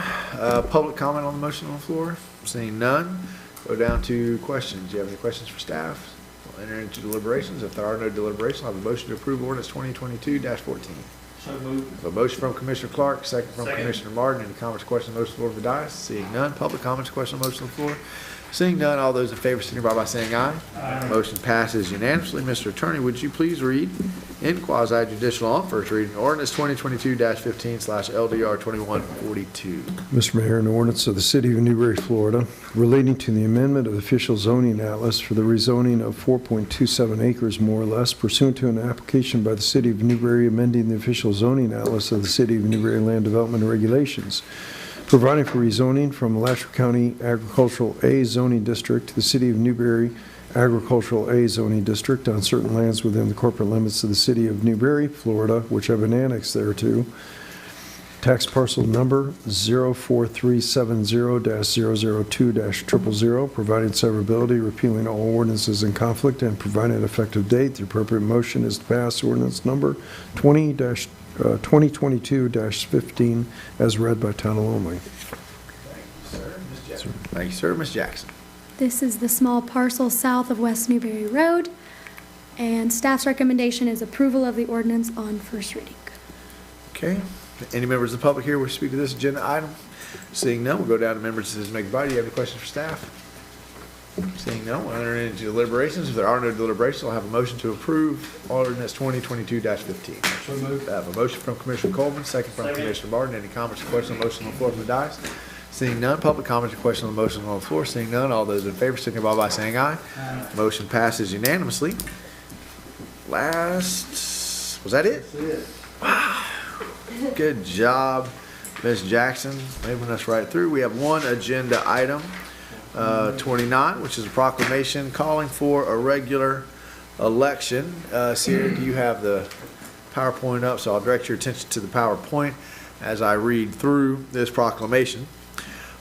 Public comment on the motion on the floor? Seeing none, go down to questions. Do you have any questions for staff? We'll enter into deliberations. If there are no deliberations, I'll have a motion to approve ordinance 2022-14. So moved. I have a motion from Commissioner Clark, second from Commissioner Martin. Any comments, questions, motion on the floor of the dais? Seeing none, public comments, questions, motion on the floor? Seeing none, all those in favor signify by saying aye. Aye. Motion passes unanimously. Mr. Attorney, would you please read in quasi-judicial on first reading ordinance 2022-15/LDR 2142? Mr. Mayor, an ordinance of the City of Newberry, Florida, relating to the amendment of the official zoning atlas for the rezoning of 4.27 acres, more or less, pursuant to an application by the City of Newberry amending the official zoning atlas of the City of Newberry Land Development Regulations, providing for rezoning from Alachua County Agricultural A zoning district to the City of Newberry Agricultural A zoning district on certain lands within the corporate limits of the City of Newberry, Florida, which have been annexed thereto. Tax parcel number 04370-002-000, providing severability, repealing all ordinances in conflict, and providing an effective date. The appropriate motion is to pass ordinance number 2022-15 as read by title only. Thank you, sir. Ms. Jackson. This is the small parcel south of West Newberry Road, and staff's recommendation is approval of the ordinance on first reading. Okay. Any members of the public here wish to speak to this agenda item? Seeing none, we'll go down to members of the decision-making body. Do you have any questions for staff? Seeing none, we'll enter into deliberations. If there are no deliberations, I'll have a motion to approve ordinance 2022-15. So moved. I have a motion from Commissioner Coleman, second from Commissioner Martin. Any comments or questions on the motion on the floor from the dais? Seeing none, public comments or questions on the motion on the floor. Seeing none, all those in favor signify by saying aye. Motion passes unanimously. Was that it? That's it. Good job, Ms. Jackson, moving us right through. We have one agenda item, 29, which is a proclamation calling for a regular election. Sierra, do you have the PowerPoint up? So I'll direct your attention to the PowerPoint as I read through this proclamation.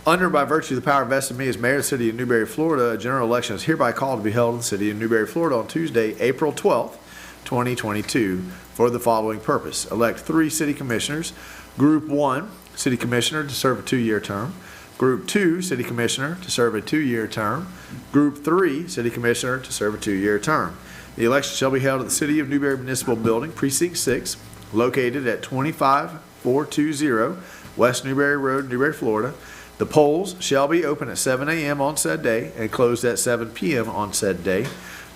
Under, by virtue of the power vested in me as mayor of the city of Newberry, Florida, a general election is hereby called to be held in the city of Newberry, Florida on Tuesday, April 12th, 2022, for the following purpose. Elect 3 city commissioners. Group 1, city commissioner to serve a 2-year term. Group 2, city commissioner to serve a 2-year term. Group 3, city commissioner to serve a 2-year term. The election shall be held at the City of Newberry Municipal Building, Precinct 6, located at 25420 West Newberry Road, Newberry, Florida. The polls shall be open at 7 a.m. on said day and closed at 7 p.m. on said day.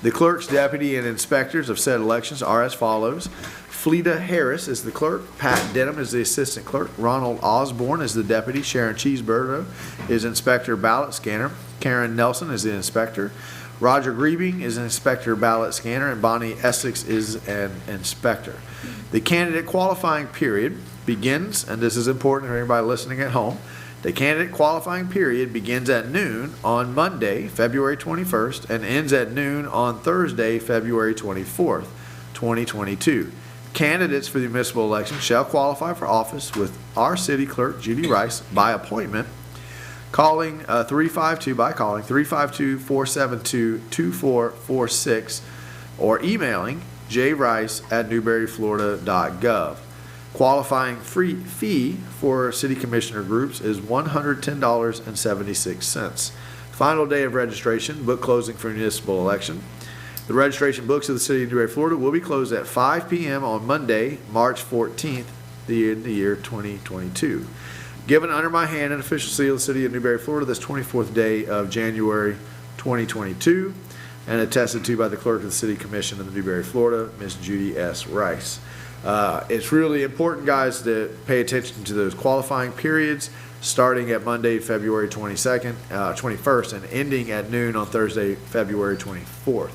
The clerk's deputy and inspectors of said elections are as follows. Fleta Harris is the clerk. Pat Denham is the assistant clerk. Ronald Osborne is the deputy. Sharon Cheeseburger is inspector ballot scanner. Karen Nelson is the inspector. Roger Griebing is an inspector ballot scanner, and Bonnie Essex is an inspector. The candidate qualifying period begins, and this is important for anybody listening at home, the candidate qualifying period begins at noon on Monday, February 21st, and ends at noon on Thursday, February 24th, 2022. Candidates for the municipal election shall qualify for office with our city clerk, Judy Rice, by appointment, calling 352-472-2446, or emailing jrice@newberryflorida.gov. Qualifying fee for city commissioner groups is $110.76. Final day of registration, book closing for municipal election. The registration books of the city of Newberry, Florida will be closed at 5 p.m. on Monday, March 14th, the year 2022. Given under my hand an official seal of the city of Newberry, Florida, this 24th day of January 2022, and attested to by the clerk of the city commission of the Newberry, Florida, Ms. Judy S. Rice. It's really important, guys, to pay attention to those qualifying periods, starting at Monday, February 21st, and ending at noon on Thursday, February 24th.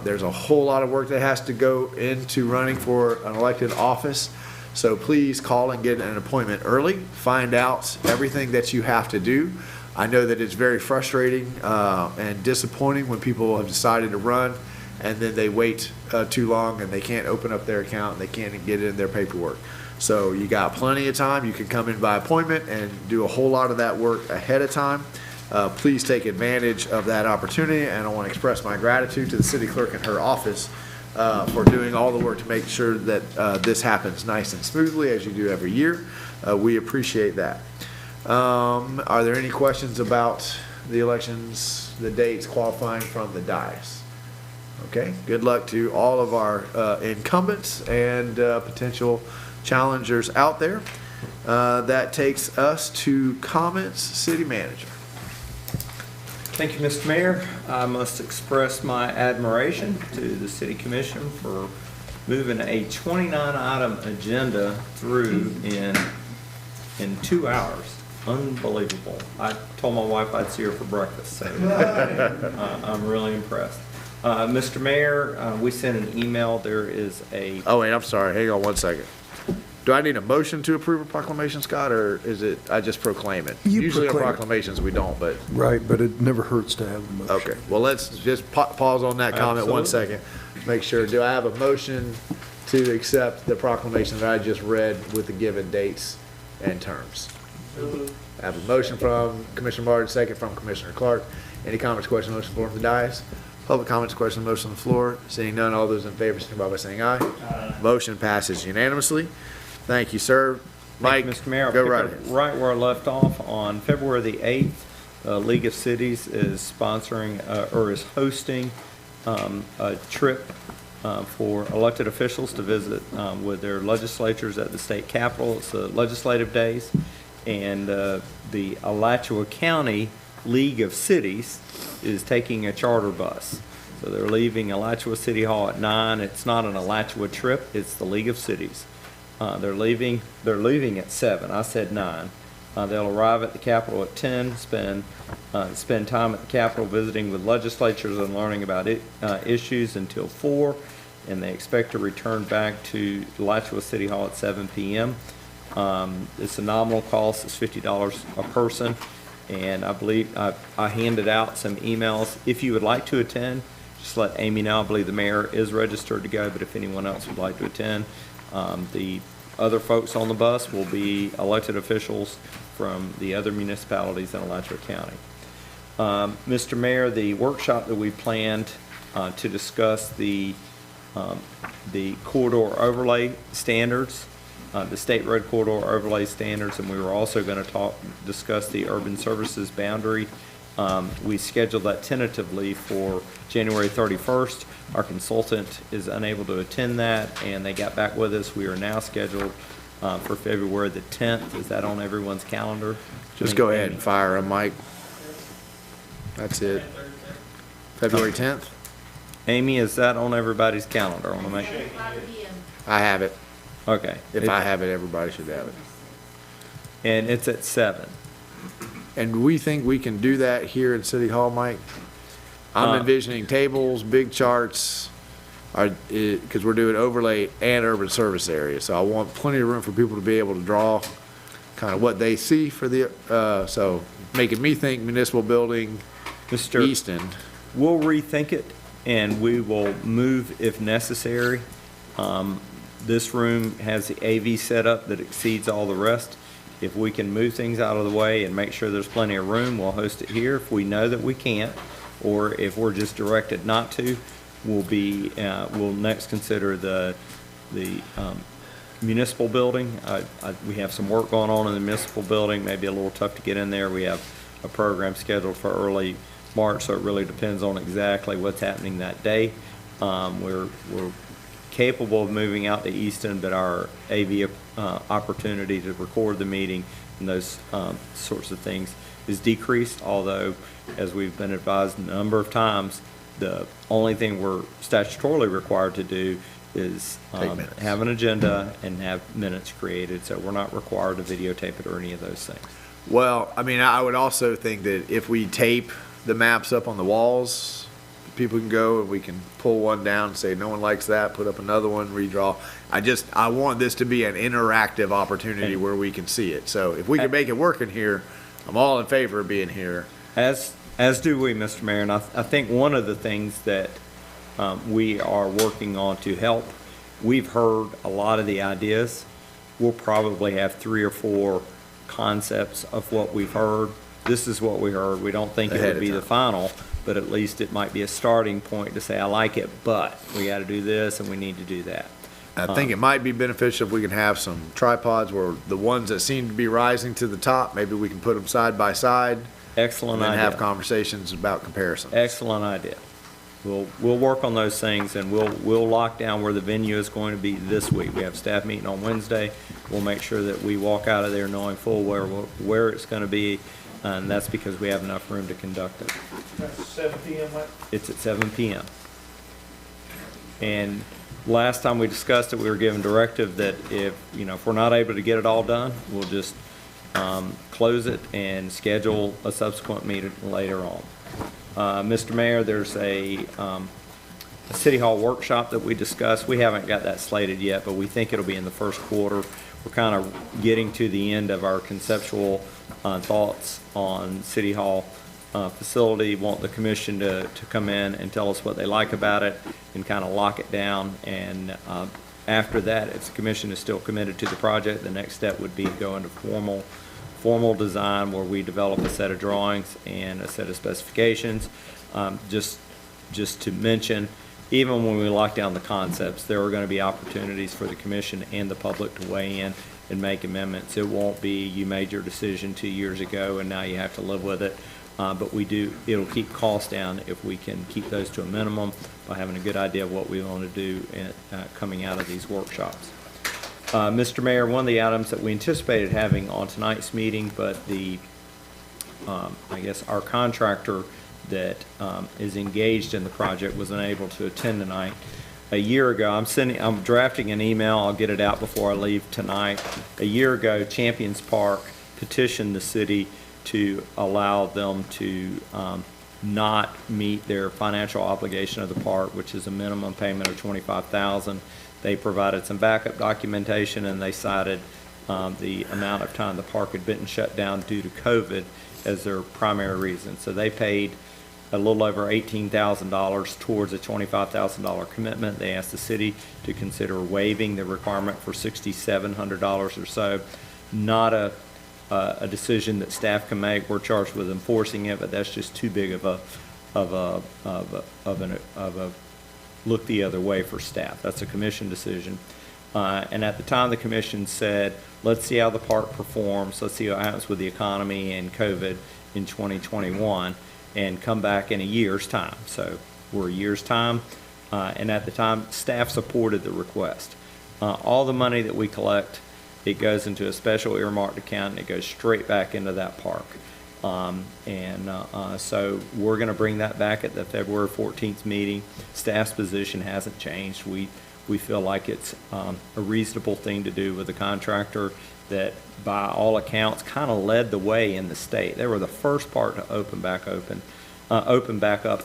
There's a whole lot of work that has to go into running for an elected office, so please call and get an appointment early. Find out everything that you have to do. I know that it's very frustrating and disappointing when people have decided to run and then they wait too long and they can't open up their account and they can't get it in their paperwork. So you got plenty of time. You can come in by appointment and do a whole lot of that work ahead of time. Please take advantage of that opportunity, and I want to express my gratitude to the city clerk and her office for doing all the work to make sure that this happens nice and smoothly as you do every year. We appreciate that. Are there any questions about the elections, the dates qualifying from the dais? Okay, good luck to all of our incumbents and potential challengers out there. That takes us to comments, city manager. Thank you, Mr. Mayor. I must express my admiration to the City Commission for moving a 29-item agenda through in 2 hours. Unbelievable. I told my wife I'd see her for breakfast, so I'm really impressed. Mr. Mayor, we sent an email. There is a... Oh, wait, I'm sorry. Hang on one second. Do I need a motion to approve a proclamation, Scott, or is it, I just proclaim it? You Usually proclaim on it. proclamations, we don't, but, Right, but it never hurts to have the motion. okay. Well, let's just pause on that comment one second. Make sure, do I have a motion to accept the proclamation that I just read with the given dates and terms? I have a motion from Commissioner Martin, second from Commissioner Clark. Any comments, questions, motion floor from the dais? Public comments, questions, motion on the floor. Seeing none, all those in favor, signify by saying aye. Motion passes unanimously. Thank you, sir. Mike, Thank you, Mr. Mayor. I'll go pick right up ahead. right where I left off. On February the 8th, League of Cities is sponsoring or is hosting a trip for elected officials to visit with their legislatures at the state capitol. It's the legislative days, and the Alachua County League of Cities is taking a charter bus. So they're leaving Alachua City Hall at 9. It's not an Alachua trip, it's the League of Cities. They're leaving at 7. I said 9. They'll arrive at the Capitol at 10, spend time at the Capitol visiting with legislatures and learning about issues until 4, and they expect to return back to Alachua City Hall at 7 p.m. It's a nominal cost, it's $50 a person, and I believe I handed out some emails. If you would like to attend, just let Amy know. I believe the mayor is registered to go, but if anyone else would like to attend, the other folks on the bus will be elected officials from the other municipalities in Alachua County. Mr. Mayor, the workshop that we planned to discuss the corridor overlay standards, the state road corridor overlay standards, and we were also going to discuss the urban services boundary. We scheduled that tentatively for January 31st. Our consultant is unable to attend that, and they got back with us. We are now scheduled for February the 10th. Is that on everyone's calendar? Just go ahead and fire him, Mike. That's it. February 10th? Amy, is that on everybody's calendar? I want to make I have it. Okay. If I have it, everybody should have it. And it's at 7. And we think we can do that here at City Hall, Mike? I'm envisioning tables, big charts, because we're doing overlay and urban service area. So I want plenty of room for people to be able to draw kind of what they see for the, so making me think municipal building, Mr. Easton. We'll rethink it, and we will move if necessary. This room has the AV setup that exceeds all the rest. If we can move things out of the way and make sure there's plenty of room, we'll host it here. If we know that we can't, or if we're just directed not to, we'll next consider the municipal building. We have some work going on in the municipal building, maybe a little tough to get in there. We have a program scheduled for early March, so it really depends on exactly what's happening that day. We're capable of moving out to Easton, but our AV opportunity to record the meeting and those sorts of things is decreased, although, as we've been advised a number of times, the only thing we're statutorily required to do is have an agenda and have minutes created, so we're not required to videotape it or any of those things. Well, I mean, I would also think that if we tape the maps up on the walls, people can go and we can pull one down and say, no one likes that, put up another one, redraw. I want this to be an interactive opportunity where we can see it. So if we can make it work in here, I'm all in favor of being here. As do we, Mr. Mayor, and I think one of the things that we are working on to help, we've heard a lot of the ideas. We'll probably have 3 or 4 concepts of what we've heard. This is what we heard. We don't think it would be the final, but at least it might be a starting point to say, I like it, but we got to do this and we need to do that. I think it might be beneficial if we can have some tripods where the ones that seem to be rising to the top, maybe we can put them side by side. Excellent idea. And have conversations about comparisons. Excellent idea. We'll work on those things, and we'll lock down where the venue is going to be this week. We have a staff meeting on Wednesday. We'll make sure that we walk out of there knowing full where it's going to be, and that's because we have enough room to conduct it. That's 7 p.m., Mike? It's at 7 p.m. And last time we discussed it, we were given directive that if we're not able to get it all done, we'll just close it and schedule a subsequent meeting later on. Mr. Mayor, there's a City Hall workshop that we discussed. We haven't got that slated yet, but we think it'll be in the first quarter. We're kind of getting to the end of our conceptual thoughts on City Hall facility. Want the commission to come in and tell us what they like about it and kind of lock it down. And after that, if the commission is still committed to the project, the next step would be to go into formal design where we develop a set of drawings and a set of specifications. Just to mention, even when we lock down the concepts, there are going to be opportunities for the commission and the public to weigh in and make amendments. It won't be you made your decision 2 years ago and now you have to live with it. But it'll keep costs down if we can keep those to a minimum by having a good idea of what we want to do coming out of these workshops. Mr. Mayor, one of the items that we anticipated having on tonight's meeting, but the I guess our contractor that is engaged in the project was unable to attend tonight. A year ago, I'm drafting an email, I'll get it out before I leave tonight. A year ago, Champions Park petitioned the city to allow them to not meet their financial obligation of the park, which is a minimum payment of $25,000. They provided some backup documentation, and they cited the amount of time the park had been shut down due to COVID as their primary reason. So they paid a little over $18,000 towards a $25,000 commitment. They asked the city to consider waiving the requirement for $6,700 or so. Not a decision that staff can make. We're charged with enforcing it, but that's just too big of a look the other way for staff. That's a commission decision. And at the time, the commission said, let's see how the park performs. Let's see what happens with the economy and COVID in 2021 and come back in a year's time. So we're a year's time. And at the time, staff supported the request. All the money that we collect, it goes into a special earmarked account and it goes straight back into that park. So we're going to bring that back at the February 14th meeting. Staff's position hasn't changed. We feel like it's a reasonable thing to do with a contractor that, by all accounts, kind of led the way in the state. They were the first part to open back up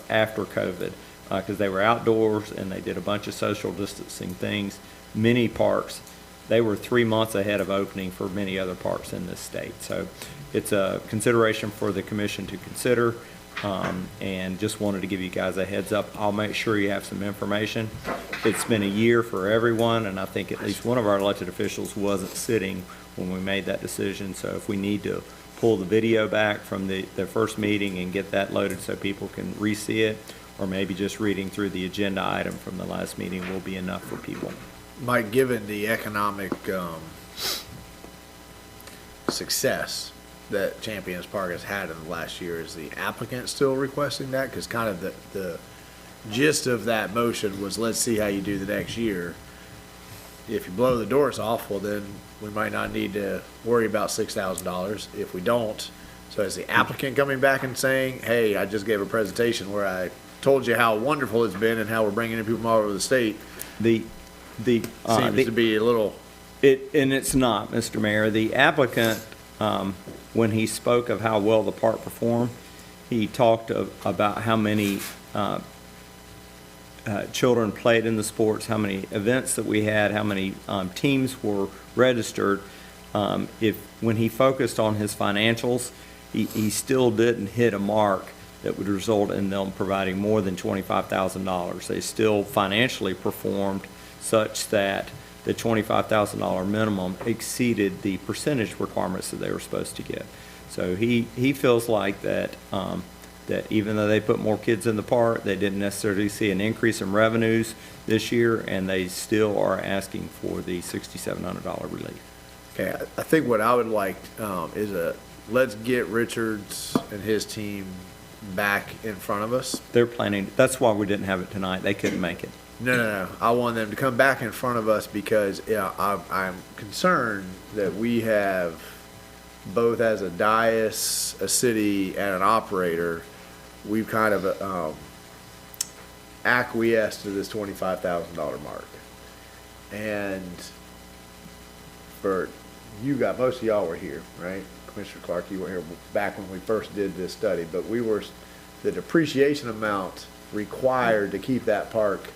after COVID because they were outdoors and they did a bunch of social distancing things. Many parks, they were 3 months ahead of opening for many other parks in this state. So it's a consideration for the commission to consider, and just wanted to give you guys a heads up. I'll make sure you have some information. It's been a year for everyone, and I think at least one of our elected officials wasn't sitting when we made that decision. So if we need to pull the video back from the first meeting and get that loaded so people can re-see it, or maybe just reading through the agenda item from the last meeting will be enough for people. Mike, given the economic success that Champions Park has had in the last year, is the applicant still requesting that? Because kind of the gist of that motion was, let's see how you do the next year. If you blow the doors off, well, then we might not need to worry about $6,000. If we don't, so is the applicant coming back and saying, hey, I just gave a presentation where I told you how wonderful it's been and how we're bringing in people from all over the state? Seems to be a little... And it's not, Mr. Mayor. The applicant, when he spoke of how well the park performed, he talked about how many children played in the sports, how many events that we had, how many teams were registered. When he focused on his financials, he still didn't hit a mark that would result in them providing more than $25,000. They still financially performed such that the $25,000 minimum exceeded the percentage requirements that they were supposed to get. So he feels like that even though they put more kids in the park, they didn't necessarily see an increase in revenues this year, and they still are asking for the $6,700 relief. Okay, I think what I would like is let's get Richards and his team back in front of us. They're planning, that's why we didn't have it tonight. They couldn't make it. No. I want them to come back in front of us because I'm concerned that we have, both as a dais, a city, and an operator, we've kind of acquiesced to this $25,000 mark. And for you guys, most of y'all were here, right? Commissioner Clark, you were here back when we first did this study, but the depreciation amount required to keep that park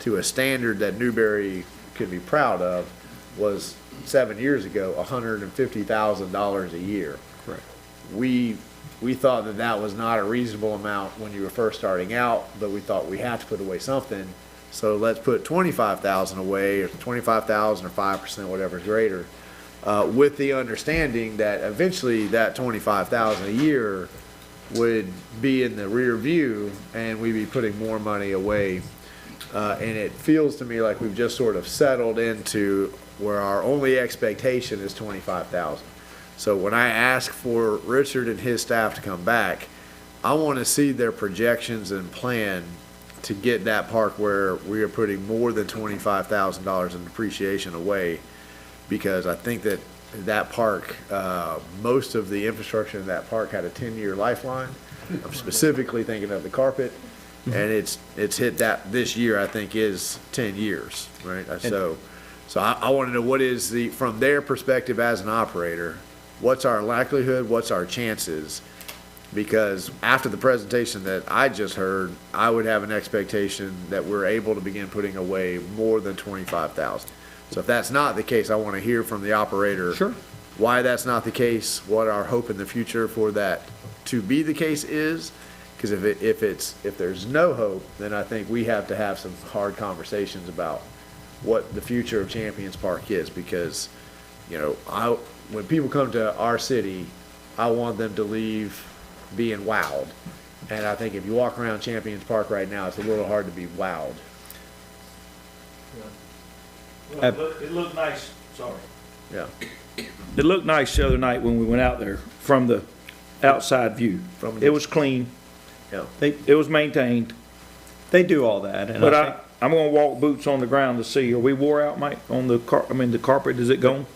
to a standard that Newberry could be proud of was 7 years ago, $150,000 a year. Correct. We thought that was not a reasonable amount when you were first starting out, but we thought we had to put away something. So let's put $25,000 away, or $25,000 or 5%, whatever is greater, with the understanding that eventually that $25,000 a year would be in the rear view and we'd be putting more money away. And it feels to me like we've just sort of settled into where our only expectation is $25,000. So when I ask for Richard and his staff to come back, I want to see their projections and plan to get that park where we are putting more than $25,000 in depreciation away, because I think that that park, most of the infrastructure in that park had a 10-year lifeline. I'm specifically thinking of the carpet, and it's hit that this year, I think, is 10 years, right? So I want to know what is from their perspective as an operator, what's our likelihood, what's our chances? Because after the presentation that I just heard, I would have an expectation that we're able to begin putting away more than 25,000. So if that's not the case, I want to hear from the operator. Sure. Why that's not the case, what our hope in the future for that to be the case is. Because if there's no hope, then I think we have to have some hard conversations about what the future of Champions Park is. Because, you know, when people come to our city, I want them to leave being wowed. And I think if you walk around Champions Park right now, it's a little hard to be wowed. It looked nice, sorry. Yeah. It looked nice the other night when we went out there from the outside view. It was clean. Yeah. It was maintained. They do all that, and But I think I'm gonna walk boots on the ground to see, are we wore out, Mike, on the the carpet, is it gone?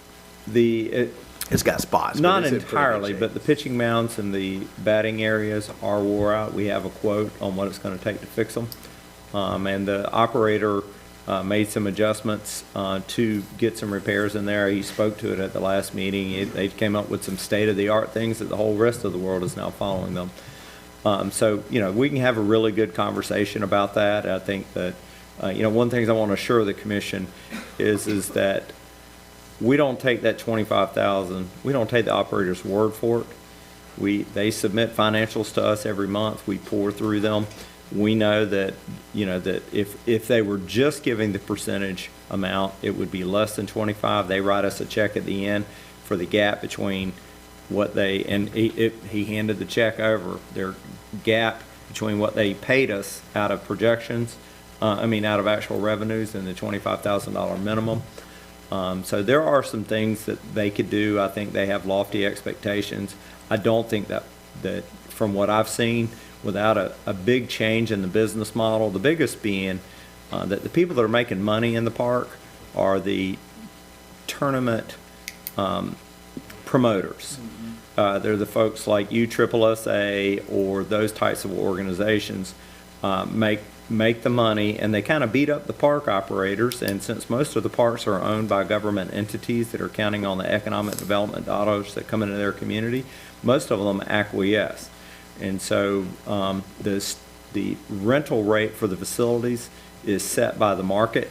It's got spots. but not it's in pretty good entirely, shape. but the pitching mounds and the batting areas are wore out. We have a quote on what it's going to take to fix them. And the operator made some adjustments to get some repairs in there. He spoke to it at the last meeting. They came up with some state-of-the-art things that the whole rest of the world is now following them. So, you know, we can have a really good conversation about that. I think that, you know, one of the things I want to assure the commission is that we don't take that 25,000, we don't take the operator's word for it. They submit financials to us every month. We pour through them. We know that, you know, that if they were just giving the percentage amount, it would be less than 25. They write us a check at the end for the gap between what they, and he handed the check over, their gap between what they paid us out of projections, out of actual revenues and the $25,000 minimum. So there are some things that they could do. I think they have lofty expectations. I don't think that from what I've seen, without a big change in the business model, the biggest being that the people that are making money in the park are the tournament promoters. They're the folks like USSSA or those types of organizations make the money, and they kind of beat up the park operators. And since most of the parks are owned by government entities that are counting on the economic development dollars that come into their community, most of them acquiesce. And so the rental rate for the facilities is set by the market,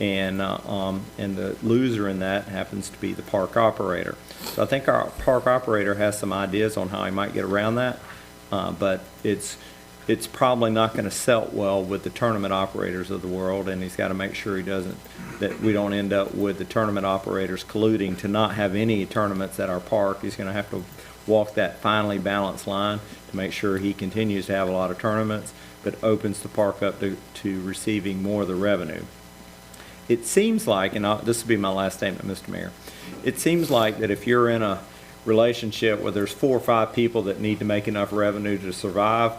and the loser in that happens to be the park operator. So I think our park operator has some ideas on how he might get around that, but it's probably not going to sell well with the tournament operators of the world, and he's got to make sure that we don't end up with the tournament operators colluding to not have any tournaments at our park. He's going to have to walk that finely balanced line to make sure he continues to have a lot of tournaments, but opens the park up to receiving more of the revenue. It seems like, and this will be my last statement, Mr. Mayor, it seems like that if you're in a relationship where there's 4 or 5 people that need to make enough revenue to survive,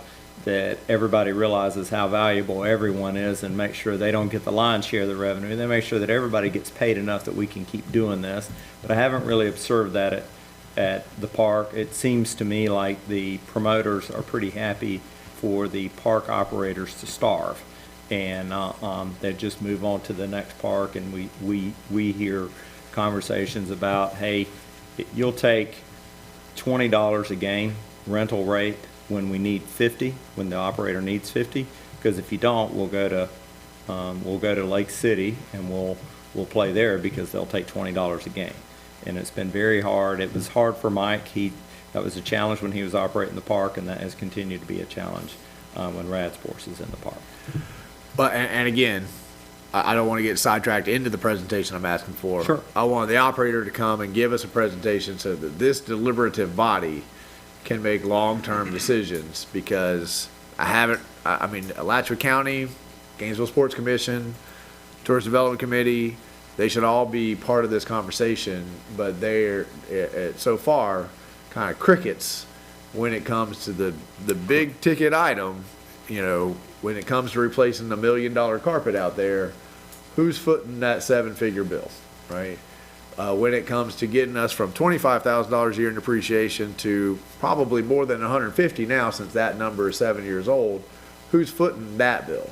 that everybody realizes how valuable everyone is and make sure they don't get the lion's share of the revenue. They make sure that everybody gets paid enough that we can keep doing this. But I haven't really observed that at the park. It seems to me like the promoters are pretty happy for the park operators to starve, and they just move on to the next park. And we hear conversations about, hey, you'll take $20 a game rental rate when we need 50, when the operator needs 50, because if you don't, we'll go to Lake City and we'll play there because they'll take $20 a game. And it's been very hard. It was hard for Mike. That was a challenge when he was operating the park, and that has continued to be a challenge when Rad Sports is in the park. But and again, I don't want to get sidetracked into the presentation I'm asking for. Sure. I want the operator to come and give us a presentation so that this deliberative body can make long-term decisions, because Alachua County, Gainesville Sports Commission, Tourist Development Committee, they should all be part of this conversation, but they're so far kind of crickets when it comes to the big ticket item. You know, when it comes to replacing the $1 million carpet out there, who's footing that 7-figure bill, right? when it comes to getting us from $25,000 a year in depreciation to probably more than 150 now, since that number is 7 years old, who's footing that bill?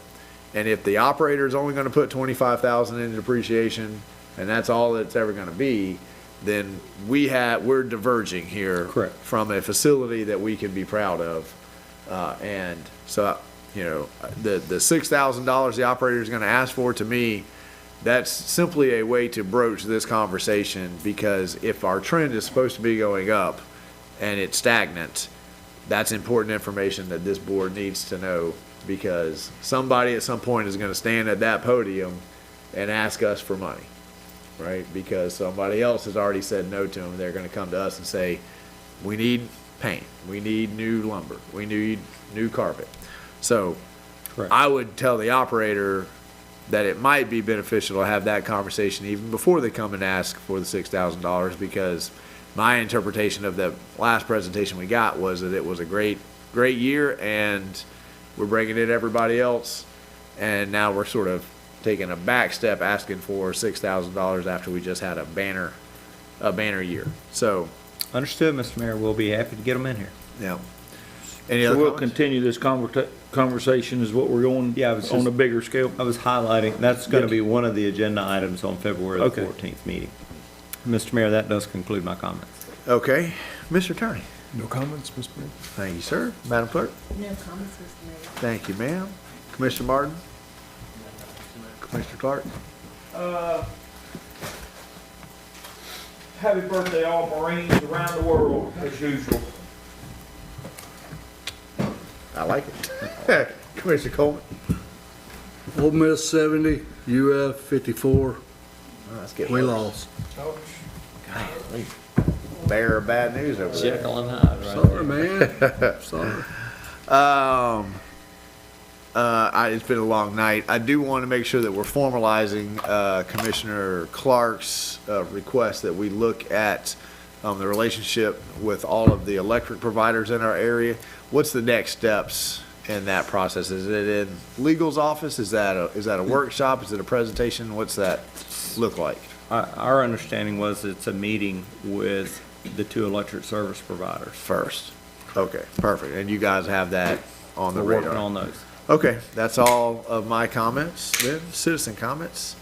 And if the operator's only gonna put 25,000 in depreciation, and that's all it's ever gonna be, then we're diverging here. Correct. From a facility that we can be proud of. And so, you know, the $6,000 the operator's gonna ask for, to me, that's simply a way to broach this conversation, because if our trend is supposed to be going up and it's stagnant, that's important information that this board needs to know, because somebody at some point is gonna stand at that podium and ask us for money, right? Because somebody else has already said no to them. They're gonna come to us and say, we need paint, we need new lumber, we need new carpet. So Correct. I would tell the operator that it might be beneficial to have that conversation even before they come and ask for the $6,000, because my interpretation of the last presentation we got was that it was a great year, and we're bringing in everybody else, and now we're sort of taking a back step asking for $6,000 after we just had a banner year. So, Understood, Mr. Mayor. We'll be happy to get them in here. yeah. Any So other we'll comments? continue this conversation is what we're going Yeah, I was on just- a bigger scale. I was highlighting, that's going to Yes. be one of the agenda items on February the Okay. 14th meeting. Mr. Mayor, that does conclude my comments. Okay, Mr. Attorney. No comments, Mr. Mayor? Thank you, sir. Madam Clerk? No comments, Mr. Mayor. Thank you, ma'am. Commissioner Martin? Commissioner Clark? Happy birthday, all Marines around the world, as usual. I like it. Commissioner Coleman? Ole Miss 70, UF 54. Oh, let's get We worse. lost. Golly. Bearer of bad news over there. Jekyll and Hyde, right Sorry, man. Sorry. It's been a long night. I do want to make sure that we're formalizing Commissioner Clark's request that we look at the relationship with all of the electric providers in our area. What's the next steps in that process? Is it in legal's office? Is that a workshop? Is it a presentation? What's that look like? Our understanding was it's a meeting with the two electric service providers. First. Okay, perfect. And you guys have that on the We're radar? working on those. Okay, that's all of my comments then. Citizen comments?